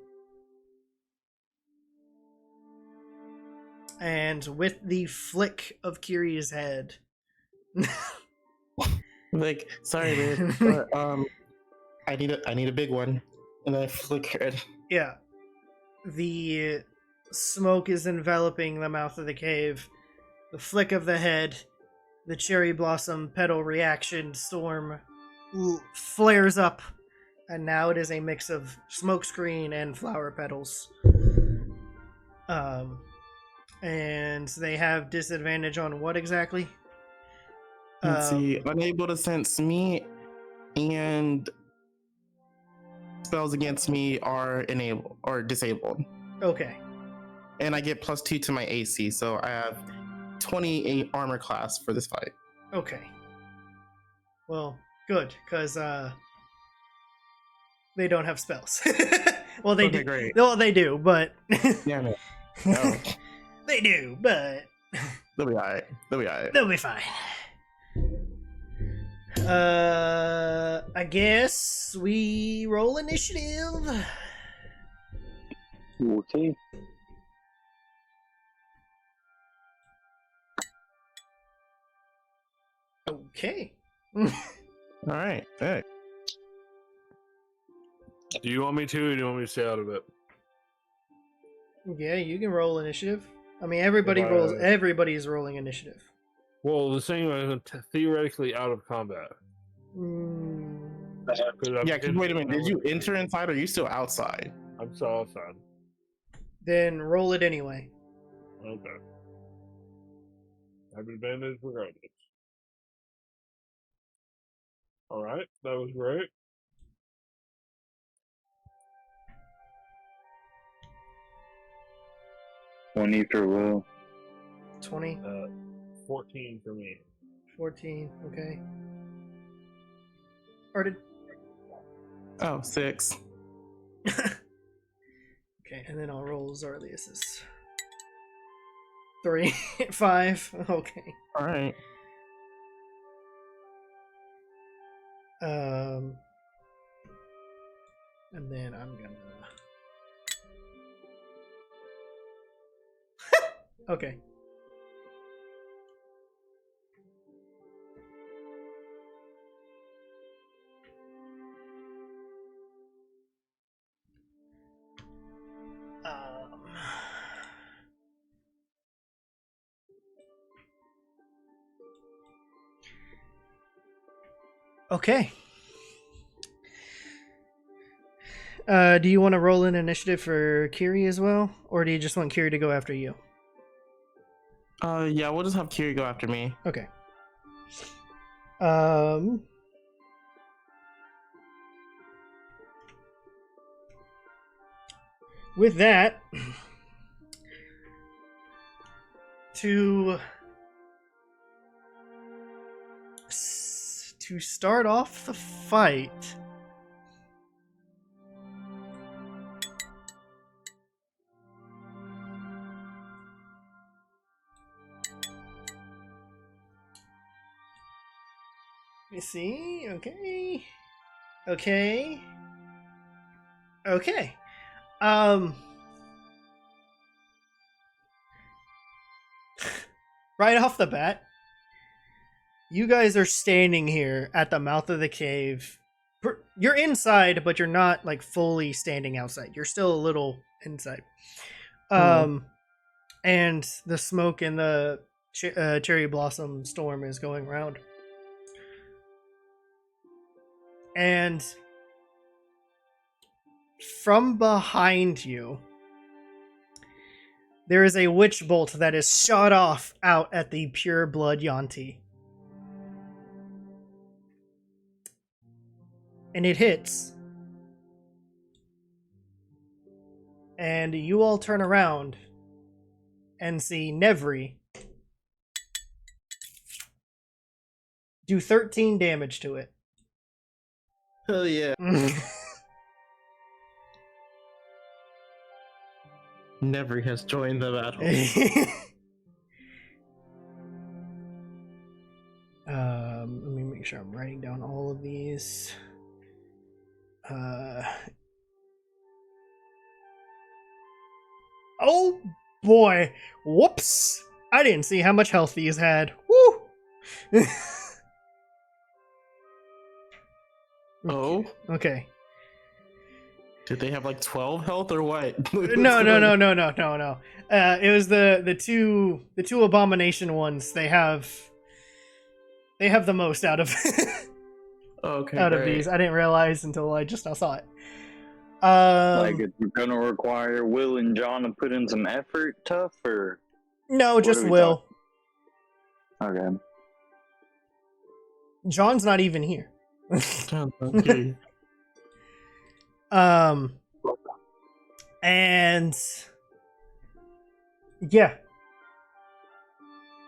And with the flick of Kiri's head, Like, sorry, man, but I need a big one, and I flicker it. yeah, the smoke is enveloping the mouth of the cave. The flick of the head, the cherry blossom petal reaction storm flares up, and now it is a mix of smokescreen and flower petals. And they have disadvantage on what exactly? Let's see, unable to sense me, and spells against me are enabled or disabled. Okay. And I get +2 to my AC, so I have 28 armor class for this fight. Okay. Well, good, because they don't have spells. Well, they Okay, do. great. Well, they do, but Yeah, man. No, they do, but they'll be alright. They'll be alright. they'll be fine. I guess we roll initiative. Okay. Okay. All right. Hey. Do you want me to, or do you want me to stay out of it? Yeah, you can roll initiative. I mean, everybody Right. rolls. Everybody's rolling initiative. Well, the same is theoretically out of combat. Yeah, 'cause wait a minute. Did you enter inside, or are you still outside? I'm still outside. Then roll it anyway. Okay. I have an advantage regardless. Alright, that was great. One for Will. 20, 14 for me. 14. Okay. Arden. Oh, 6. Okay, and then I'll roll Zarlius's. 3, 5. Okay. All right. And then I'm gonna. Okay. Okay. Do you want to roll an initiative for Kiri as well, or do you just want Kiri to go after you? Yeah, we'll just have Kiri go after me. Okay. With that, to start off the fight, you see, okay. Right off the bat, you guys are standing here at the mouth of the cave. You're inside, but you're not like fully standing outside. You're still a little inside. And the smoke and the cherry blossom storm is going around. And from behind you, there is a witch bolt that is shot off out at the pure blood Yuan-ti. And it hits. And you all turn around and see Nevri do 13 damage to it. Hell yeah. Nevri has joined the battle. Let me make sure I'm writing down all of these. Oh boy! Whoops! I didn't see how much health these had. Woo! Oh? Okay. Did they have like 12 health or what? No. It was the two abomination ones. They have the most out of Okay, out of great. these. I didn't realize until I just now saw it. Like, it's gonna require Will and John to put in some effort, tough, or No, just are we Will. okay? John's not even here. Okay. And yeah,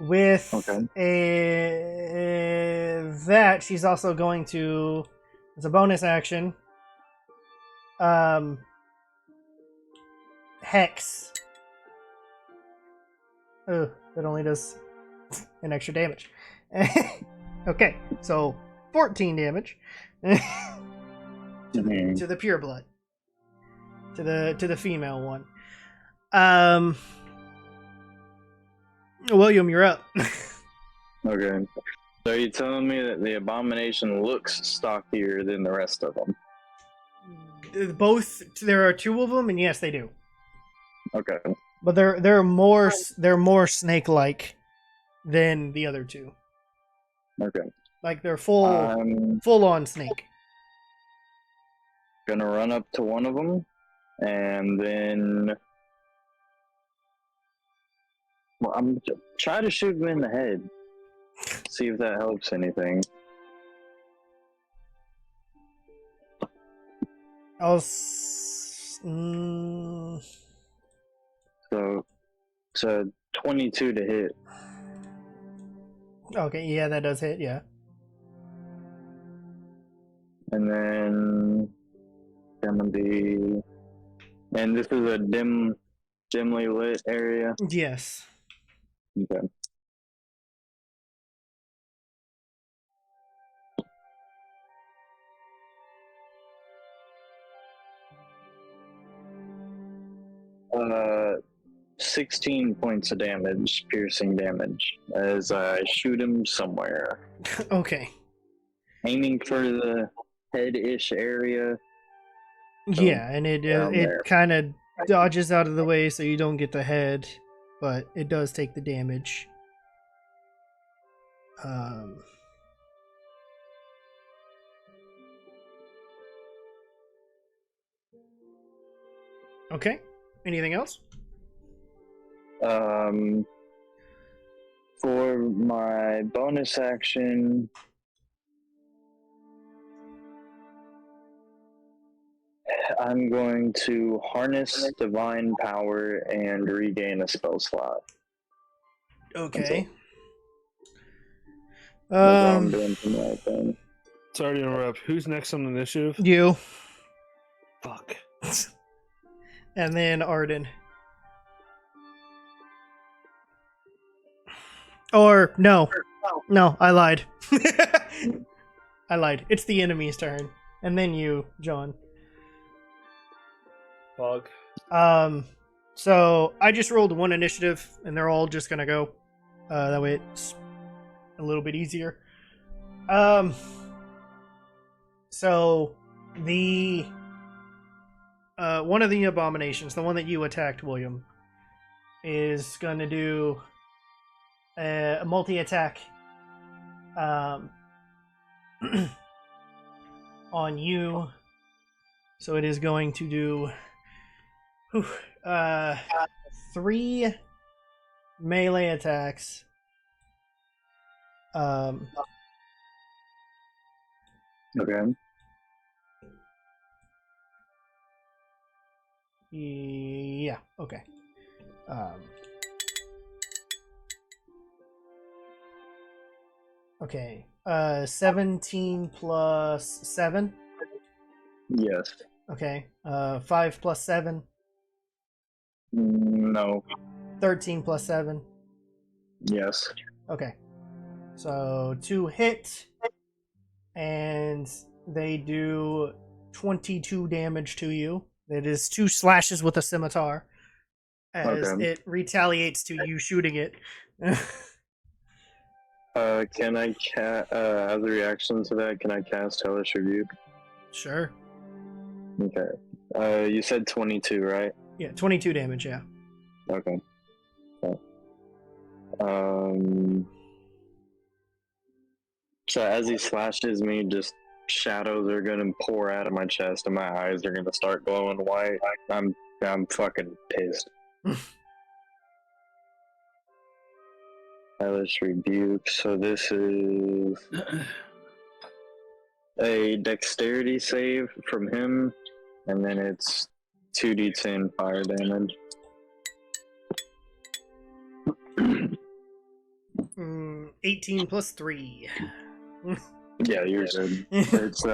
with that, she's also going to, as a bonus action, Hex. Oh, that only does an extra damage. Okay, so 14 damage to the pure blood, to the female one. William, you're up. Okay. So you're telling me that the abomination looks stockier than the rest of them? Both, there are two of them, and yes, they do. Okay. But they're more snake-like than the other two. Okay. Like they're full on snake. Gonna run up to one of them, and then I'm try to shoot him in the head. See if that helps anything. So 22 to hit. Okay, yeah, that does hit, yeah. And then gonna be, and this is a dimly lit area. Yes. Okay. Uh, 16 points of damage, piercing damage, as I shoot him somewhere. Okay. Aiming for the head-ish area. So, yeah, and it kind of dodges out of the way so you don't get the head, but it does take the damage. Okay. Anything else? For my bonus action, I'm going to harness divine power and regain a spell slot. Okay. That's all I'm doing from that then. Sorry to interrupt. Who's next on the initiative? You. Fuck. And then Arden. Or no. No, I lied. I lied. It's the enemy's turn. And then you, John. Fog. So I just rolled one initiative and they're all just gonna go. That way it's a little bit easier. So the one of the abominations, the one that you attacked, William, is gonna do a multi-attack on you. So it is going to do 3 melee attacks. Okay. Yeah, okay. Okay. 17 plus 7. Yes. Okay. 5 plus 7. No. 13 plus 7. Yes. Okay. So 2 hit, and they do 22 damage to you. It is 2 slashes with a scimitar as it retaliates to you shooting it. Can I as a reaction to that, can I cast Hellish Rebuke? Sure. Okay. You said 22, right? Yeah, 22 damage, yeah. Okay. So as he slashes me, just shadows are gonna pour out of my chest and my eyes are gonna start glowing white. I'm fucking pissed. Hellish Rebuke. So this is a dexterity save from him, and then it's 2d10 fire damage. 18 plus 3. Yeah, you're good. It's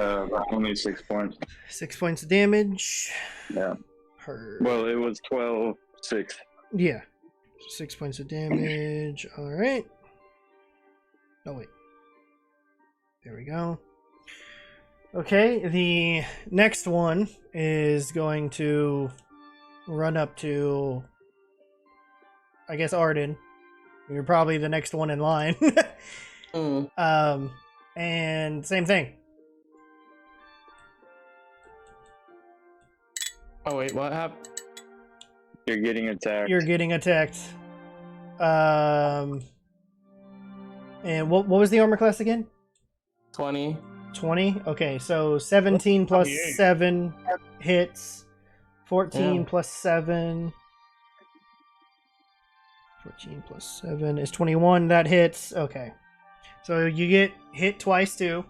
only 6 points. 6 points of damage. Yeah. Per... Well, it was 12, 6. Yeah. 6 points of damage. Alright. Oh, wait. There we go. Okay, the next one is going to run up to, I guess, Arden. You're probably the next one in line. And same thing. Oh wait, what happened? You're getting attacked. You're getting attacked. And what was the armor class again? 20. 20? Okay, so 17 plus 7 hits. 14 plus 7. 14 plus 7 is 21. That hits. Okay. So you get hit twice too.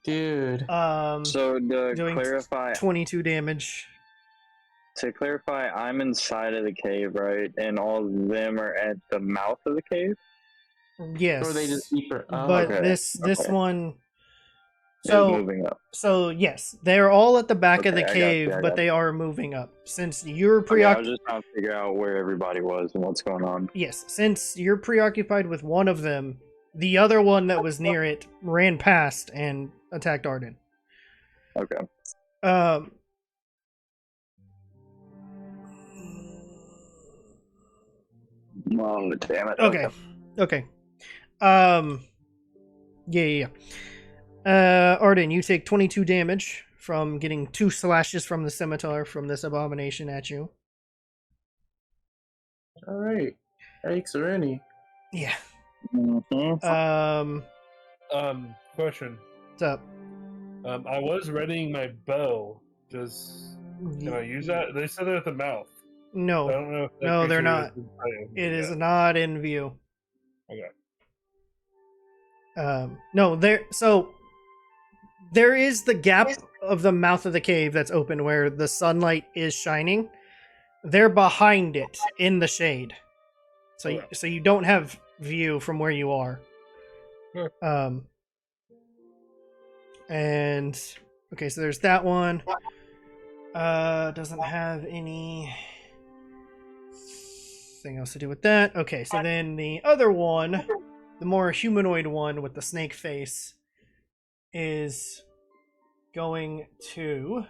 Dude. So to doing clarify, 22 damage. To clarify, I'm inside of the cave, right? And all of them are at the mouth of the cave? Yes. Or are they just deeper? Oh, but okay. this one. Is So moving up. So yes, they're all at the back of Okay, the I got cave, you, I but got they are moving up. Since you're I was preoccupied, just trying to figure out where everybody was and what's going on. yes, since you're preoccupied with one of them, the other one that was near it ran past and attacked Arden. Okay. Oh, Damn it. Okay. Yeah. Arden, you take 22 damage from getting 2 slashes from the scimitar from this abomination at you. Alright. Thanks, Ernie. Yeah. Mm-hmm. Question. What's up? I was readying my bow. Can I use that? They said it at the mouth. No. I don't know if that No, they're creature not. has been playing. It is not in view. Okay. No, there is the gap of the mouth of the cave that's open where the sunlight is shining. They're behind it in the shade. So you don't have view from where you are. Sure. And okay, so there's that one. Doesn't have any thing else to do with that. Okay, so then the other one, the more humanoid one with the snake face, is going to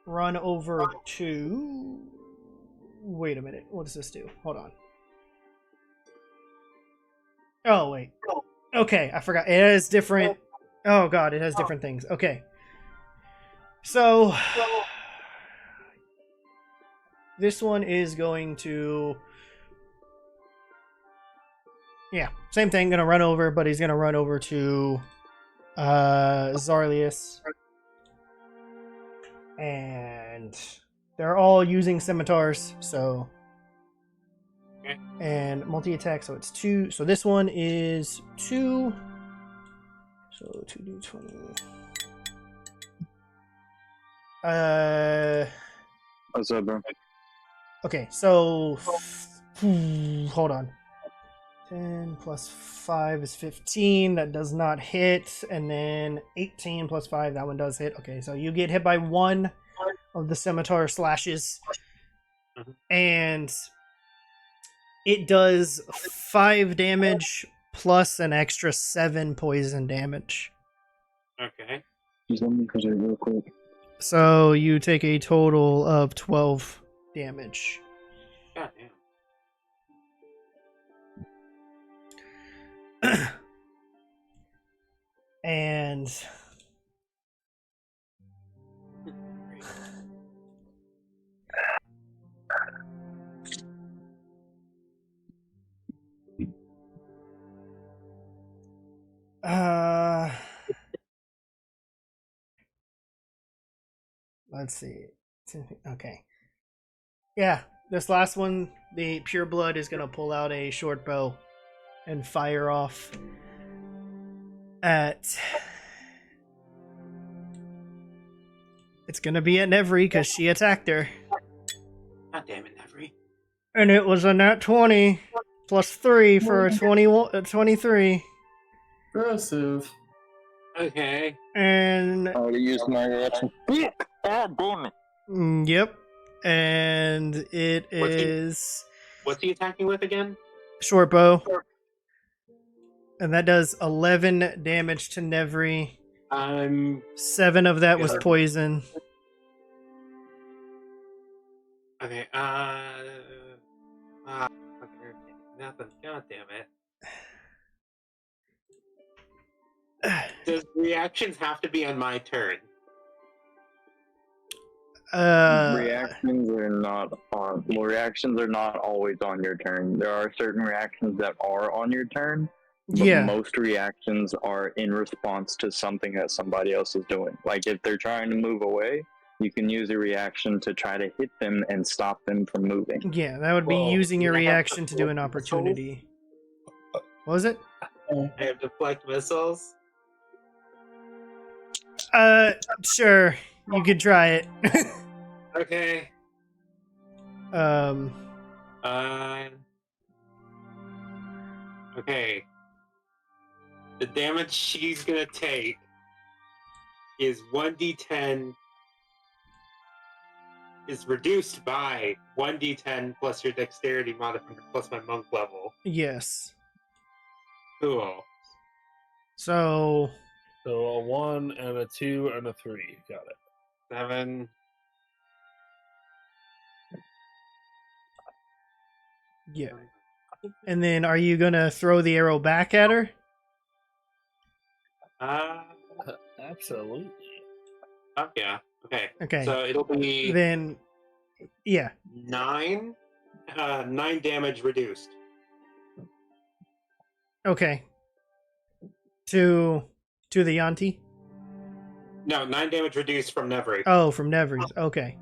run over to... Wait a minute. What does this do? Hold on. Oh, wait. Okay, I forgot. It has different... Oh, God, it has different things. Okay. So... This one is going to... Yeah, same thing. Gonna run over, but he's gonna run over to Zarlius. And they're all using scimitars, so... Okay. And multi-attack, so it's 2. So this one is 2. So 2d20. What's up, bro? Okay, so... Hold on. 10 plus 5 is 15. That does not hit. And then 18 plus 5, that one does hit. Okay, so you get hit by 1 of the scimitar slashes. And it does 5 damage plus an extra 7 poison damage. Okay. Just let me put it real quick. So you take a total of 12 damage. God damn. And let's see. Okay. Yeah, this last one, the pure blood is gonna pull out a short bow and fire off at... It's gonna be at Nevri because she attacked her. God damn it, Nevri. And it was a nat 20 plus 3 for a 23. Aggressive. Okay. And I already used my reaction. yep. And it What's he- is What's he attacking with again? short bow. And that does 11 damage to Nevri. 7 of that was Yeah. poison. Okay, okay, nothing. God damn it. Does reactions have to be on my turn? Reactions are not on. Well, reactions are not always on your turn. There are certain reactions that are on your turn, but Yeah. most reactions are in response to something that somebody else is doing. Like if they're trying to move away, you can use a reaction to try to hit them and stop them from moving. Yeah, that would be Well, using your I have reaction to do an deflect opportunity. What was it? I have deflect missiles. Sure. You could try it. Okay. Okay. The damage she's gonna take is 1d10 is reduced by 1d10 plus your dexterity modifier plus my monk level. Yes. Cool. So So a 1 and a 2 and a 3. Got it. 7. yeah. And then are you gonna throw the arrow back at her? Absolutely. Oh, yeah. Okay. Okay. So it'll be Then yeah. 9 damage reduced. Okay. To the Yuan-ti? No, 9 damage reduced from Nevri. Oh, from Nevri's. Okay.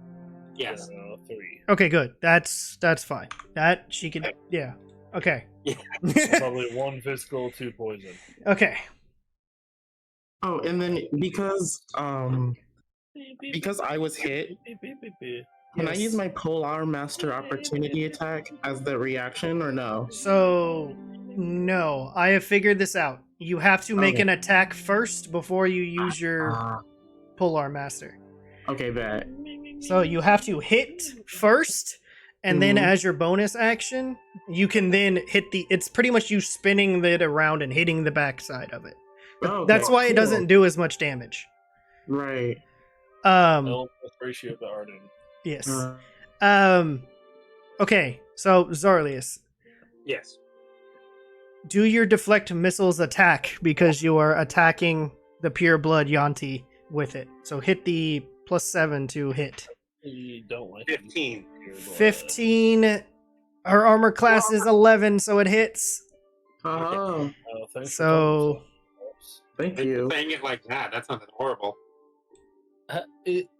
Yes. 3. Okay, good. That's fine. That she could yeah. Okay. Probably 1 physical, 2 poison. Okay. Oh, and then because I was hit, can I Yes. use my Polar Master Opportunity attack as the reaction or no? So No, I have figured this out. You have to make an attack first before you use your Polearm Master. Okay, bet. So you have to hit first, and then as your bonus action, you can then hit the... It's pretty much you spinning it around and hitting the backside of it. But that's why it doesn't do as much damage. Right. Ratio of the Arden. Yes. Okay, so Zarlius. Yes. Do your deflect missiles attack because you are attacking the pure blood Yuan-ti with it. So hit the +7 to hit. You don't like 15. 15. Her armor class is 11, so it hits. Oh, So thank you. Saying it like that, that sounded horrible.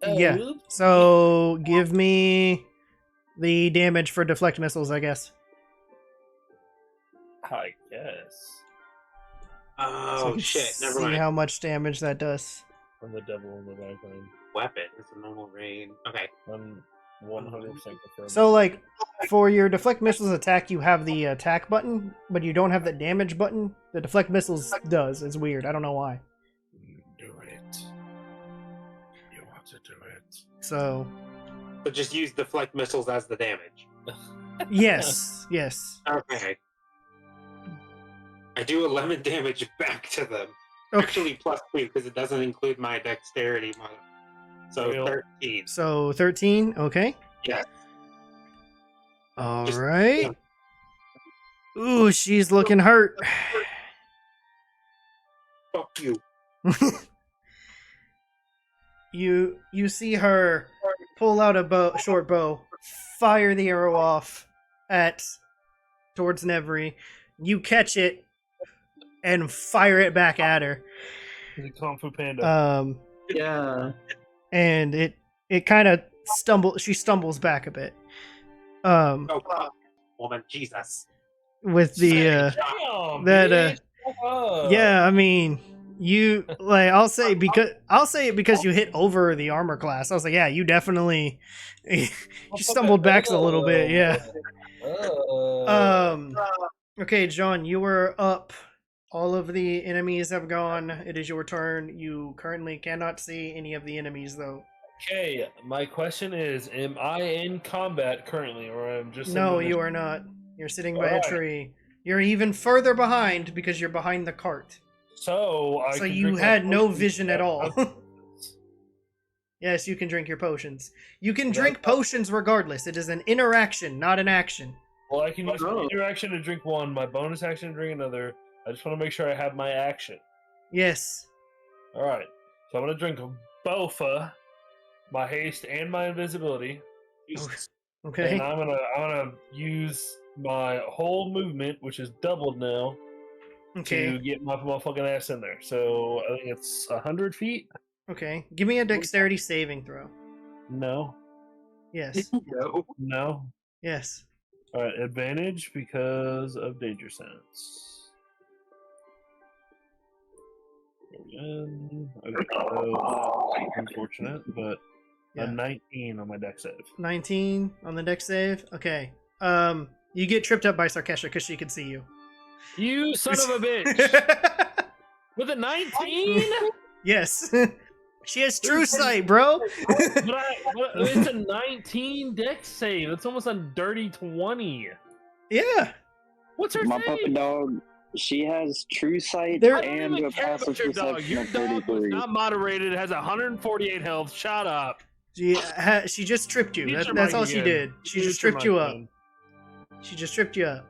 yeah. So give me the damage for deflect missiles, I guess. I guess. Oh, shit. Never mind. See how much damage that does. From the devil in the background. Weapon. It's a normal rain. Okay. I'm 100% confirmed. So, like, for your deflect missiles attack, you have the attack button, but you don't have the damage button. The deflect missiles does. It's weird. I don't know why. Do it. You want to do it. So just use deflect missiles as the damage. yes. Okay. I do 11 damage back to them. Okay. Actually, +2 because it doesn't include my dexterity mod. So 13. So 13. Okay. Yeah. All Just- right. Ooh, she's looking hurt. Fuck you. You see her pull out a short bow, fire the arrow off towards Nevri. You catch it and fire it back at her. The Kung Fu Panda. Yeah. And it kind of she stumbles back a bit. Oh, woman, Jesus. With the yeah, I mean, you like I'll say it because you hit over the armor class. I was like, yeah, you definitely you stumbled back a little bit, yeah. Okay, John, you were up. All of the enemies have gone. It is your turn. You currently cannot see any of the enemies though. Okay, my question is, am I in combat currently, or I'm just... No, you are not. You're sitting by a tree. You're even further behind because you're behind the cart. So you had no vision at all. Yes, you can drink your potions. You can drink potions regardless. It is an interaction, not an action. Well, I can use my interaction to drink one, my bonus action to drink another. I just want to make sure I have my action. Yes. Alright, so I'm going to drink both my haste and my invisibility. Okay. And I'm gonna use my whole movement, which is doubled now, to get my fucking ass in there. So I think it's 100 feet. Okay. Give me a dexterity saving throw. No. Yes. No. Yes. All right. Advantage because of danger sense. Okay. Unfortunate, but a 19 on my dex save. 19 on the dex save. Okay. You get tripped up by Sarkesha because she can see you. You son of a bitch! With a 19? Yes. She has true sight, bro. but it's a 19 dex save. It's almost a dirty 20. Yeah. What's her My save? puppet dog, she has true sight There- and a passive Your dog. perception Your of dog was 33. not moderated. It has 148 health. Shut up. She just tripped you. Mute your That's mic all she again. did. She Mute just your tripped you mic up. again. She just tripped you up.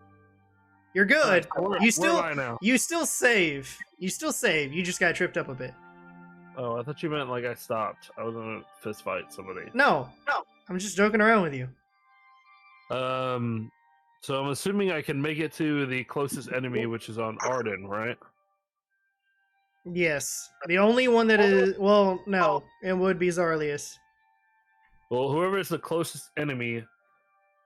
You're good. Where You still am I now? you still save. You still save. You just got tripped up a bit. Oh, I thought you meant like I stopped. I was gonna fist fight somebody. No. I'm just joking around with you. So I'm assuming I can make it to the closest enemy, which is on Arden, right? Yes. The only one that is no, it would be Zarlius. Well, whoever is the closest enemy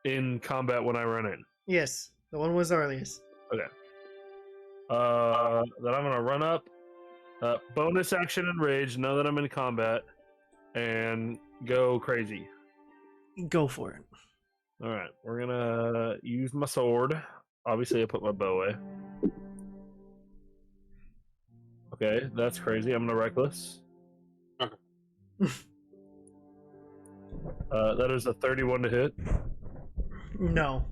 in combat when I run in. Yes. The one was Zarlius. Okay. Then I'm gonna run up. Bonus action and rage. Know that I'm in combat, and go crazy. Go for it. All right, we're gonna use my sword. obviously I put my bow away. Okay, that's crazy. I'm gonna reckless. Okay. That is a 31 to hit. No.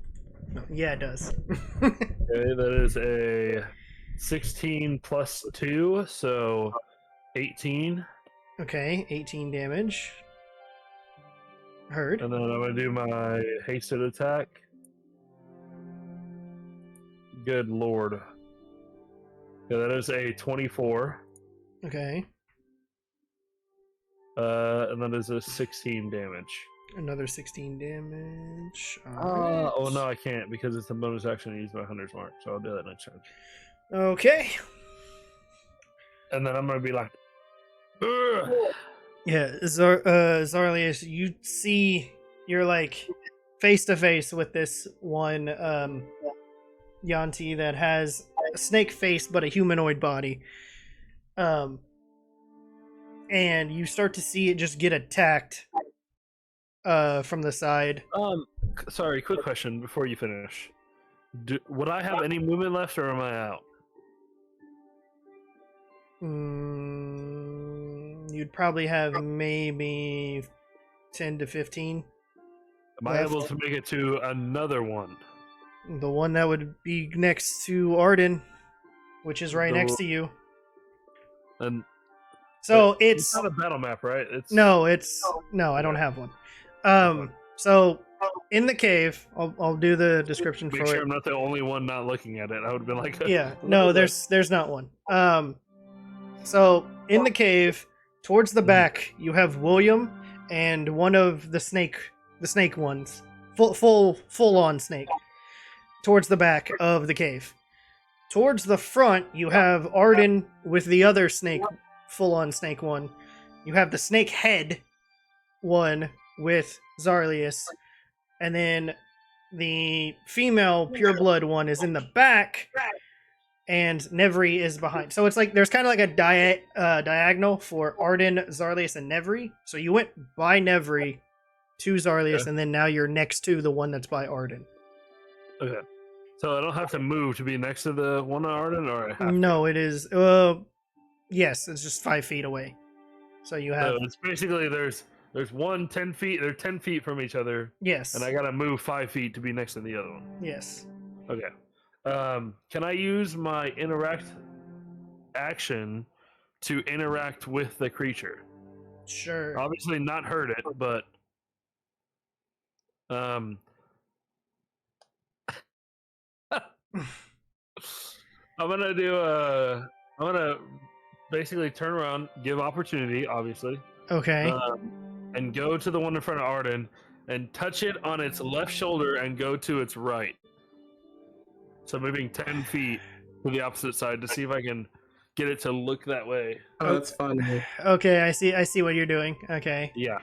Yeah, it does. Okay, that is a 16 plus 2, so 18. Okay, 18 damage. Heard. And then I'm gonna do my hasted attack. Good lord. Yeah, that is a 24. Okay. And that is a 16 damage. Another 16 damage. Alright. Oh no, I can't because it's a bonus action to use my Hunter's Mark, so I'll do that next turn. Okay. And then I'm gonna be like, ugh! Yeah, Zarlius, you see, you're like face to face with this one Yuan-ti that has a snake face but a humanoid body. And you start to see it just get attacked from the side. Sorry, quick question before you finish. Would I have any movement left, or am I out? You'd probably have maybe 10 to 15. Am I able to make it to another one? The one that would be next to Arden, which is right next to you. And so it's not a battle map, right? No, I don't have one. So in the cave, I'll do the description for Make sure it. I'm not the only one not looking at it. I would have been like, Yeah, no, there's not one. So in the cave, towards the back, you have William and one of the snake ones, full on snake, towards the back of the cave. Towards the front, you have Arden with the other snake, full on snake one. You have the snake head one with Zarlius, and then the female pureblood one is in the back, and Nevri is behind. So it's like there's kind of like a diagonal for Arden, Zarlius, and Nevri. So you went by Nevri to Zarlius, Okay. and then now you're next to the one that's by Arden. Okay. So I don't have to move to be next to the one on Arden, or I have No, it is. Yes, it's just 5 feet away. So you have. So it's basically there's 10 feet. They're 10 feet from each other, Yes. and I gotta move 5 feet to be next to the other one. Yes. Okay. Can I use my interact action to interact with the creature? Sure. Obviously not hurt it, but I'm gonna basically turn around, give opportunity, obviously, Okay. and go to the one in front of Arden and touch it on its left shoulder and go to its right. So moving 10 feet to the opposite side to see if I can get it to look that way. Oh, that's fun. Okay, I see what you're doing. Okay. Yeah.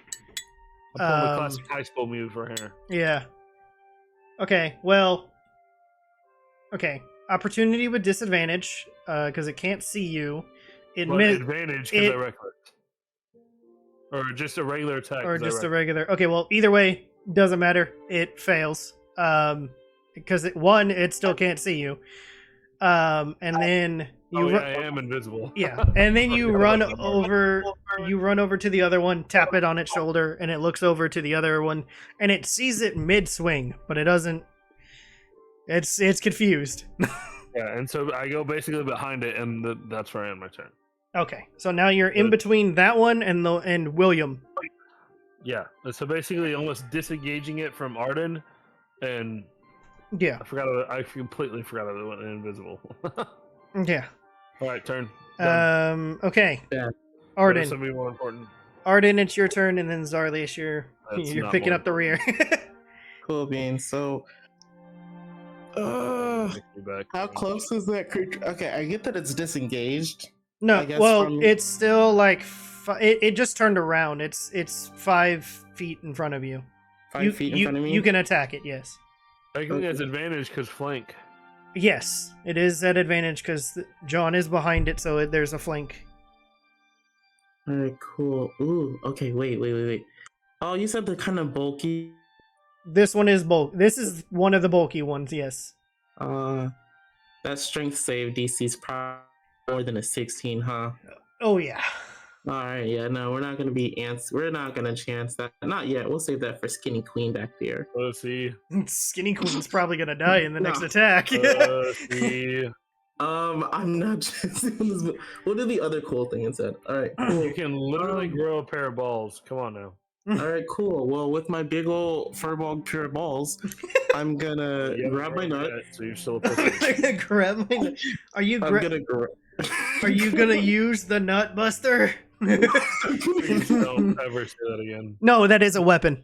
I'm pulling the classic high school move right here. Yeah. Okay, well. Okay. Opportunity with disadvantage, because it can't see you. But advantage because I reckless. Or just a regular attack. Or just a regular. Okay, well, either way, doesn't matter. It fails. Because it still can't see you. And then you I am invisible. Yeah, and then you run over to the other one, tap it on its shoulder, and it looks over to the other one, and it sees it mid-swing, but it doesn't. It's confused. Yeah, and so I go basically behind it, and that's where I end my turn. Okay, so now you're in between that one and William. Yeah, so basically almost disengaging it from Arden, and Yeah. I completely forgot I went invisible. Yeah. All right, turn. Okay. Yeah. Arden. Something more important. Arden, it's your turn, and then Zarlius, you're Not picking more up the rear. Cool beans. So, how close is that creature? Okay, I get that it's disengaged. No, I guess well, from- it's still like it just turned around. It's 5 feet in front of you. 5 feet in front of me. You can attack it. Yes. I think that's advantage because flank. Yes, it is at advantage because John is behind it, so there's a flank. Alright, cool. Ooh, okay, wait. Oh, you said they're kind of bulky. This one is bulk. This is one of the bulky ones. Yes. That strength save DC's probably more than a 16, huh? Oh yeah. All right, yeah, no, we're not gonna we're not gonna chance that. Not yet. We'll save that for Skinny Queen back there. Let's see. Skinny Queen's probably gonna die in the next No. attack. See. I'm not chancing on this. We'll do the other cool thing instead. All right, cool. You can literally grow a pair of balls. Come on now. All right, cool. Well, with my big old furball pair of balls, I'm gonna grab my nut. So you're still a pussy. Grab my nut. Are you I'm gonna grab. Are you gonna use the nut buster? Please don't ever say that again. No, that is a weapon.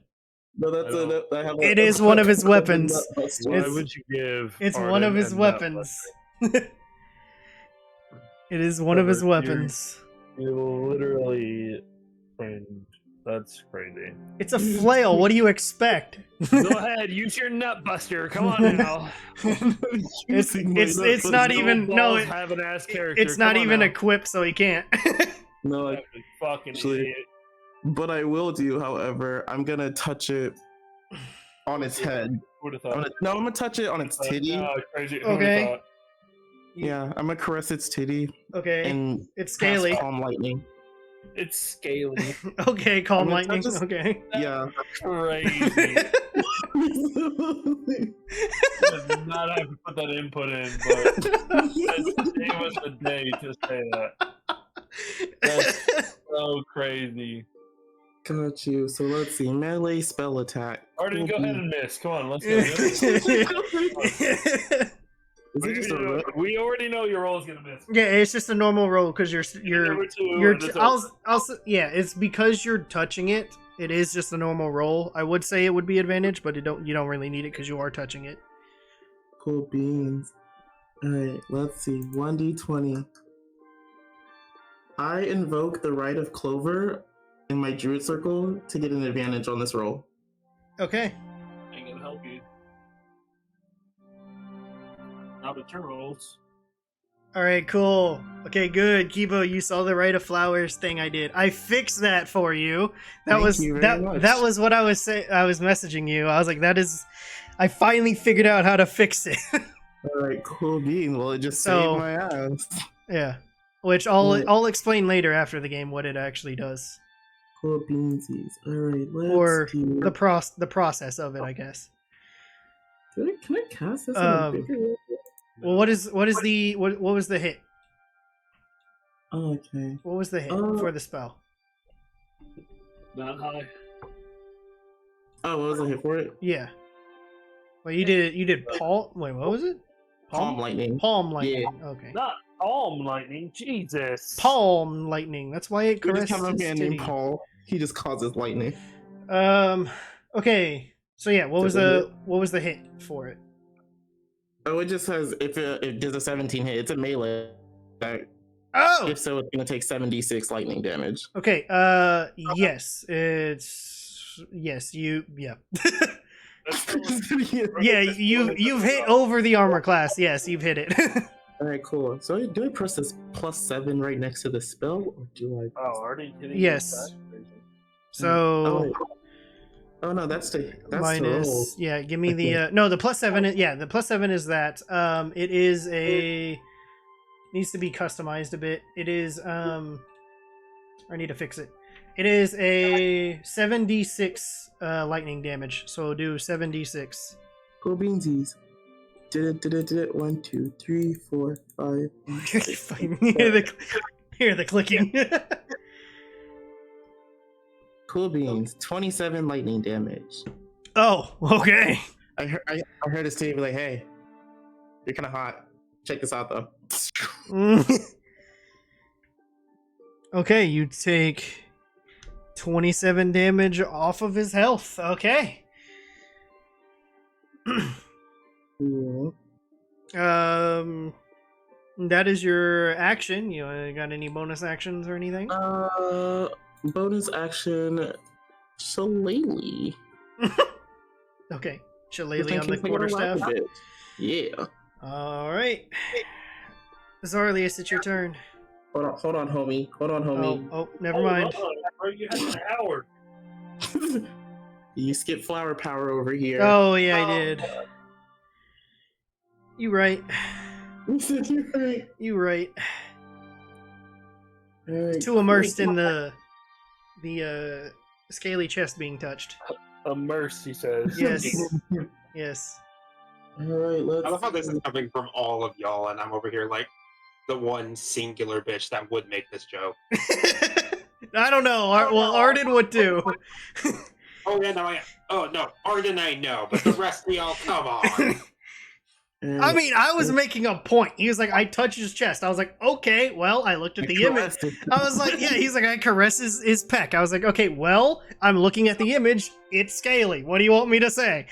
No, that's I have It is one of his weapons. Why It's- would you give? It's Arden one of his a nut weapons. It is one of his weapons. You literally, that's crazy. It's a flail. What do you expect? Go ahead, use your nut buster. Come on now. It's not even no. Have an ass character. It's not Come on even now. equipped, so he can't. No, Fucking Actually- idiot. but I will do. However, I'm gonna touch it on its head. Who'd have I'm thought? gonna touch it on its titty. No, crazy. Okay. Yeah, I'm gonna caress its titty Okay, and it's cast scaly. Calm Lightning. It's scaly. Okay, calm I'm gonna lightning. touch this- Okay. Yeah. Crazy. Does not have to put that input in, but it was the day to say that. That's so crazy. Got you. So let's see. Melee spell attack. Arden, go ahead and miss. Come on, let's go. Is it just a red? We already know your roll is gonna miss. Yeah, it's just a normal roll because you're Number two, you're. and it's over. Yeah, it's because you're touching it. It is just a normal roll. I would say it would be advantage, but you don't really need it because you are touching it. Cool beans. Alright, let's see. 1d20. I invoke the Rite of Clover in my Druid Circle to get an advantage on this roll. Okay. Ain't gonna help you. Now the turn rolls. All right. Cool. Okay. Good. Kibo, you saw the Rite of Flowers thing I did. I fixed that for you. Thank you very much. That was what I was I was messaging you. I was like, that is. I finally figured out how to fix it. Alright, cool beans. Well, it just So- saved my ass. Yeah. Which I'll explain later after the game what it actually does. Cool beansies. Alright, let's Or do... the process of it, I guess. Can I cast this in a bigger way? Well, what was the hit? Okay. What was the hit for the spell? Not high. Oh, what was the hit for it? Yeah. Well, you did palm. Wait, what was it? Palm lightning. Palm lightning. Okay. Not palm lightning. Jesus. Palm lightning. That's why it We just caressed have a his man titty. named Paul. He just causes lightning. Okay. So yeah, what was the hit for it? Oh, it just says if it does a 17 hit, it's a melee attack. Oh. If so, it's gonna take 7d6 lightning damage. Okay. Yes. You. Yeah. Yeah. You've hit over the armor class. Yes, you've hit it. All right, cool. So do I press this +7 right next to the spell, or do I? Oh, already hitting. Yes. So. Oh no, that's to roll. Minus, yeah, give me Okay. the no, the +7. Yeah, the +7 is that it is needs to be customized a bit. It is I need to fix it. It is a 7d6 lightning damage. So we'll do 7d6. Cool beansies. Did it. 1, 2, 3, 4, 5. Hear the clicking. Cool beans. 27 lightning damage. Oh, okay. I heard his team be like, "Hey, you're kind of hot. Check this out, though." Okay, you take 27 damage off of his health. Okay. Cool. That is your action. You got any bonus actions or anything? Bonus action, Shillelagh. Okay, Shillelagh on the quarterstaff. Yeah. All right, Zarlius, it's your turn. Hold on, homie. Oh, never mind. You had an hour. You skip flower power over here. Oh yeah, I did. You right. You said you're right. You right. Alright, Too immersed in the scaly chest being touched. Immerse, he says. Yes. Yes. Alright, let's. I love how this is coming from all of y'all, and I'm over here like the one singular bitch that would make this joke. I don't know. Well, Arden would too. Oh yeah, no, Arden I know, but the rest of y'all, come on. I mean, I was making a point. He was like, I touched his chest. I was like, okay, well, I looked at the image. I was like, yeah, he's like, I caress his peck. I was like, okay, well, I'm looking at the image. It's scaly. What do you want me to say?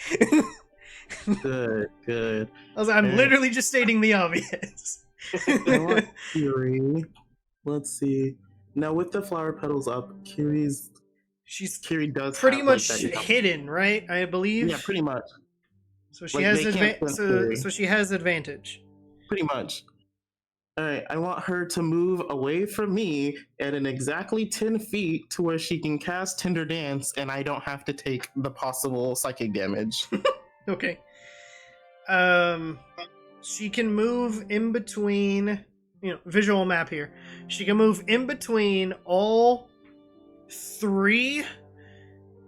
Good, good. I was like, I'm literally just stating the obvious. I want Kiri. Let's see. Now with the flower petals up, Kiri does pretty have, much like, that hidden, right? I believe. Yeah, pretty much. So she Like, has they can't so she has advantage. Pretty much. All right, I want her to move away from me at an exactly 10 feet to where she can cast Tender Dance, and I don't have to take the possible psychic damage. Okay. She can move in between, visual map here. She can move in between all three.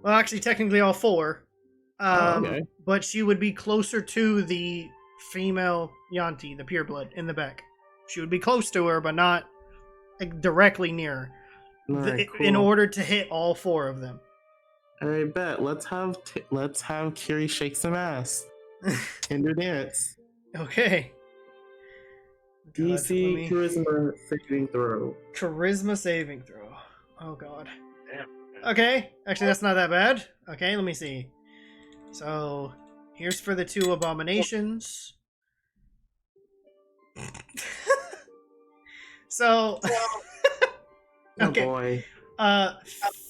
Well, actually, technically all four. Okay. But she would be closer to the female Yuan-ti, the pureblood, in the back. She would be close to her, but not directly near her. All right, cool. In order to hit all four of them. All right, bet. Let's have Kiri shake some ass. Tender Dance. Okay. DC Charisma saving throw. Charisma saving throw. Oh god. Damn. Okay. Actually, that's not that bad. Okay, let me see. So, here's for the two abominations. So, okay. Oh boy.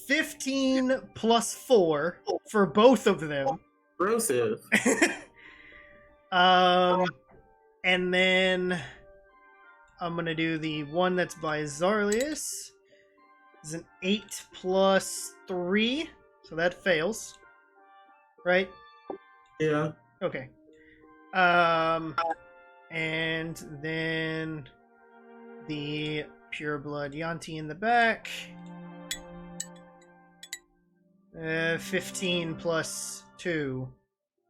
15 plus 4 for both of them. Corrosive. And then I'm gonna do the one that's by Zarlius. It's an 8 plus 3, so that fails. Right? Yeah. Okay. And then the pureblood Yuan-ti in the back. 15 plus 2.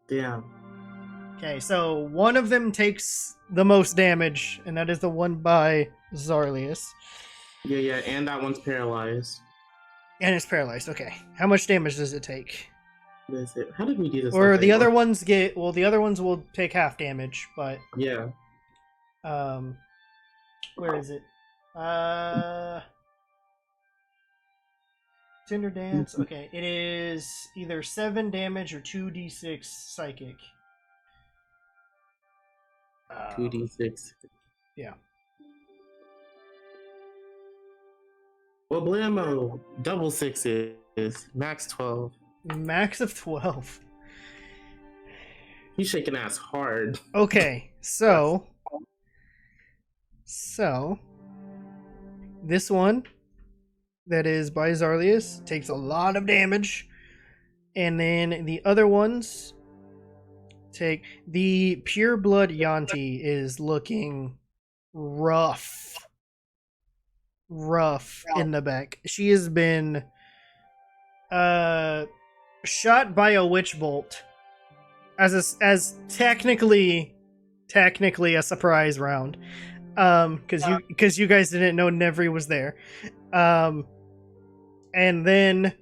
Damn. Okay, so one of them takes the most damage, and that is the one by Zarlius. Yeah, and that one's paralyzed. And it's paralyzed. Okay, how much damage does it take? That's it. How did we do this? Or last the time? other ones get? Well, the other ones will take half damage, but Yeah. where is it? Tender Dance. Okay, it is either 7 damage or 2d6 psychic. 2d6. Yeah. Well, blammo. Double sixes. Max 12. Max of 12. He's shaking ass hard. Okay, so this one that is by Zarlius takes a lot of damage, and then the other ones take the pureblood Yuan-ti is looking rough in the back. She has been shot by a witch bolt as technically a surprise round, because you guys didn't know Nevri was there, and then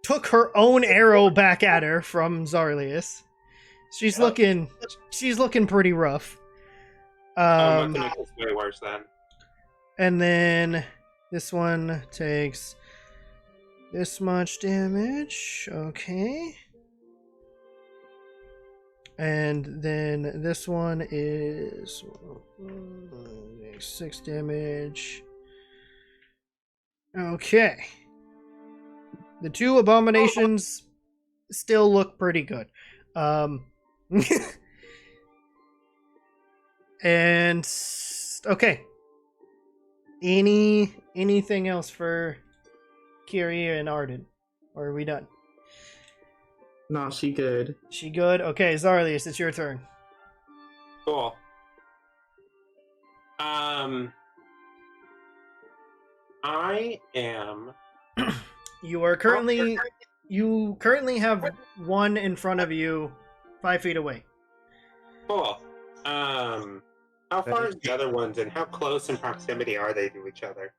took her own arrow back at her from Zarlius. She's looking pretty rough. I'm not gonna make this way worse then. And then this one takes this much damage. Okay. And then this one is 6 damage. Okay. The two abominations still look pretty good. And okay. Anything else for Kiri and Arden? Or are we done? Nah, she good. She good? Okay, Zarlius, it's your turn. Cool. I am. You currently have one in front of you, 5 feet away. Cool. How far are the other ones, and how close in proximity are they to each other?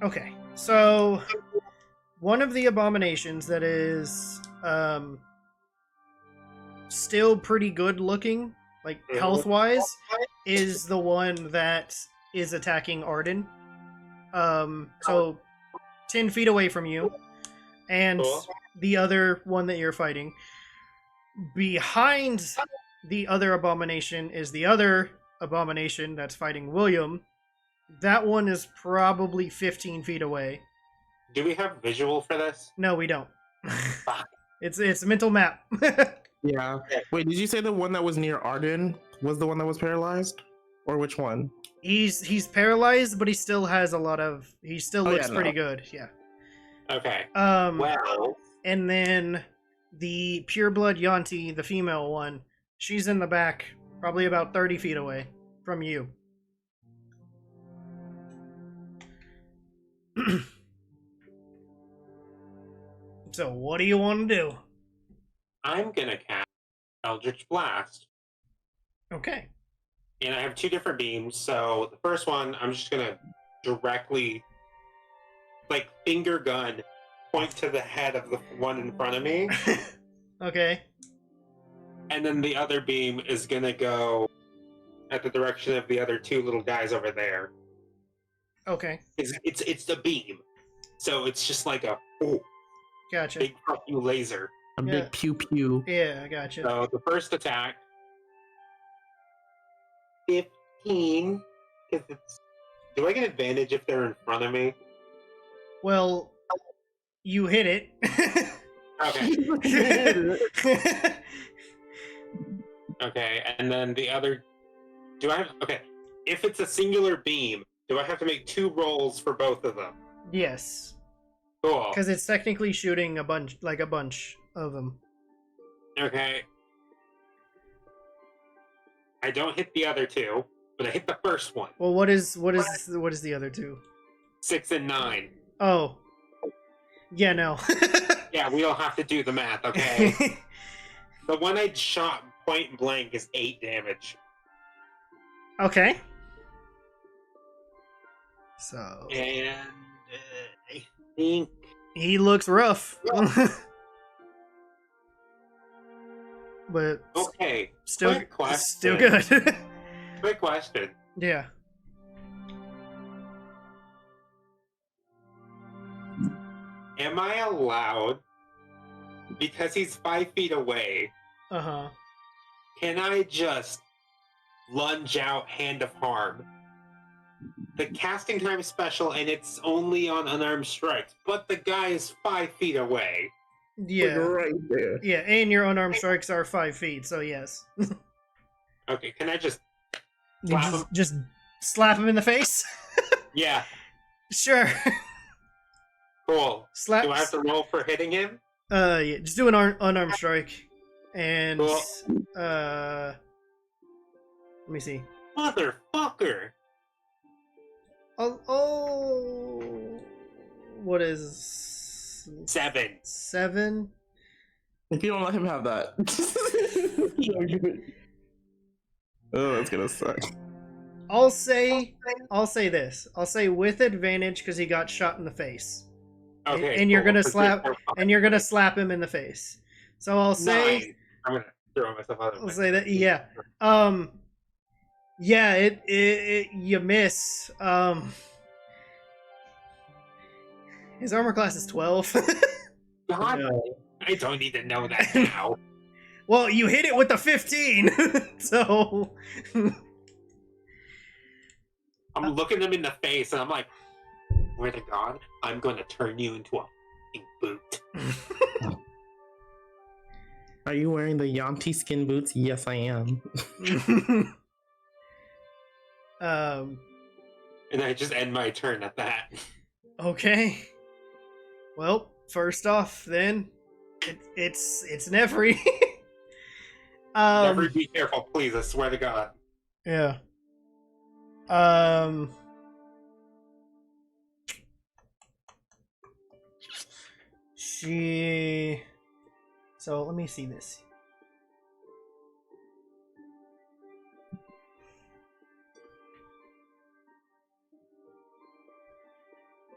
Okay, so one of the abominations that is still pretty good looking, like health wise, is the one that is attacking Arden. So 10 feet away from you, and the other one that you're fighting. Behind the other abomination is the other abomination that's fighting William. That one is probably 15 feet away. Do we have visual for this? No, we don't. It's a mental map. Yeah. Wait, did you say the one that was near Arden was the one that was paralyzed? Or which one? He's paralyzed, but he still has a lot of. He still looks pretty good. Yeah. Okay. Well. And then the pureblood Yuan-ti, the female one, she's in the back, probably about 30 feet away from you. So what do you want to do? I'm gonna cast Eldritch Blast. Okay. And I have 2 different beams, so the first one, I'm just gonna directly, like, finger gun, point to the head of the one in front of me. Okay. And then the other beam is gonna go at the direction of the other 2 little guys over there. Okay. It's the beam. So it's just like a Gotcha. big fuck you laser. A big pew pew. Yeah, I gotcha. So the first attack, 15. Do I get advantage if they're in front of me? Well, you hit it. Okay. Okay, and then the other. Do I have. Okay. If it's a singular beam, do I have to make 2 rolls for both of them? Yes. Cool. Because it's technically shooting a bunch of them. Okay. I don't hit the other 2, but I hit the first one. Well, what is the other 2? 6 and 9. Oh. Yeah, no. Yeah, we don't have to do the math, okay? The one I shot point blank is 8 damage. Okay. So. And I think he looks rough. But okay. Still good. Quick question. Yeah. Am I allowed, because he's 5 feet away, Uh-huh. can I just lunge out Hand of Harm? The casting time is special and it's only on unarmed strikes, but the guy is 5 feet away. Yeah. Right there. Yeah, and your unarmed strikes are 5 feet, so yes. Okay, can I just You slap him? just slap him in the face? Yeah, Sure. cool. Slap. Do I have to roll for hitting him? Yeah, just do an unarmed strike. And, Cool. let me see. Motherfucker! Oh, what is 7. 7? If you don't let him have that. Oh, that's gonna suck. I'll say this. I'll say with advantage because he got shot in the face. Okay. And you're cool. gonna slap him in the face. So I'll say 9. I'm gonna throw myself out of I'll my say that yeah. Yeah, it you miss. His armor class is 12. God, I don't need to know that now. Well, you hit it with the 15. So I'm looking him in the face and I'm like, swear to God, I'm going to turn you into a f***ing boot. Are you wearing the Yuan-ti skin boots? Yes, I am. And I just end my turn at that. Okay. Well, first off, then it's Nevri. Never be careful, please. I swear to God. Yeah. So let me see this.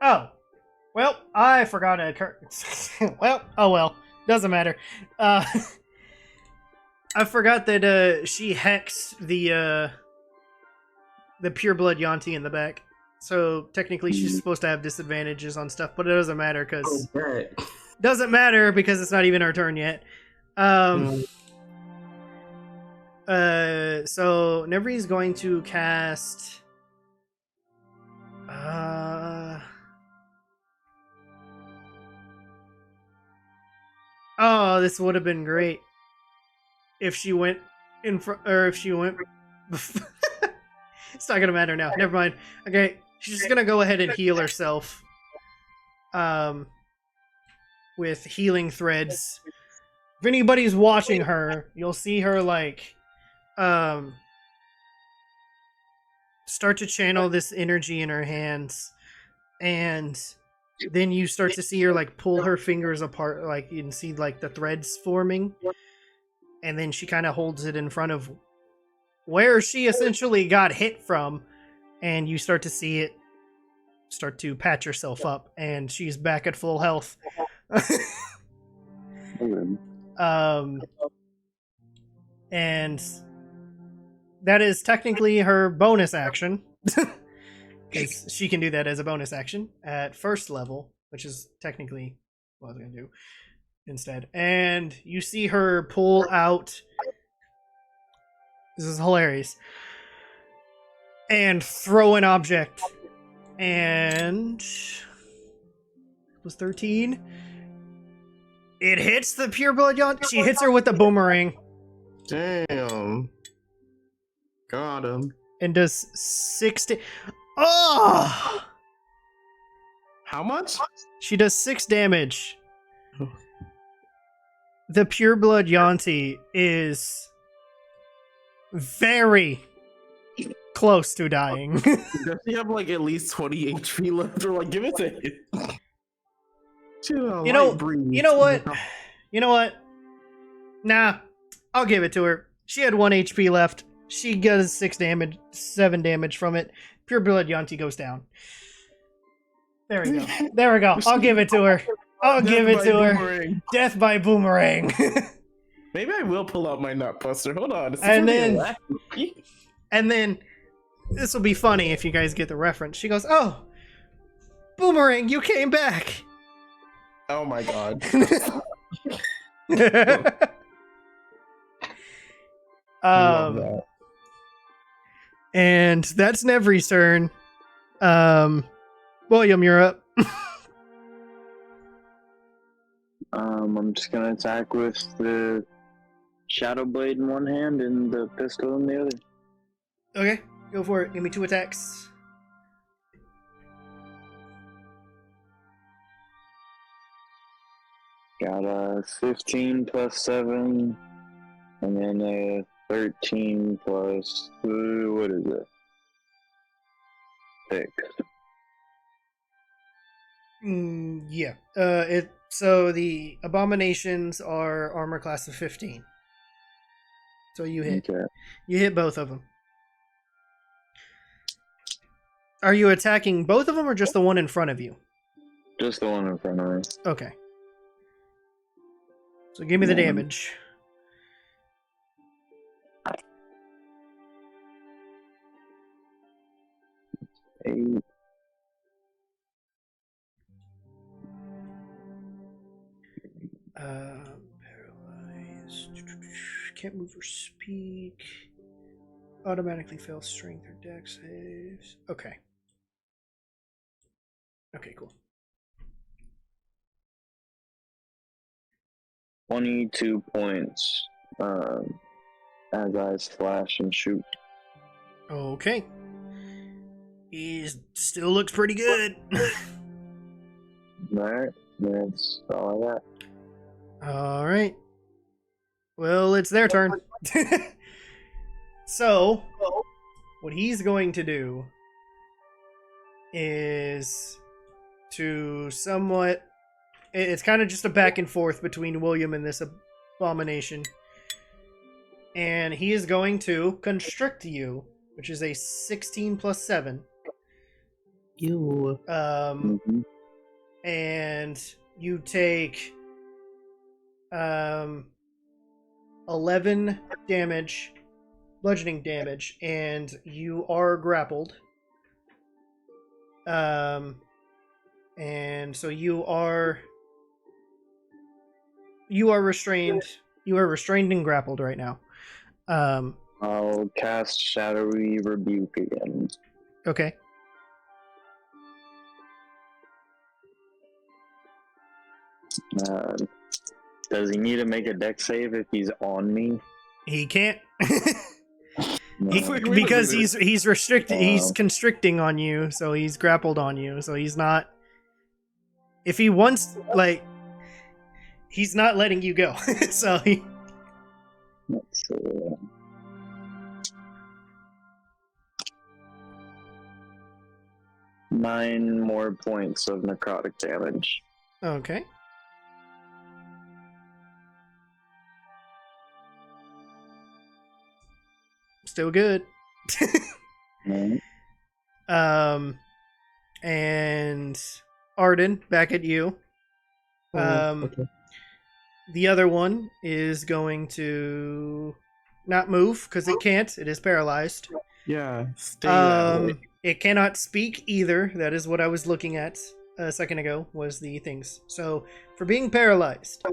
Oh, well, I forgot to. Well, oh well, doesn't matter. I forgot that she hexed the pureblood Yuan-ti in the back. So technically, she's supposed to have disadvantages on stuff, but it doesn't matter because it's not even our turn yet. So Nevri's going to cast. Oh, this would have been great if she went in front, or if she went. It's not gonna matter now. Never mind. Okay, she's just gonna go ahead and heal herself. With healing threads. If anybody's watching her, you'll see her like, start to channel this energy in her hands, and then you start to see her like pull her fingers apart, like you can see like the threads forming, and then she kind of holds it in front of where she essentially got hit from, and you start to see it start to patch herself up, and she's back at full health. And that is technically her bonus action. Because she can do that as a bonus action at first level, which is technically what I was going to do instead. And you see her pull out. This is hilarious. And throw an object. And it was 13. It hits the pureblood Yuan-ti. She hits her with the boomerang. Damn. Got him. And does 60. Oh! How much? She does 6 damage. The pureblood Yuan-ti is very close to dying. Does she have like at least 20 HP left? Or like, give it to it. You know what? You know what? Nah, I'll give it to her. She had 1 HP left. She does 7 damage from it. Pureblood Yuan-ti goes down. There we go. There we go. I'll give it to her. I'll give it to her. Death by boomerang. Maybe I will pull out my nut buster. Hold on. And then this will be funny if you guys get the reference. She goes, "Oh, Boomerang, you came back." Oh my god. Love that. And that's Nevri's turn. William, you're up. I'm just gonna attack with the Shadow Blade in one hand and the pistol in the other. Okay, go for it. Give me 2 attacks. Got a 15 plus 7, and then a 13 plus, what is it? 6. Yeah. So the abominations are armor class of 15. So you hit. Okay. You hit both of them. Are you attacking both of them or just the one in front of you? Just the one in front of me. Okay. So give me the damage. Eight. Paralyzed. Can't move or speak. Automatically fails strength or dex saves. Okay. Okay, cool. 22 points as I slash and shoot. Okay. He still looks pretty good. Alright, that's all I got. Alright. Well, it's their turn. So, what he's going to do is to somewhat... It's kind of just a back and forth between William and this abomination. And he is going to constrict you, which is a 16 plus 7. Ew. And you take 11 damage, bludgeoning damage, and you are grappled. And so you are restrained. You are restrained and grappled right now. I'll cast Shadowy Rebuke again. Okay. Does he need to make a dex save if he's on me? He can't. No. Because he's restricted. He's constricting on you, so he's grappled on you. So he's not. If he wants, like, he's not letting you go. So he. Let's see. 9 more points of necrotic damage. Okay. Still good. Right. And Arden, back at you. Okay. The other one is going to not move because it can't. It is paralyzed. Yeah, stay that way. It cannot speak either. That is what I was looking at a second ago, was the things. So for being paralyzed,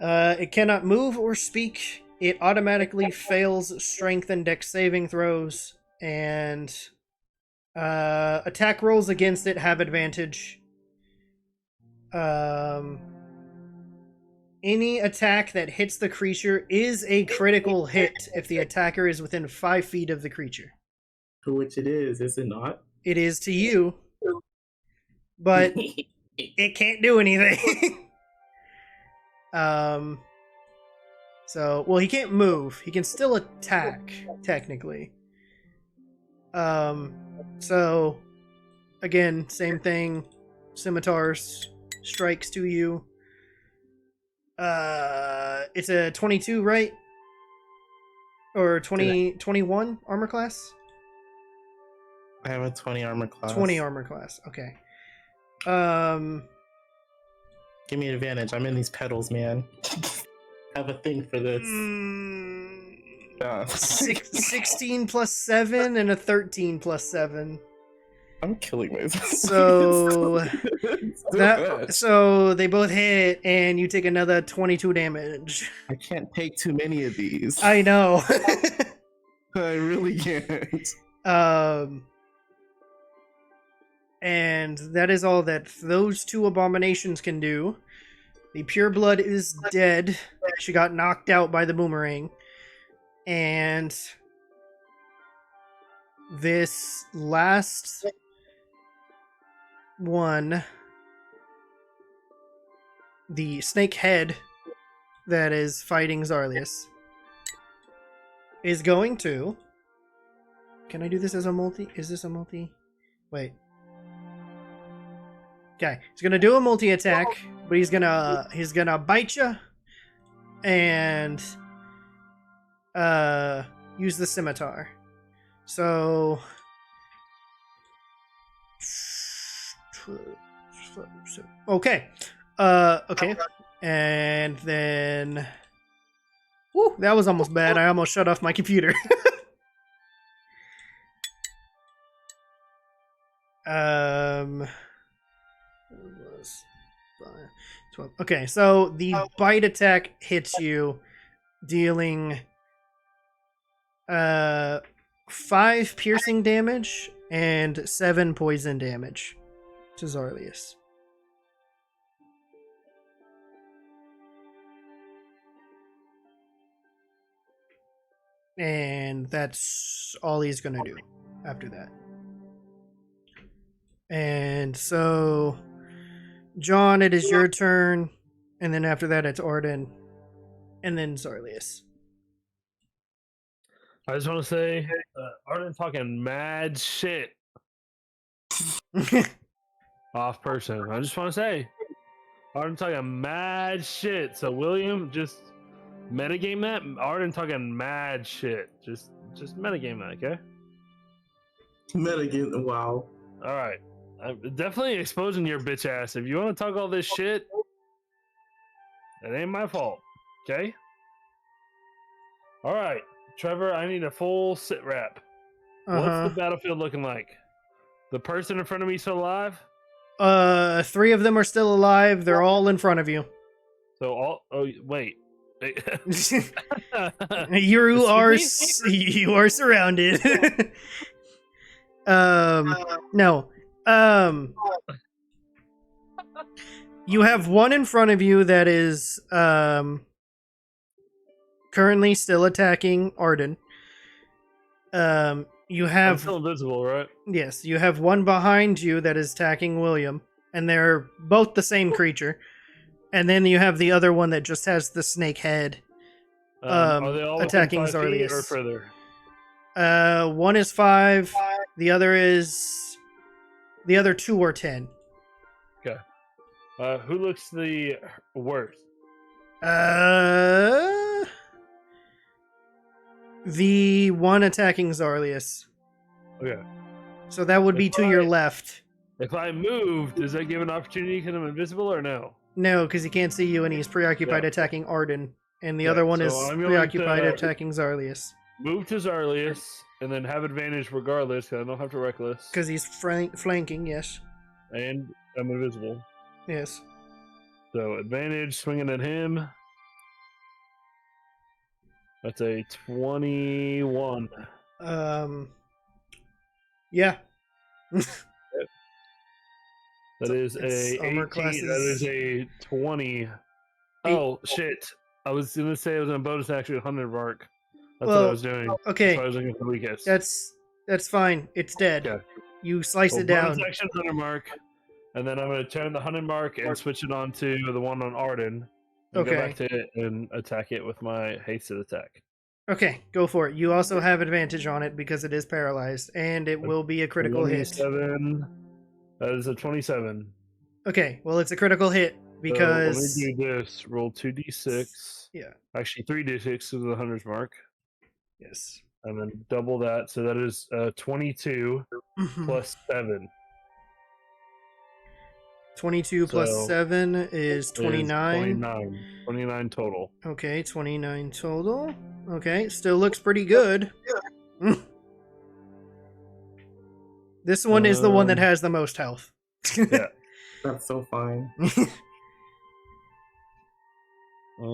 it cannot move or speak. It automatically fails strength and dex saving throws, and attack rolls against it have advantage. Any attack that hits the creature is a critical hit if the attacker is within 5 feet of the creature. Which it is it not? It is to you, but it can't do anything. So, well, he can't move. He can still attack, technically. So, again, same thing. Scimitars strikes to you. It's a 22, right? Or 21 armor class? I have a 20 armor class. 20 armor class, okay. Give me advantage. I'm in these pedals, man. I have a thing for this. 16 plus 7 and a 13 plus 7. I'm killing myself. So so they both hit, and you take another 22 damage. I can't take too many of these. I know. I really can't. And that is all that those two abominations can do. The pureblood is dead. She got knocked out by the boomerang. And this last one, the snake head that is fighting Zarlius, is going to... Can I do this as a multi? Is this a multi? Wait. Okay, he's gonna do a multi-attack, but he's gonna bite you and use the scimitar. So okay. Okay. And then whew, that was almost bad. I almost shut off my computer. Okay, so the bite attack hits you, dealing 5 piercing damage and 7 poison damage to Zarlius. And that's all he's gonna do after that. And so, John, it is your turn, and then after that it's Arden, and then Zarlius. I just want to say, Arden talking mad shit off person. I just want to say, Arden talking mad shit. So William, just metagame that. Arden talking mad shit. Just metagame that, okay? Metagame. Wow. All right. I'm definitely exposing your bitch ass. If you want to talk all this shit, it ain't my fault, okay? All right, Trevor, I need a full sit rep. What's the battlefield looking like? The person in front of me still alive? 3 of them are still alive. They're all in front of you. So all. Oh wait. You are surrounded. No. You have one in front of you that is currently still attacking Arden. You have I'm still invisible, right? Yes, you have one behind you that is attacking William, and they're both the same creature. And then you have the other one that just has the snake head. Are they all attacking within 5 feet or Zarlius. further? One is 5. The other 2 are 10. Okay. Who looks the worst? The one attacking Zarlius. Okay. So that would be to your left. If I move, does that give an opportunity because I'm invisible or no? No, because he can't see you and he's preoccupied attacking Arden. And the other one is preoccupied attacking Zarlius. Move to Zarlius and then have advantage regardless because I don't have to reckless. Because he's flanking, yes. And I'm invisible. Yes. So advantage swinging at him. That's a 21. Yeah. That is a 18. That is a 20. Oh shit! I was gonna say it was a bonus action 100 mark. That's what I was doing. Okay. So I was looking for the weakest. That's fine. It's dead. Okay. You slice it down. Bonus action 100 mark, and then I'm gonna turn the 100 mark and switch it on to the one on Arden. And go back to it and attack it with my hasted attack. Okay, go for it. You also have advantage on it because it is paralyzed, and it will be a critical hit. That is a 27. Okay, well, it's a critical hit because... So let me do this. Roll 2d6. Yeah. Actually, 3d6 to the 100's mark. Yes. And then double that. So that is 22 plus 7. 22 plus 7 is 29. 29 total. Okay, 29 total. Okay, still looks pretty good. This one is the one that has the most health. Yeah. That's so fine. I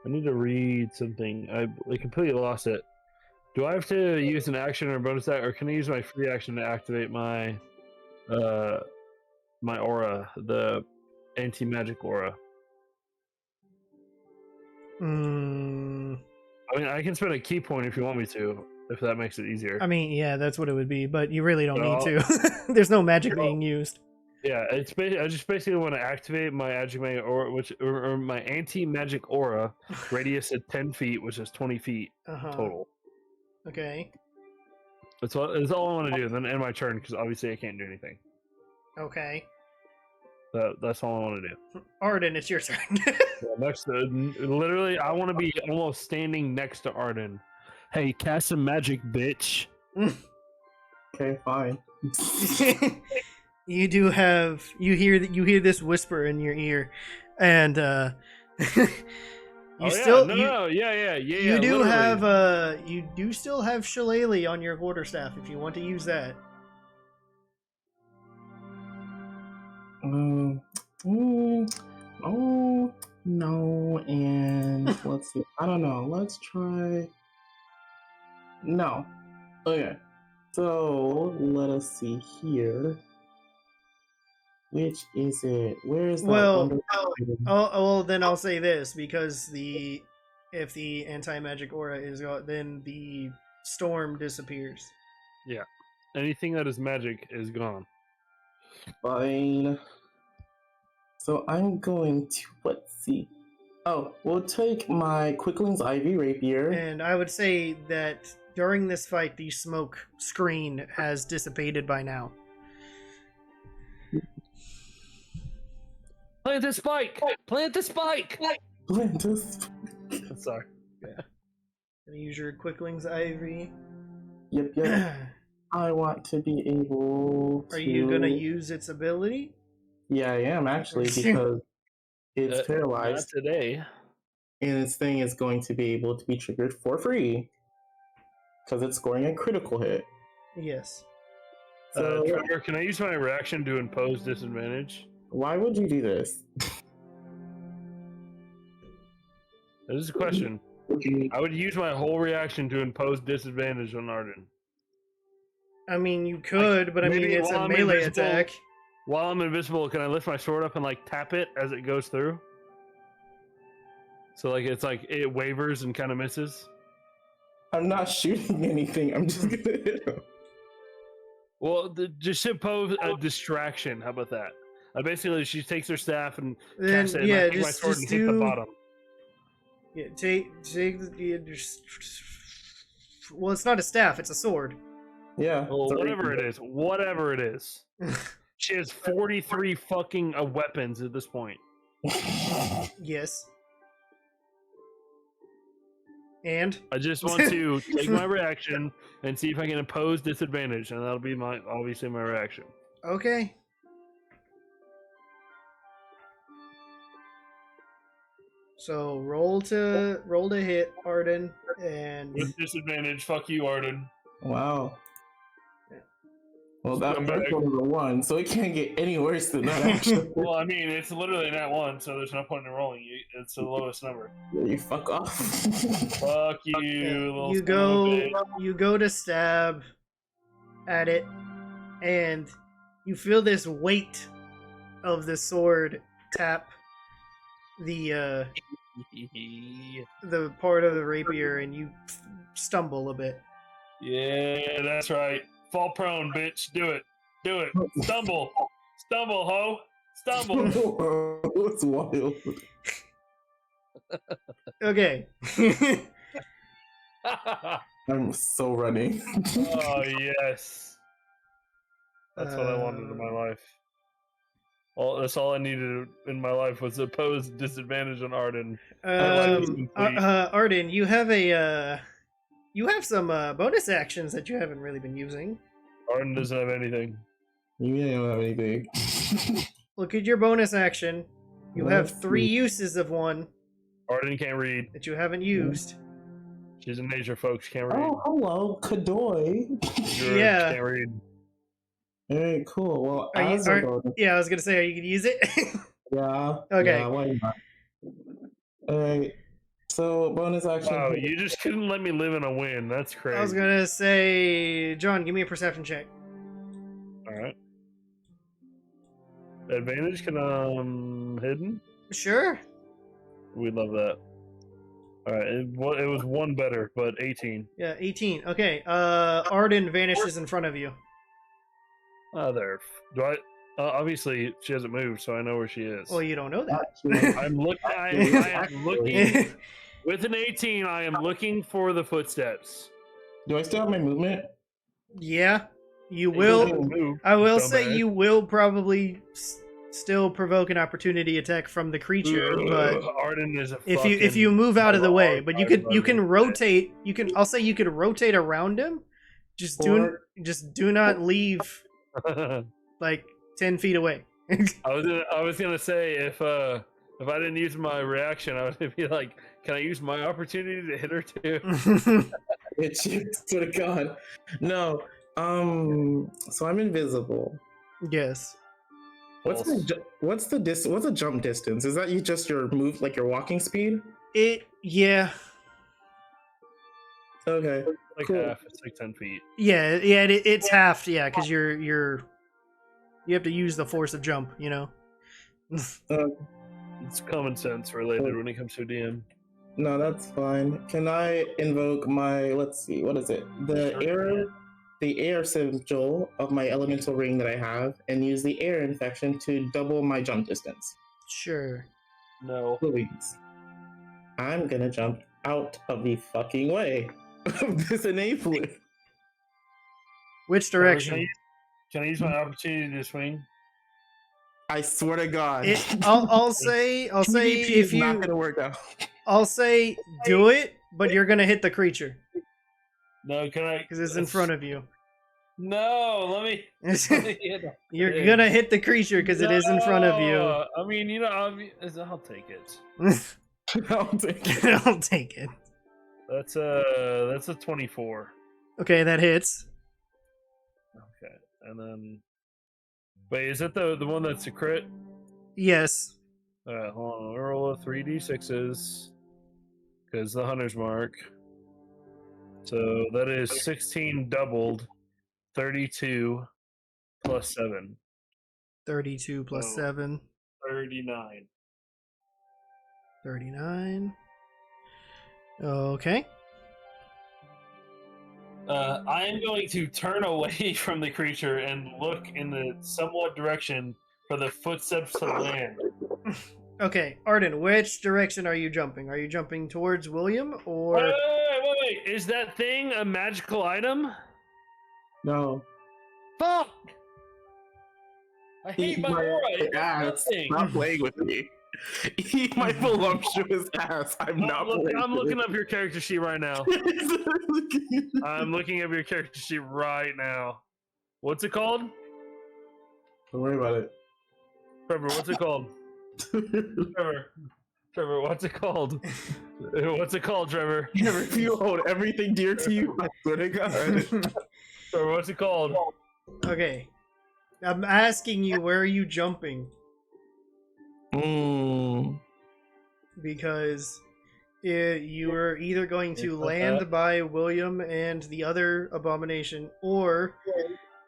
need to read something. I completely lost it. Do I have to use an action or a bonus action, or can I use my free action to activate my my aura, the anti-magic aura? I mean, I can spend a key point if you want me to, if that makes it easier. I mean, yeah, that's what it would be, but you really don't need to. There's no magic being used. Yeah, I just basically want to activate my magic aura, or my anti-magic aura, radius at 10 feet, which is 20 feet total. Okay. That's all I want to do. Then end my turn because obviously I can't do anything. Okay. That's all I want to do. Arden, it's your turn. Next, literally, I want to be almost standing next to Arden. Hey, cast some magic, bitch. Okay, fine. You do have you hear this whisper in your ear, and you still you do literally have you do still have Shillelagh on your quarterstaff if you want to use that. Oh no, and let's see. I don't know. Let's try. No. Okay. So let us see here. Which is it? Where is that? Well, then I'll say this, because if the anti-magic aura is gone, then the storm disappears. Yeah. Anything that is magic is gone. Fine. So I'm going to, let's see. Oh, we'll take my Quickling's Ivy Rapier. And I would say that during this fight, the smoke screen has dissipated by now. Plant the spike! Plant the spike! Sorry. Gonna use your Quickling's Ivy. Yep. I want to be able to... Are you gonna use its ability? Yeah, I am actually, because it's paralyzed. Not today. And this thing is going to be able to be triggered for free. Because it's scoring a critical hit. Yes. So, Trevor, can I use my reaction to impose disadvantage? why would you do this? This is a question. I would use my whole reaction to impose disadvantage on Arden. I mean, you could, but I mean, maybe it's a while I'm melee invisible- attack. While I'm invisible, can I lift my sword up and like tap it as it goes through? So it's like it wavers and kind of misses. I'm not shooting anything. I'm just gonna hit him. Well, just impose a distraction. How about that? Basically, she takes her staff and Then casts it, and yeah, I take my just sword and hit the do. bottom. Yeah, take well, it's not a staff; it's a sword. Yeah. Well, it's a whatever rapier. it is. She has 43 fucking weapons at this point. Yes. And I just want to take my reaction and see if I can impose disadvantage, and that'll be obviously my reaction. okay. So roll to hit Arden, and With disadvantage, fuck you, Arden. Wow. Well, that's Scumbag. number one, so it can't get any worse than that, actually. Well, I mean, it's literally not one, so there's no point in rolling. It's the lowest number. You fuck off. Fuck you, little you son of a bitch. go to stab at it, and you feel this weight of the sword tap the part of the rapier, and you stumble a bit. Yeah, that's right. Fall prone, bitch. Do it. Do it. Stumble. Stumble, ho. Stumble. It's wild. Okay. I'm so running. Oh, yes. That's what I wanted in my life. That's all I needed in my life was oppose disadvantage on Arden. Arden, you have some bonus actions that you haven't really been using. Arden doesn't have anything. You don't have anything. Look at your bonus action. You Let's have 3 see. uses of one Arden can't read. that you haven't used. She's a nature, folks. Can't read. Oh, hello, Kadoy. Druid, yeah. Can't read. Hey, cool. Well, Are you- as a are- bonus, Yeah, I was gonna say, are you gonna use it? yeah. Okay. Yeah, why not? Alright. So, bonus action. Wow, you just couldn't let me live in a win. That's crazy. I was gonna say, John, give me a perception check. Alright. Advantage can hidden? Sure. We'd love that. Alright, it was one better, but 18. Yeah, 18. Okay. Arden vanishes in front of you. Do I? Obviously, she hasn't moved, so I know where she is. Well, you don't know that. Actually, I am looking. With an 18, I am looking for the footsteps. do I still have my movement? Yeah, you He will. doesn't move, I will say dumbass. you will probably still provoke an opportunity attack from the creature, but Arden is a if you move out of the way, but you can rotate. I'll say you could rotate around him. Just do not leave like 10 feet away. I was gonna say if I didn't use my reaction, I would be like, can I use my opportunity to hit her too? It's sort of God. No. So I'm invisible. Yes. What's the jump distance? Is that just your move, like your walking speed? Yeah. Okay. Like Cool. half. It's like 10 feet. Yeah, it's halved, yeah, because you have to use the force of jump, you know. It's common sense related when it comes to DM. No, that's fine. Can I invoke my? Let's see. What is it? The air sigil of my elemental ring that I have, and use the air infection to double my jump distance. Sure. No. Please. I'm gonna jump out of the fucking way of this enabler. Which direction? Can I use my opportunity to swing? I swear to God. I'll say PvP if is you. not gonna work out. I'll say do it, but you're gonna hit the creature No, can I? because it's in front of you. No, let me. You're gonna hit the creature because it is in front of you. I mean, you know, I'll take it. I'll take it. I'll take it. That's a 24. Okay, that hits. Okay, and then wait, is that the one that's a crit? Yes. Hold on, roll 3d6s because the hunter's mark. So that is 16 doubled, 32 plus 7. 32 plus Oh. 7. 39. 39. Okay. I am going to turn away from the creature and look in the somewhat direction for the footsteps to land. Okay, Arden, which direction are you jumping? Are you jumping towards William or? Wait. Is that thing a magical item? No. Fuck! I hate Eat my aura. It's ass. nothing. Stop playing with me. Eat my voluptuous ass. I'm not playing. I'm with looking up your character sheet right now. it. I'm looking up your character sheet right now. What's it called? Don't worry about it. Trevor, what's it called? Trevor, what's it called? What's it called, Trevor? If you hold everything dear to you, I swear to God. Trevor, what's it called? Okay. I'm asking you, where are you jumping? Because you were either going to land by William and the other abomination, or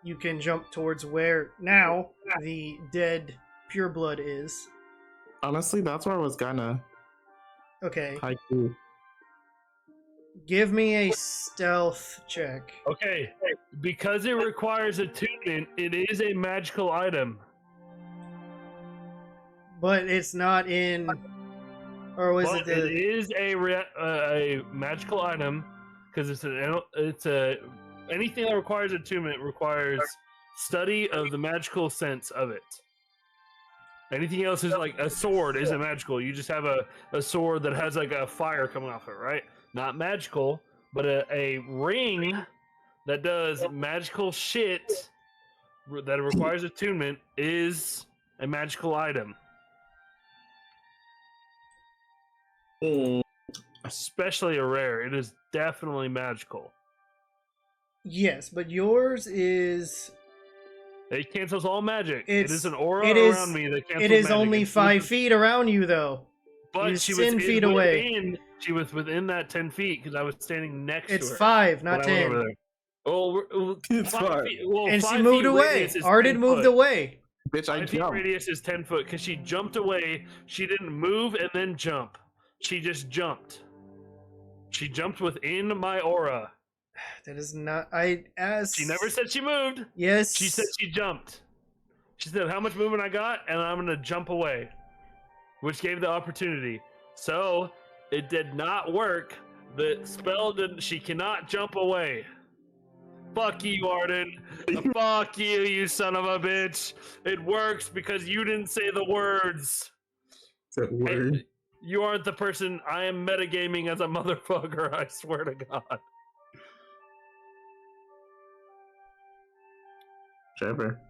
you can jump towards where now the dead pureblood is. Honestly, that's where I was gonna. Okay. Haiku. Give me a stealth check. Okay, because it requires attunement, it is a magical item. But it's not in... Or was But it the... it is a magical item because it's anything that requires attunement requires study of the magical sense of it. Anything else is like a sword isn't magical. You just have a sword that has like a fire coming off it, right? Not magical, but a ring that does magical shit that requires attunement is a magical item. Especially a rare. It is definitely magical. Yes, but yours is... It cancels all magic. It is an aura it is- around me that cancels It is magic. only 5 feet around you, though. But You're she 10 was feet away. She was within that 10 feet because I was standing next to her. It's 5, not when I went over 10. there. Oh, It's 5 5. feet. Well, And she 5 moved feet away. radius is Arden 10 moved foot. away. Bitch, I 5 feet jumped. radius is 10 foot because she jumped away. She didn't move and then jump. She just jumped. She jumped within my aura. That is not... I asked... She never said she moved. Yes. She said she jumped. She said how much movement I got, and I'm gonna jump away, which gave the opportunity. So it did not work. The spell didn't. She cannot jump away. Fuck you, Arden. Fuck you, you son of a bitch. It works because you didn't say the words. That word. Hey, you aren't the person. I am metagaming as a motherfucker. I swear to God. Trevor,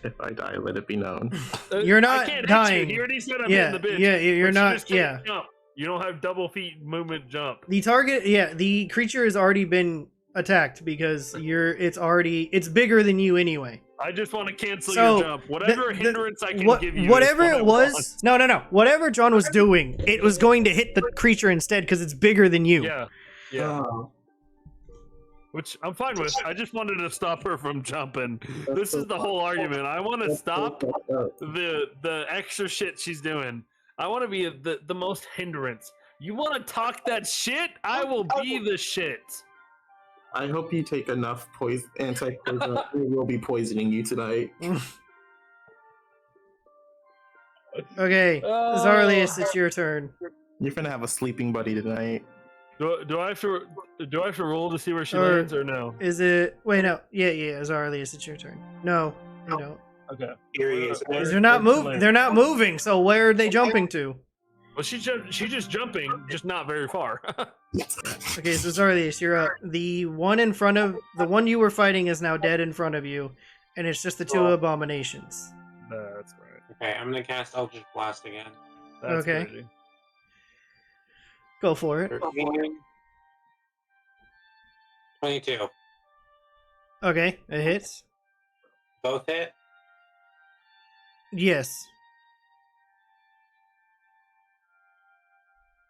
if I die, let it be known. You're not I can't dying. Hit you. He already said I'm Yeah, hitting the bitch. yeah, you're But she not- just said yeah. Jump. You don't have double feet movement jump. The target... Yeah, the creature has already been attacked because it's bigger than you anyway. I just want to cancel So, your jump. Whatever hindrance I can give you. Whatever is it what I was... No. Whatever John was doing, it was going to hit the creature instead because it's bigger than you. want. Yeah. Oh, Which I'm fine with. I just wanted to stop her from jumping. This is the whole argument. I want to stop the extra shit she's doing. I want to be the most hindrance. You want to talk that shit? I will be the shit. I hope you take enough anti-poison. We will be poisoning you tonight. Okay, Zarlius, it's your turn. You're gonna have a sleeping buddy tonight. Do I have to roll to see where she Or- lands or no? Is it? Wait, no. Yeah. Zarlius, it's your turn. No, you don't. Okay. Here he is. Where- They're not where'd she move. land? They're not moving. So where are they jumping to? Well, she's just jumping, just not very far. Okay, so Zarlius, you're up. The one you were fighting is now dead in front of you, and it's just the two Oh. abominations. That's right. Okay, I'm gonna cast Eldritch Blast again. That's Okay. crazy. Go for it. 13, 22. Okay, it hits. Both hit. Yes.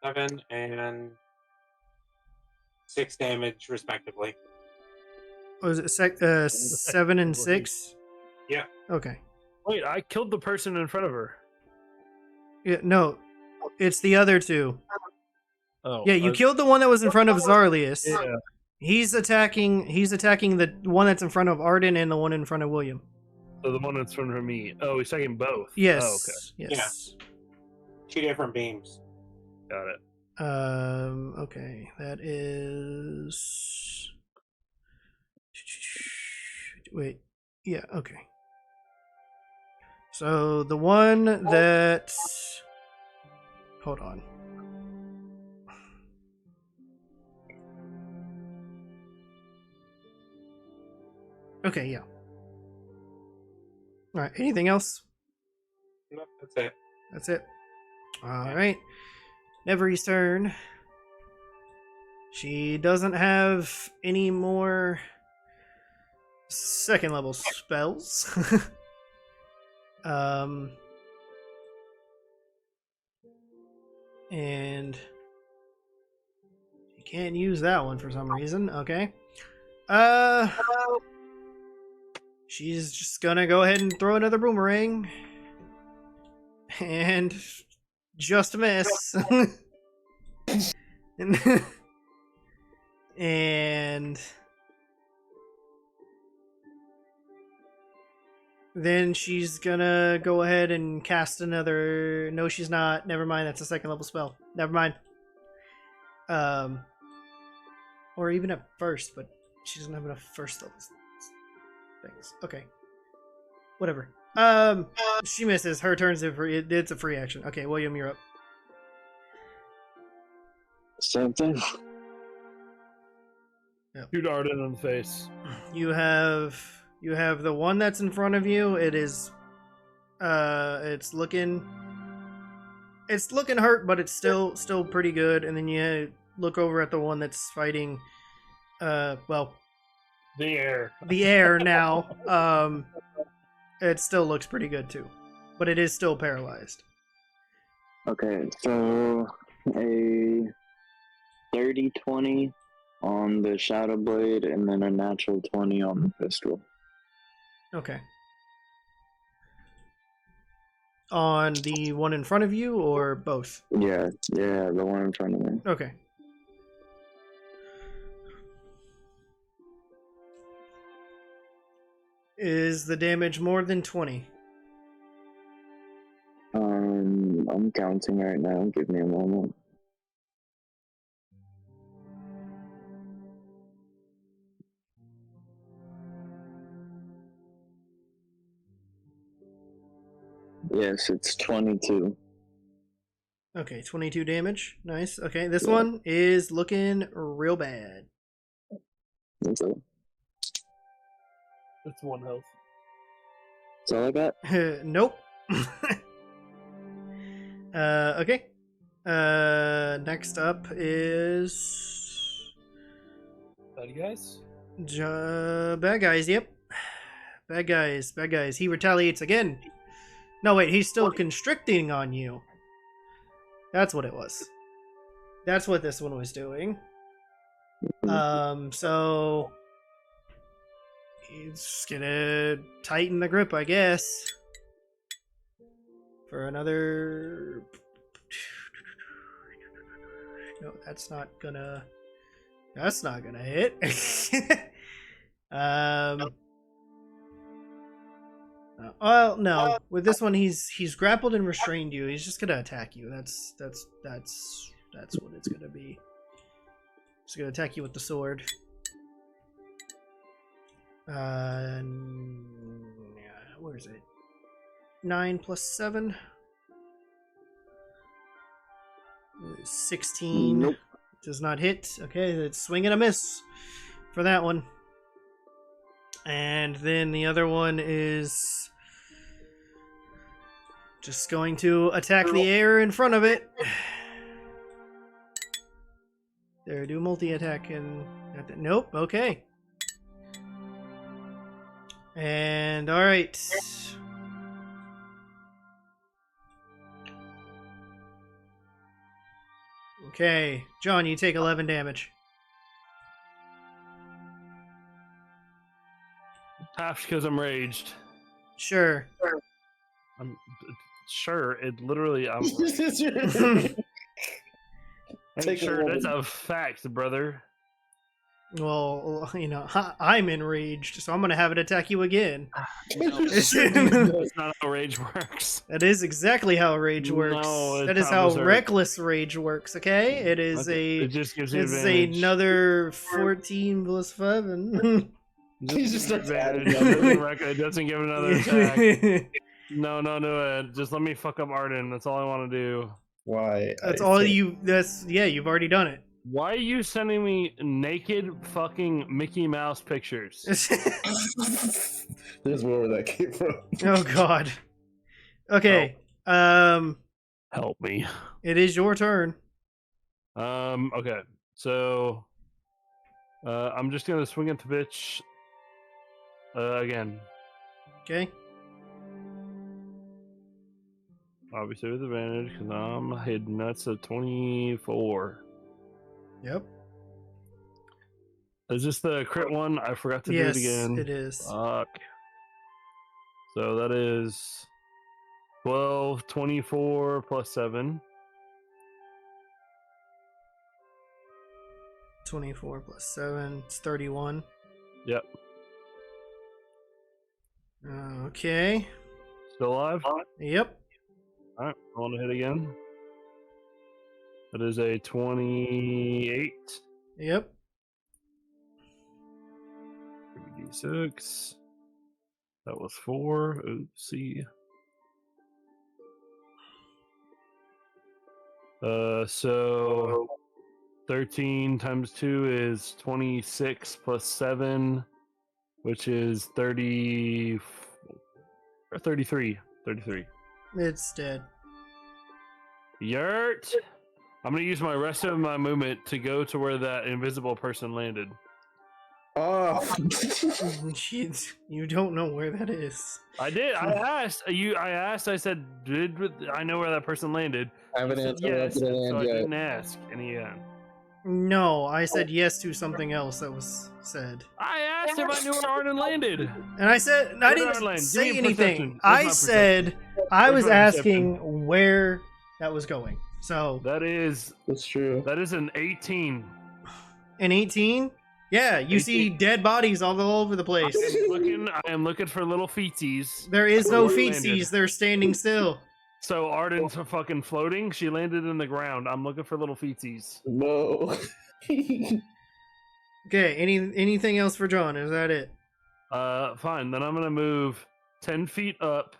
7 and 6 damage, respectively. Was it 7 and 6? Yeah. Okay. Wait, I killed the person in front of her. Yeah, no, it's the other two. Oh. Yeah, you killed the one that was in front of Zarlius. Yeah. He's attacking the one that's in front of Arden and the one in front of William. So the one that's in front of me. Oh, he's taking both. Yes. Oh, okay. Yes. 2 different beams. Got it. Okay, that is. Wait. Yeah. Okay. So the one that. Hold on. Okay. Yeah. All right. Anything else? Nope, that's it. That's it. All right. Nevri's turn. She doesn't have any more second level spells. And she can't use that one for some reason. Okay. She's just gonna go ahead and throw another boomerang. And just miss. And then she's gonna go ahead and cast another. No, she's not. Never mind. That's a second level spell. Never mind. Or even at first, but she doesn't have enough first level things. Okay. Whatever. She misses. Her turn's it's a free action. Okay, William, you're up. Same thing. Shoot Arden in the face. You have the one that's in front of you. It is it's looking hurt, but it's still pretty good. And then you look over at the one that's fighting well, The air. the air now. It still looks pretty good too. But it is still paralyzed. Okay, so a 30-20 on the Shadow Blade, and then a natural 20 on the pistol. Okay. On the one in front of you or both? Yeah, the one in front of me. Okay. Is the damage more than 20? I'm counting right now. Give me a moment. Yes, it's 22. Okay, 22 damage. Nice. Okay, this Yeah. one is looking real bad. That's it. That's one health. That's all I got. Nope. Okay. Next up is Bad guys? bad guys. Yep. Bad guys. He retaliates again. No, wait. He's still constricting on you. That's what it was. That's what this one was doing. So he's gonna tighten the grip, I guess, for another. No, that's not gonna hit. Well, no. With this one, he's grappled and restrained you. He's just gonna attack you. That's what it's gonna be. He's gonna attack you with the sword. Yeah, where is it? 9 plus 7. 16. Nope. Does not hit. Okay, it's swing and a miss for that one. And then the other one is just going to attack the air in front of it. There, do multi-attack and... Nope, okay. And, alright. Okay, John, you take 11 damage. Half because I'm raged. Sure. I'm sure. It literally. I'm Take sure 11. that's a fact, brother. Well, you know, I'm enraged, so I'm gonna have it attack you again. That's not how rage works. That is exactly how rage works. No, that is how reckless rage works, okay? It is It just gives you it's advantage. another 14 plus 5 and... He just starts adding It doesn't give another attack. No, just let me fuck up Arden. That's all I want to do. Why? That's all you... Yeah, you've already done it. Why are you sending me naked fucking Mickey Mouse pictures? There's more where that came from. Oh, God. Okay, Help me. it is your turn. Okay. So, I'm just gonna swing at the bitch. Again. Okay. Obviously with advantage, because I'm hidden. That's a 24. Yep. Is this the crit one? I forgot to do it again. Yes, it is. Fuck. So that is 12, 24 plus 7. 24 plus 7, it's 31. Yep. Okay. Still alive? Yep. Alright, I want to hit again. That is a 28. Yep. 3d6. That was 4. Oopsie. So 13 times 2 is 26 plus 7, which is 30 or 33. 33. It's dead. Yurt! I'm gonna use my rest of my movement to go to where that invisible person landed. Oh. Jeez, you don't know where that is. I did. I asked. I said, "Did I know where that person landed?" I haven't He said, answered yes. to the land So I yet. didn't ask, and he. No, I said yes to something else that was said. I asked if I knew where Arden landed. And I said, I Where did I didn't land? say Give me anything. perception. Where's I my said I Where's was my asking where that was going. So, That is That's true. an 18. an 18? Yeah, you see dead bodies all over the place. I am looking for little feetsies. There is no Where it landed. feetsies, they're standing still. So Arden's fucking floating. She landed in the ground. I'm looking for little feetsies. No. Okay, anything else for John? Is that it? Fine. Then I'm gonna move 10 feet up.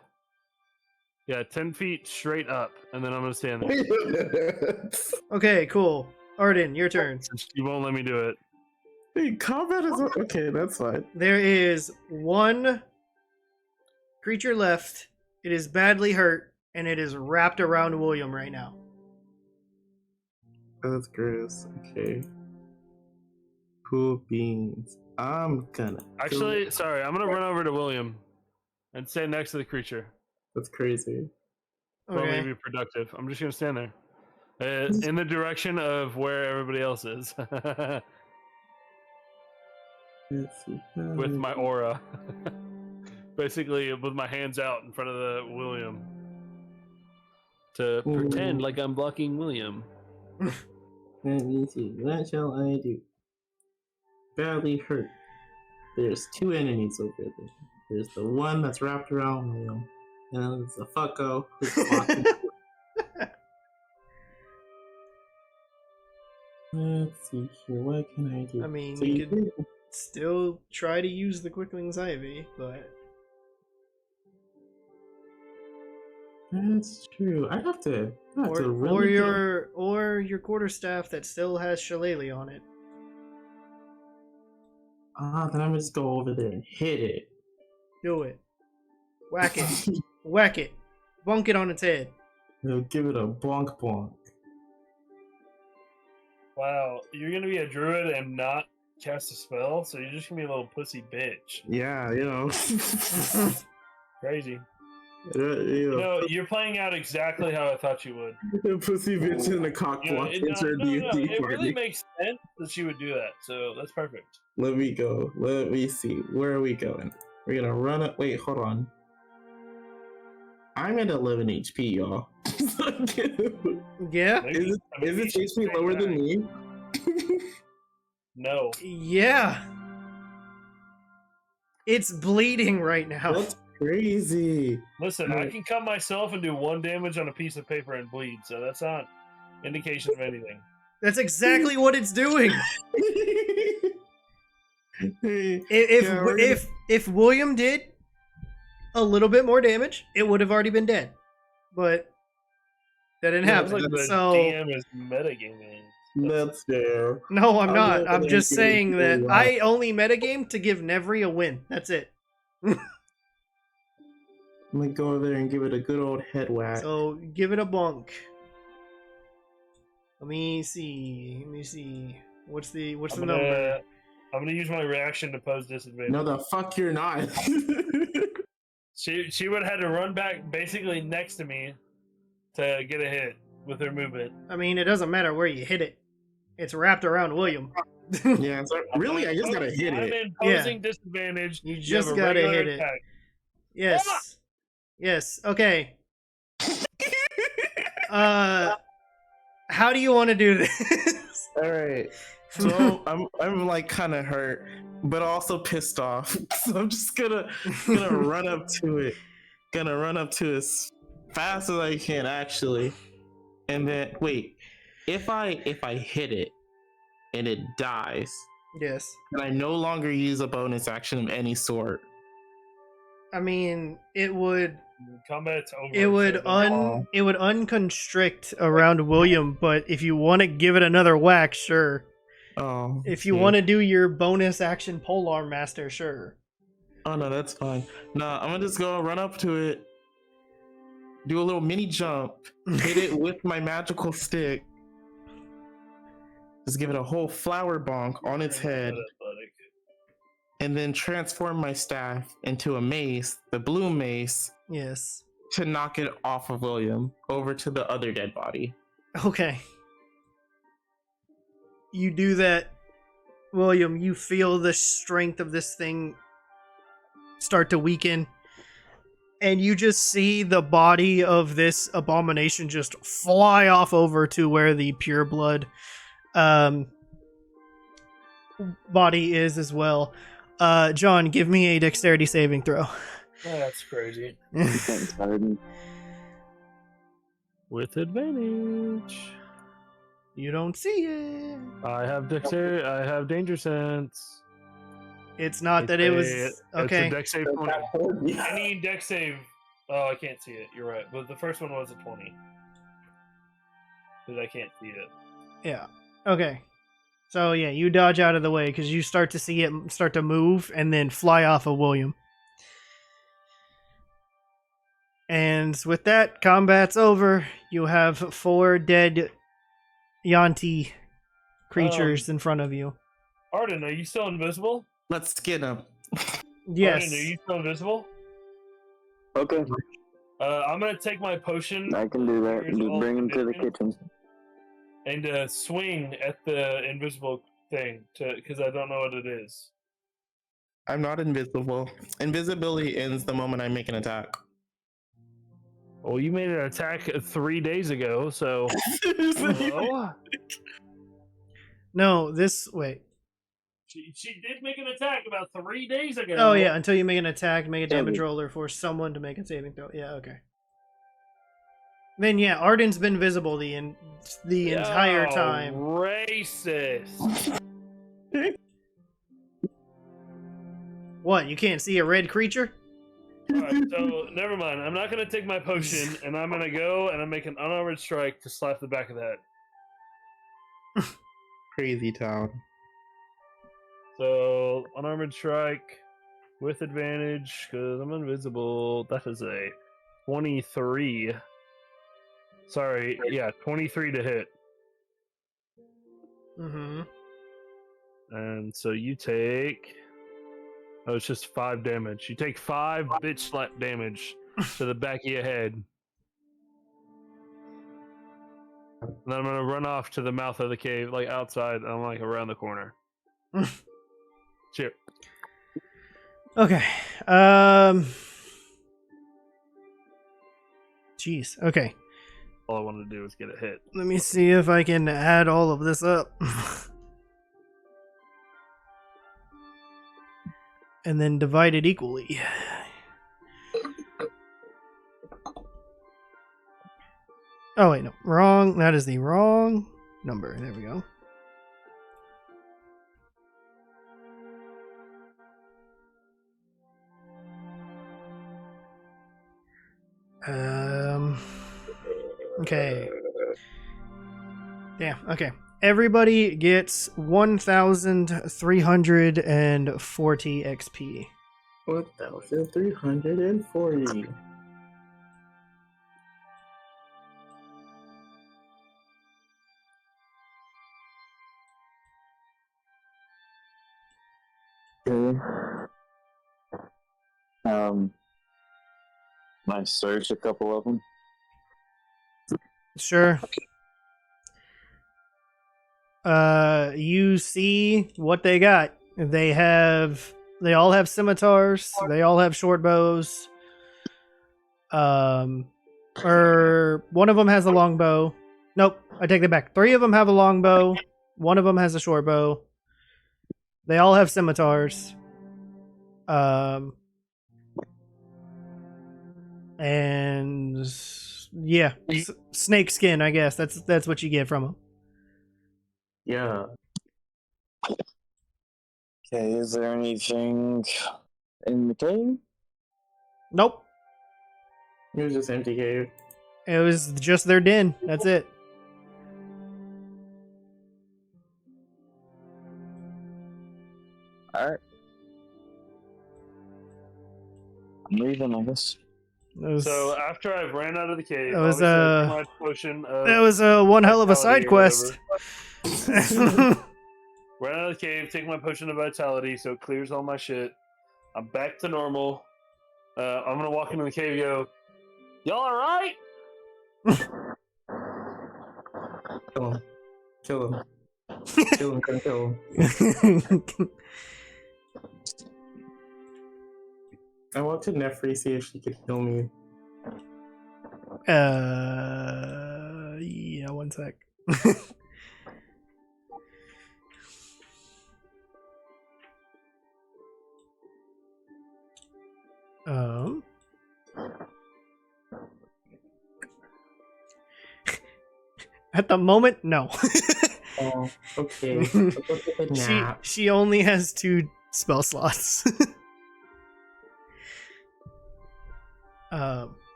Yeah, 10 feet straight up, and then I'm gonna stand there. Okay, cool. Arden, your turn. She won't let me do it. Hey, combat is okay. That's fine. There is one creature left. It is badly hurt, and it is wrapped around William right now. That's gross. Okay. Cool beans. I'm gonna. Actually, sorry, I'm gonna run over to William and stand next to the creature. That's crazy. Well, Okay. maybe productive. I'm just gonna stand there, in the direction of where everybody else is, Let's see. with my aura. Basically, with my hands out in front of the William to pretend like I'm blocking William. Let me see. What shall I do? Badly hurt. There's two enemies over there. There's the one that's wrapped around William. And then there's a fucko who's walking. Let's see here. What can I do? I mean, So you could still try to use the Quickling's Ivy, but that's true. I have to or really your quarterstaff that still has Shillelagh on it. then I'm just go over there and hit it. Do it. Whack it. Whack it. Bonk it on its head. Give it a bonk bonk. Wow, you're gonna be a druid and not cast a spell, so you're just gonna be a little pussy bitch. Yeah, you know. Crazy. You know. You're playing out exactly how I thought you would. A pussy bitch in a cock block It D&D really party. makes sense that she would do that, so that's perfect. Let me go. Let me see. Where are we going? We're gonna run it. Wait, hold on. I'm at 11 HP, y'all. Yeah? Is it HP lower than me? No. Yeah. It's bleeding right now. That's crazy. Listen, I can cut myself and do 1 damage on a piece of paper and bleed, so that's not indication of anything. That's exactly what it's doing. If William did a little bit more damage, it would have already been dead. But that didn't happen. Like the so DM is metagaming. That's fair. no, I'm not. not I'm gonna just give saying it that to you. I only metagame to give Nevri a win. That's it. I'm gonna go over there and give it a good old head whack. So give it a bonk. Let me see. What's the number? I'm gonna use my reaction to pose disadvantage. No, the fuck you're not. She would have had to run back basically next to me to get a hit with her movement. I mean, it doesn't matter where you hit it. It's wrapped around William. Yeah, so really, I just gotta hit I'm it. imposing disadvantage. You have just a gotta regular hit it. attack. Yes. Yes. Okay. How do you want to do this? All right. So I'm like kind of hurt, but also pissed off. So I'm just gonna run up to it. Gonna run up to it as fast as I can, actually. And then wait, if I hit it and it dies, Yes. then I no longer use a bonus action of any sort. I mean, it would Combat's over. it would unconstrict around William, but if you want to give it another whack, sure. Oh. If you want to do your bonus action polearm master, sure. Oh no, that's fine. No, I'm gonna just go run up to it, do a little mini jump, hit it with my magical stick, just give it a whole flower bonk on its head, and then transform my staff into a mace, the blue mace, Yes. to knock it off of William over to the other dead body. Okay. You do that, William. You feel the strength of this thing start to weaken, and you just see the body of this abomination just fly off over to where the pure blood body is as well. John, give me a dexterity saving throw. Oh, that's crazy. Thanks, Arden. With advantage. You don't see it. I have dexterity. I have danger sense. It's not that it was okay. It's a dex save 20. Any dex save. Oh, I can't see it. You're right. But the first one was a 20. Because I can't see it. Yeah. Okay. So yeah, you dodge out of the way because you start to see it start to move and then fly off of William. And with that, combat's over. You have 4 dead Yuan-ti creatures in front of you. Arden, are you still invisible? Let's get him. Yes. Arden, are you still invisible? Okay, I'm gonna take my potion. I can do that. Just bring him to the kitchen. And swing at the invisible thing because I don't know what it is. I'm not invisible. Invisibility ends the moment I make an attack. Well, you made an attack 3 days ago, so. Hello? No, this wait. She did make an attack about 3 days ago. Oh yeah, until you make an attack, make a damage roll, or force someone to make a saving throw. Yeah, okay. Then yeah, Arden's been visible the entire time. Racist. What? You can't see a red creature? Alright, so never mind. I'm not gonna take my potion, and I'm gonna go and I'm make an unarmored strike to slap the back of the head. Crazy town. So unarmored strike with advantage because I'm invisible. That is a 23. Sorry, yeah, 23 to hit. Mm-hmm. And so you take. Oh, it's just 5 damage. You take 5 bitch slap damage to the back of your head. And then I'm gonna run off to the mouth of the cave, like outside. I'm like around the corner. Cheer. Okay. Jeez. Okay. All I wanted to do was get it hit. Let me see if I can add all of this up. And then divide it equally. Oh wait, no. Wrong. That is the wrong number. There we go. Okay. Damn, okay. Everybody gets 1,340 XP. 1,340. Okay. I searched a couple of them. Sure. You see what they got. They all have scimitars. They all have short bows. Or one of them has a long bow. Nope, I take that back. 3 of them have a long bow. 1 of them has a short bow. They all have scimitars. And yeah, snake skin. I guess that's what you get from them. Yeah. Okay, is there anything in the cave? Nope. It was just empty cave. It was just their den. That's it. Alright. I'm leaving, I guess. So after I've ran out of the cave, That was obviously I took my potion of that was one hell of a side vitality or quest. ran out of the cave, take my potion of vitality, so it clears all my shit. I'm back to normal. I'm gonna walk into the cave and go, y'all alright? Kill him. Kill him. Kill him. Kill him. I want to Nevri see if she could heal me. Yeah, one sec. At the moment, no. Oh, okay. I'll go take a nap. She only has 2 spell slots.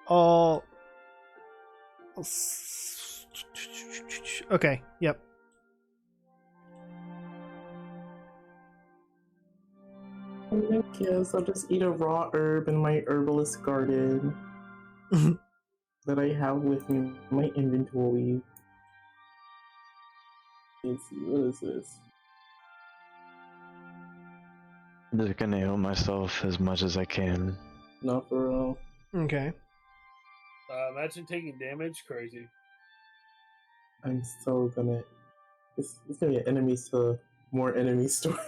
All. Okay. Yep. I guess I'll just eat a raw herb in my herbalist garden that I have with me in my inventory. Let's see, what is this? I'm just gonna heal myself as much as I can. Not for real. Okay. Imagine taking damage, crazy. I'm so gonna. It's gonna be an enemies to more enemy story.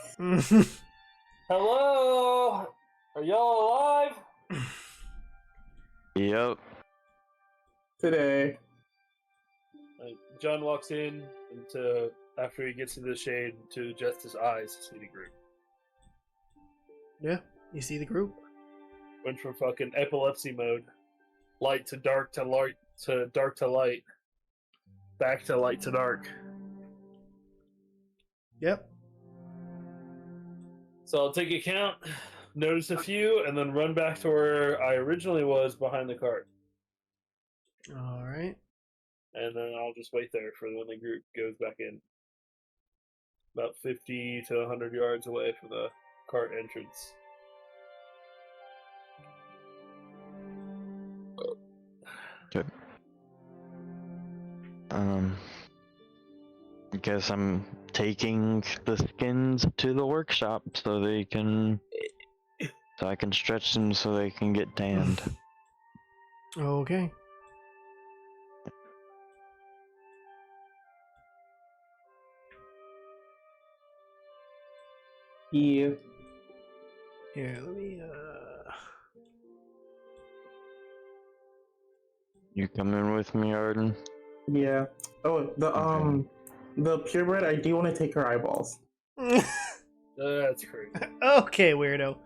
Hello? Are y'all alive? Yep. Today. John walks in into after he gets into the shade to adjust his eyes to see the group. Yeah, you see the group. Went from fucking epilepsy mode, light to dark to light to dark to light, back to light to dark. Yep. So I'll take a count, notice a few, and then run back to where I originally was behind the cart. All right. And then I'll just wait there for when the group goes back in. About 50 to 100 yards away from the cart entrance. Good. I guess I'm taking the skins to the workshop so I can stretch them so they can get tanned. Okay. Yeah. Here, let me You coming with me, Arden? Yeah. Oh, the purebred. I do want to take her eyeballs. That's crazy. Okay, weirdo.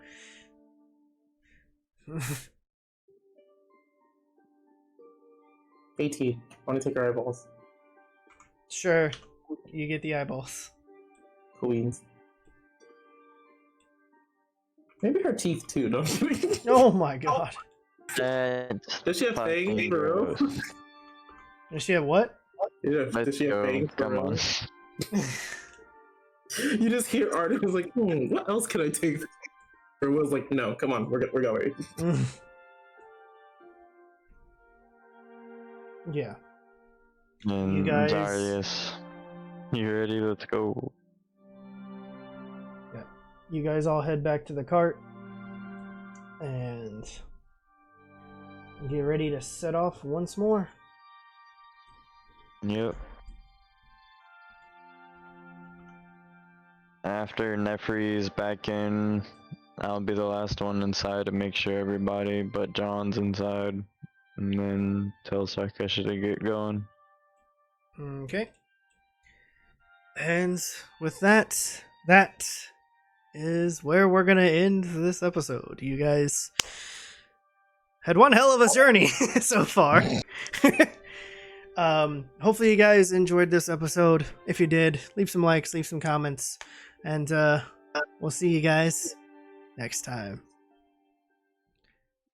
AT. I want to take her eyeballs. Sure. You get the eyeballs. Queens. Maybe her teeth too. Don't you? Oh my god. That's Does she have fangs fucking for real? gross. Does she have what? Yeah, Let's does she have go. fangs for Come real? on. You just hear Arden was like, what else can I take? Or was like, no, come on, we're going. Yeah. And You guys- Zarlius, you ready? Let's go. Yeah. You guys all head back to the cart and get ready to set off once more. Yep. After Nevri's back in, I'll be the last one inside to make sure everybody but John's inside. And then tell Sarkisha to get going. Okay. And with that, that is where we're gonna end this episode. You guys had one hell of a journey so far. Hopefully you guys enjoyed this episode. If you did, leave some likes, leave some comments, and we'll see you guys next time.